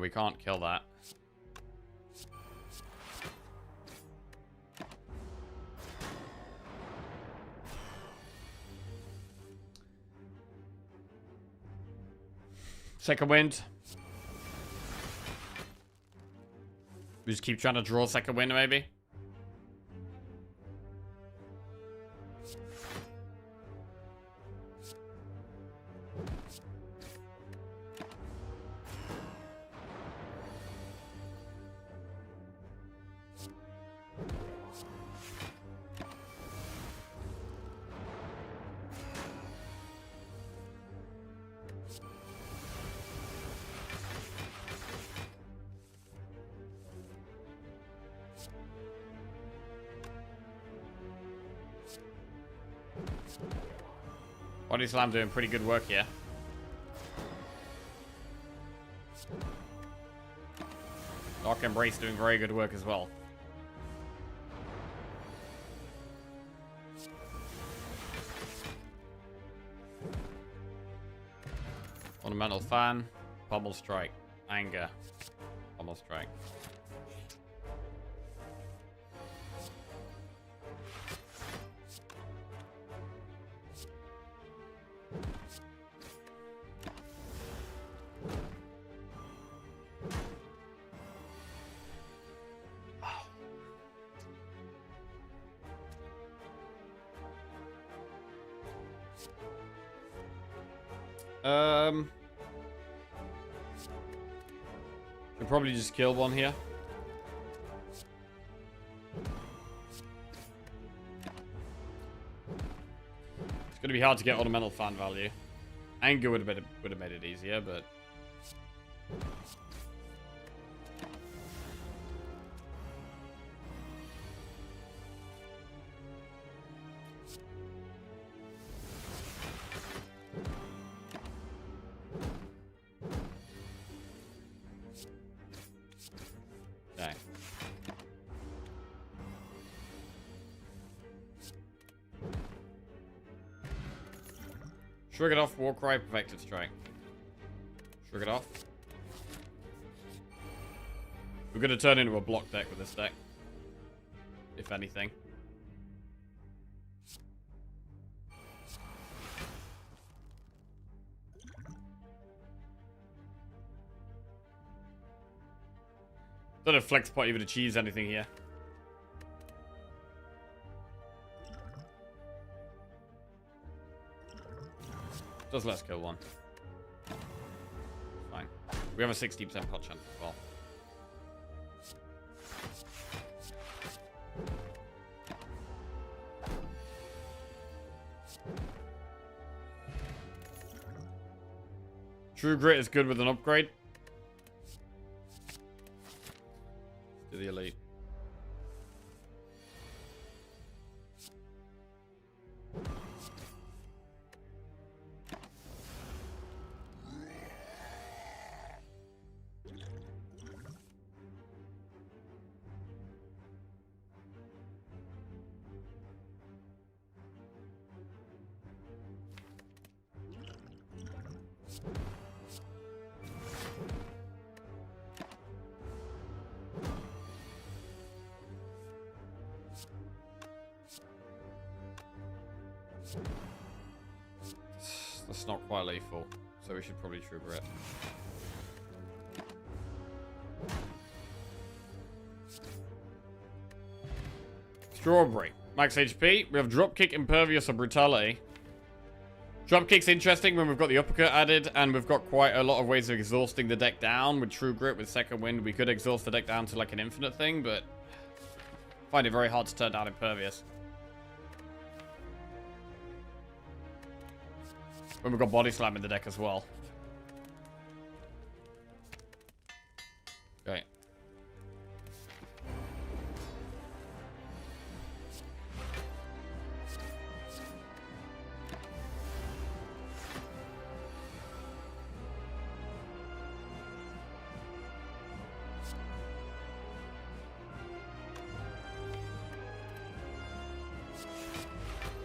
We can't kill that. Second wind. We just keep trying to draw second wind, maybe. Body Slam doing pretty good work here. Dark Embrace doing very good work as well. Ornamental Fan, Pummel Strike, Anger, Pummel Strike. Could probably just kill one here. It's gonna be hard to get ornamental fan value. Anger would have made it easier, but dang. Shrug it off, Warcry, Perfected Strike. Shrug it off. We're gonna turn into a block deck with this deck. If anything. Don't know if Flexpot even achieves anything here. Does let's kill one. Fine. We have a 60% pot chance as well. True Grit is good with an upgrade. To the elite. That's not quite lethal, so we should probably True Grit. Strawberry. Max HP. We have Dropkick, Impervious, or Brutality. Dropkick's interesting when we've got the Uppercut added, and we've got quite a lot of ways of exhausting the deck down. With True Grit, with Second Wind, we could exhaust the deck down to like an infinite thing, but I find it very hard to turn down Impervious. When we've got Body Slam in the deck as well. Okay.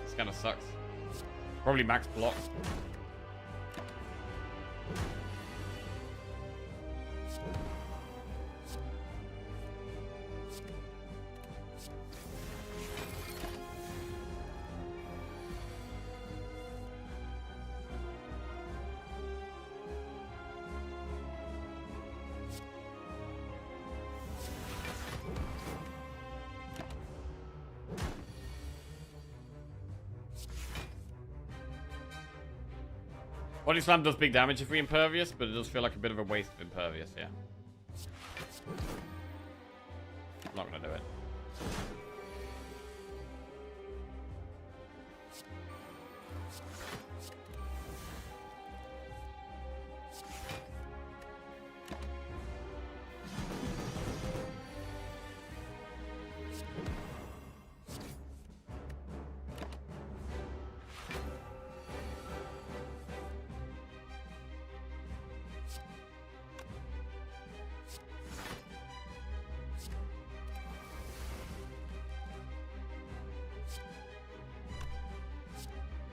This kind of sucks. Probably max block. Body slam does big damage if we impervious, but it does feel like a bit of a waste of impervious, yeah. I'm not gonna do it.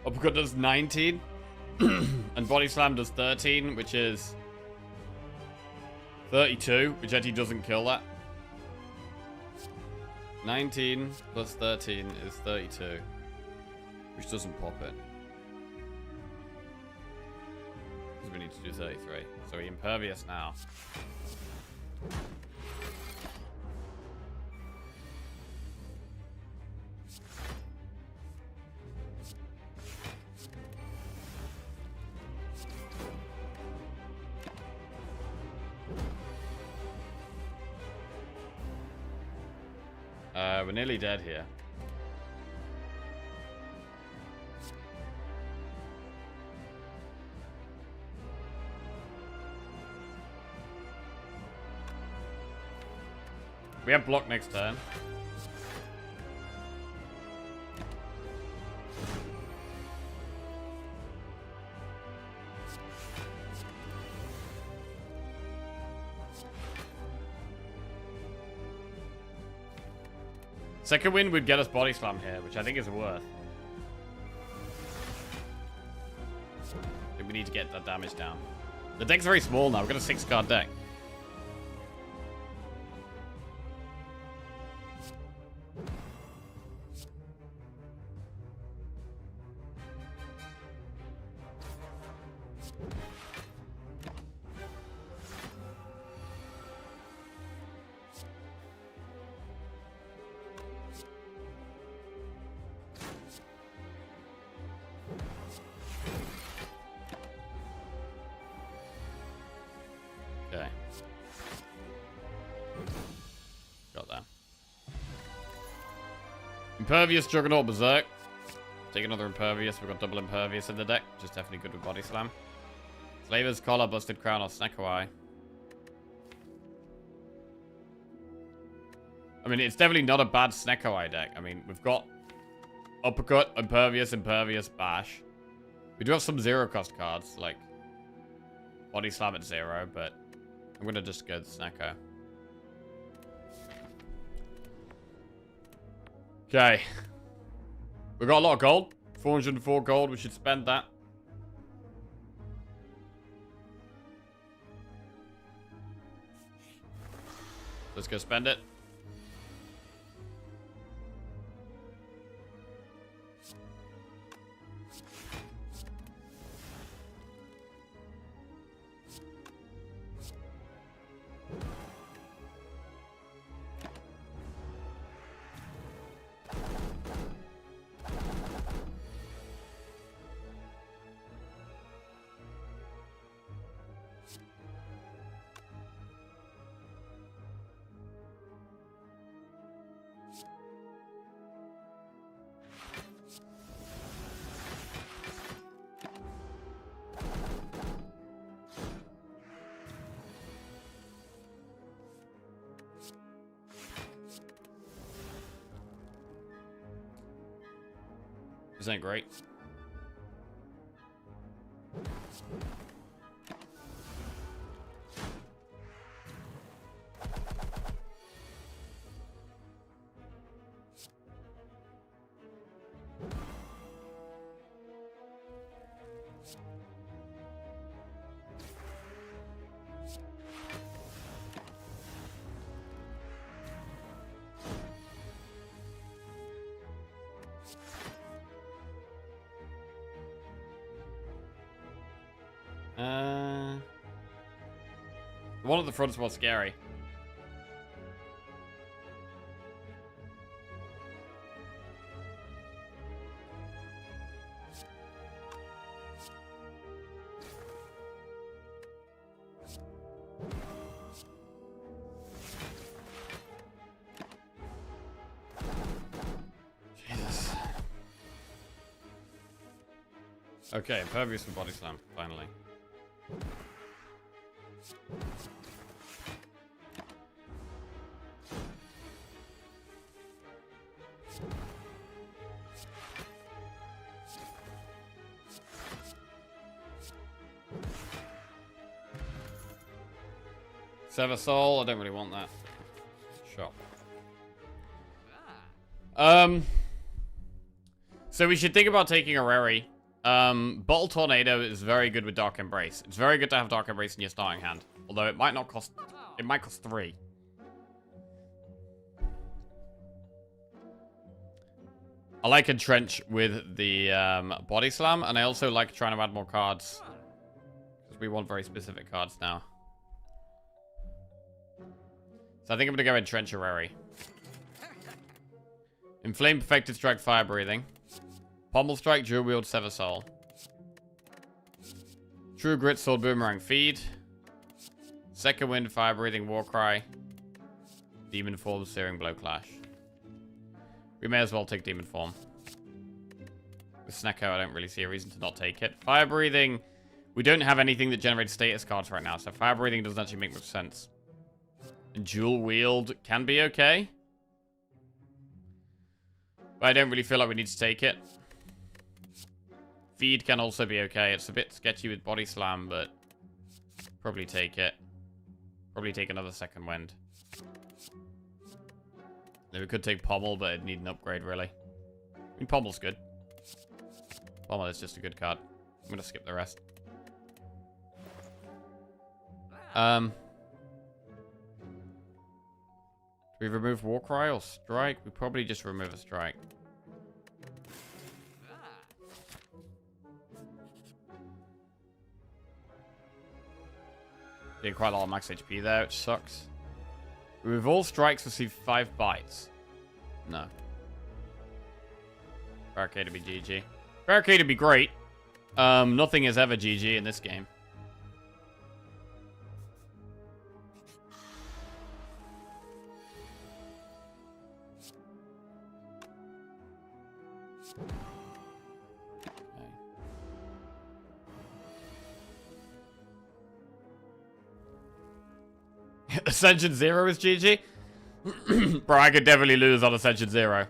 Uppercut does 19. And body slam does 13, which is 32, which actually doesn't kill that. 19 plus 13 is 32, which doesn't pop it. Because we need to do 33. So we're impervious now. We're nearly dead here. We have block next turn. Second win would get us body slam here, which I think is worth. I think we need to get that damage down. The deck's very small now. We've got a 6-card deck. Okay. Got that. Impervious, Juggernaut, Berserk. Take another Impervious. We've got double Impervious in the deck, which is definitely good with Body Slam. Slaver's Collar, Busted Crown, or Snecko Eye. I mean, it's definitely not a bad Snecko Eye deck. I mean, we've got Uppercut, Impervious, Impervious, Bash. We do have some 0-cost cards, like Body Slam at 0, but I'm going to just go to Snecko. Okay. We've got a lot of gold. 404 gold. We should spend that. Let's go spend it. This ain't great. The one at the front's more scary. Okay, impervious for body slam, finally. Sever Soul, I don't really want that. Sure. So we should think about taking a Rary. Bottle Tornado is very good with Dark Embrace. It's very good to have Dark Embrace in your starting hand. Although it might not cost... It might cost 3. I like Entrench with the Body Slam. And I also like trying to add more cards. Because we want very specific cards now. So I think I'm going to go Entrench a Rary. Inflame, Perfected Strike, Fire Breathing. Pommel Strike, Dual Wield, Sever Soul. True Grit, Sword Boomerang, Feed. Second Wind, Fire Breathing, Warcry. Demon Form, Searing Blow, Clash. We may as well take Demon Form. With Snecko, I don't really see a reason to not take it. Fire Breathing, we don't have anything that generates status cards right now, so Fire Breathing doesn't actually make much sense. And Dual Wield can be okay. But I don't really feel like we need to take it. Feed can also be okay. It's a bit sketchy with Body Slam, but probably take it. Probably take another Second Wind. Then we could take Pommel, but it'd need an upgrade, really. I mean, Pommel's good. Pommel is just a good card. I'm going to skip the rest. Do we remove Warcry or Strike? We probably just remove a Strike. Getting quite a lot of max HP there, which sucks. Remove all strikes, receive 5 bites. No. Barricade to be GG. Barricade to be great. Nothing is ever GG in this game. Ascension 0 is GG? Bro, I could definitely lose on Ascension 0.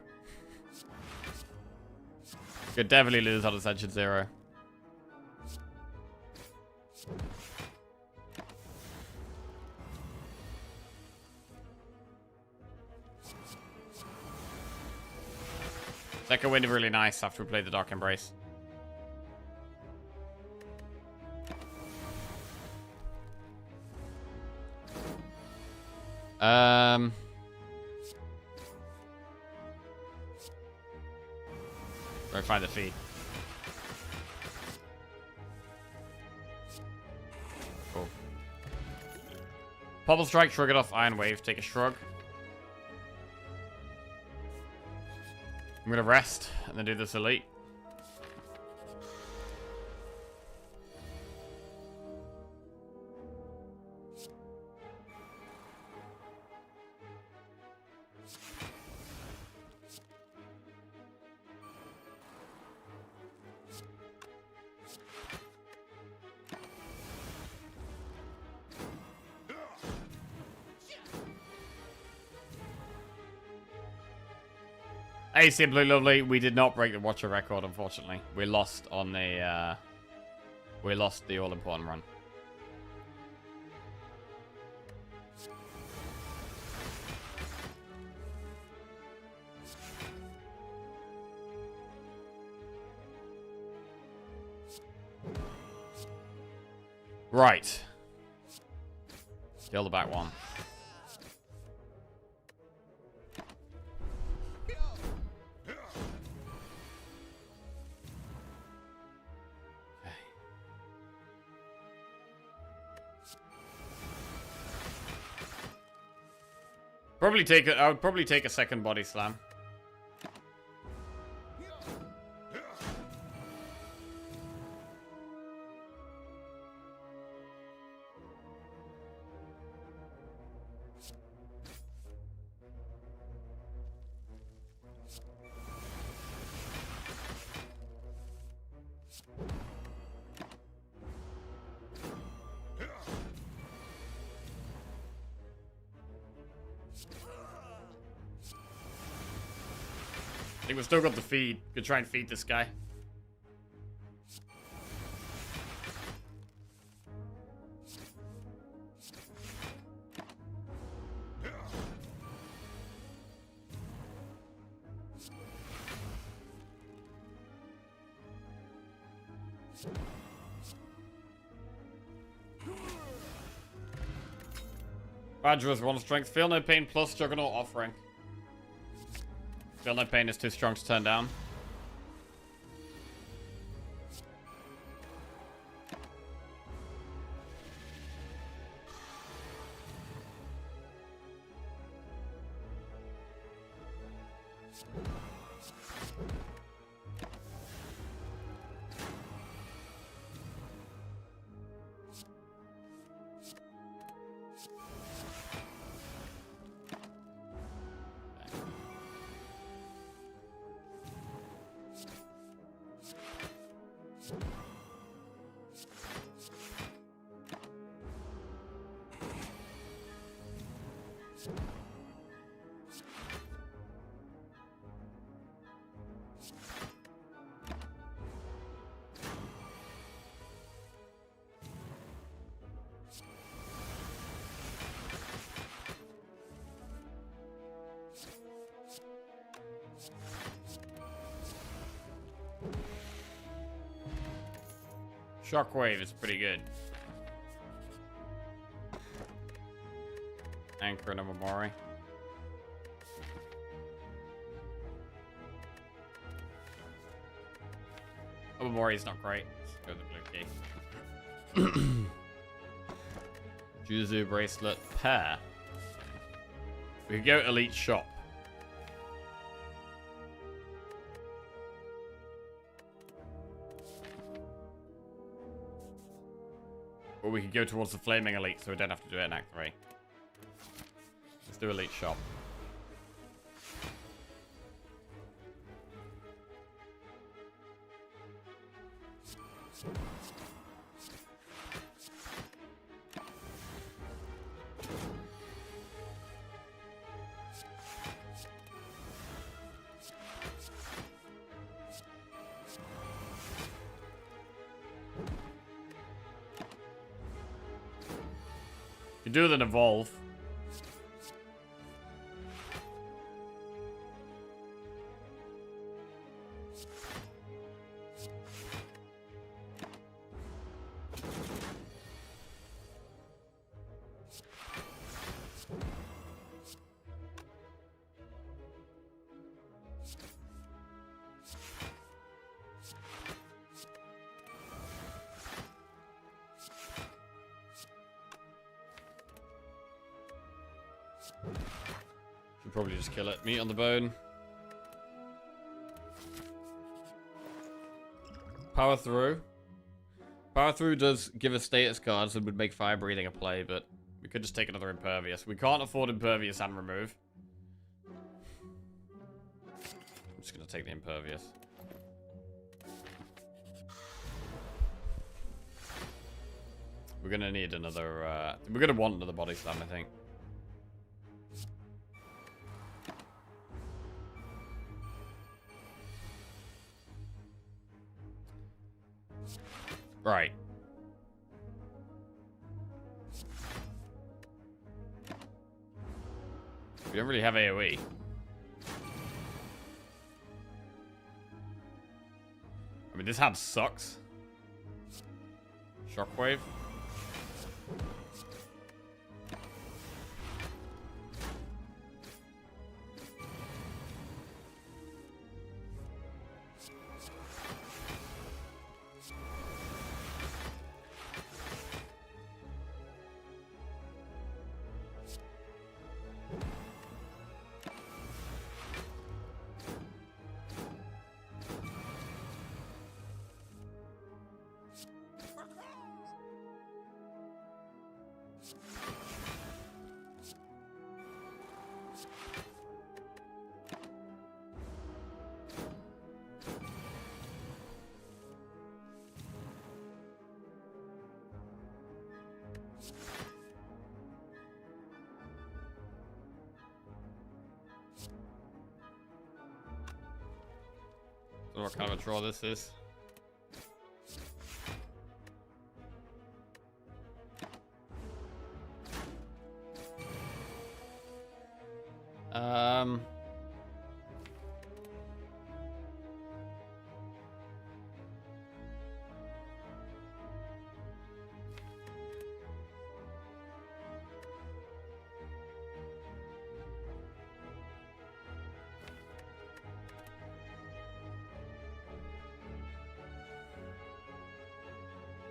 Could definitely lose on Ascension 0. Second Wind really nice after we played the Dark Embrace. Go find the feed. Cool. Pommel Strike, shrug it off, Iron Wave, take a shrug. I'm gonna rest and then do this elite. Hey, Simply Lovely, we did not break the Watcher record, unfortunately. We lost on the, we lost the all-important run. Right. Kill the back one. Probably take I would probably take a second Body Slam. I think we've still got the feed. Could try and feed this guy. Badger has 1 strength. Feel no pain plus Juggernaut offering. Feel no pain is too strong to turn down. Shockwave is pretty good. Anchor and Omamori. Omamori is not great. Let's go the blue key. Juzu bracelet pair. We could go elite shop. Or we could go towards the flaming elite so we don't have to do it in Act 3. Let's do elite shop. You do then evolve. Should probably just kill it. Meat on the bone. Power through. Power through does give us status cards and would make fire breathing a play, but we could just take another impervious. We can't afford impervious and remove. I'm just gonna take the impervious. We're gonna need another, we're gonna want another body slam, I think. Right. We don't really have AoE. I mean, this hand sucks. Shockwave. don't know what kind of a draw this is.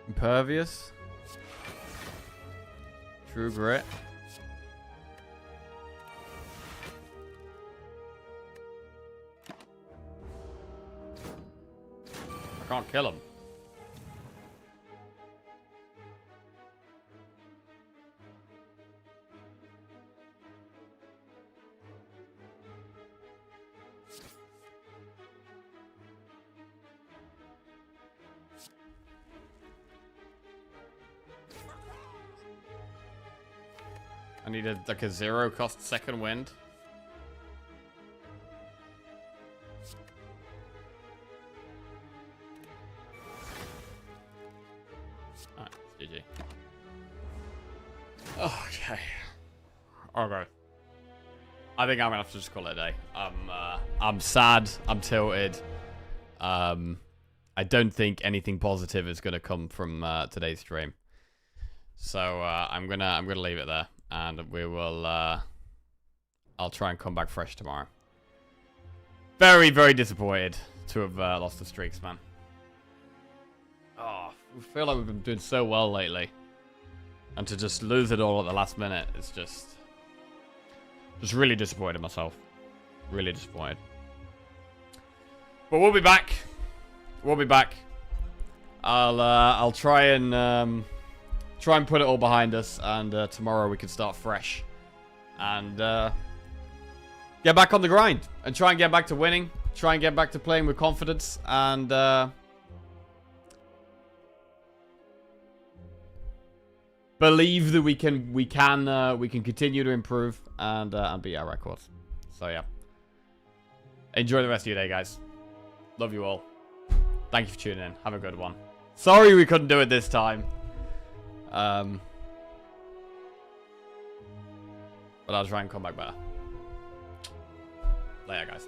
Impervious. True Grit. I can't kill him. I need like a 0 cost second wind. Alright, GG. Okay. Okay. I think I'm gonna have to just call it a day. I'm sad. I'm tilted. I don't think anything positive is gonna come from today's stream. So I'm gonna leave it there. And we will, I'll try and come back fresh tomorrow. Very, very disappointed to have lost the streaks, man. Oh, we feel like we've been doing so well lately. And to just lose it all at the last minute, it's just really disappointed myself. Really disappointed. But we'll be back. We'll be back. I'll try and put it all behind us, and tomorrow we can start fresh and get back on the grind and try and get back to winning, try and get back to playing with confidence, and believe that we can continue to improve and beat our records. So yeah, enjoy the rest of your day, guys. Love you all. Thank you for tuning in. Have a good one. Sorry we couldn't do it this time. But I'll try and come back better. Later, guys.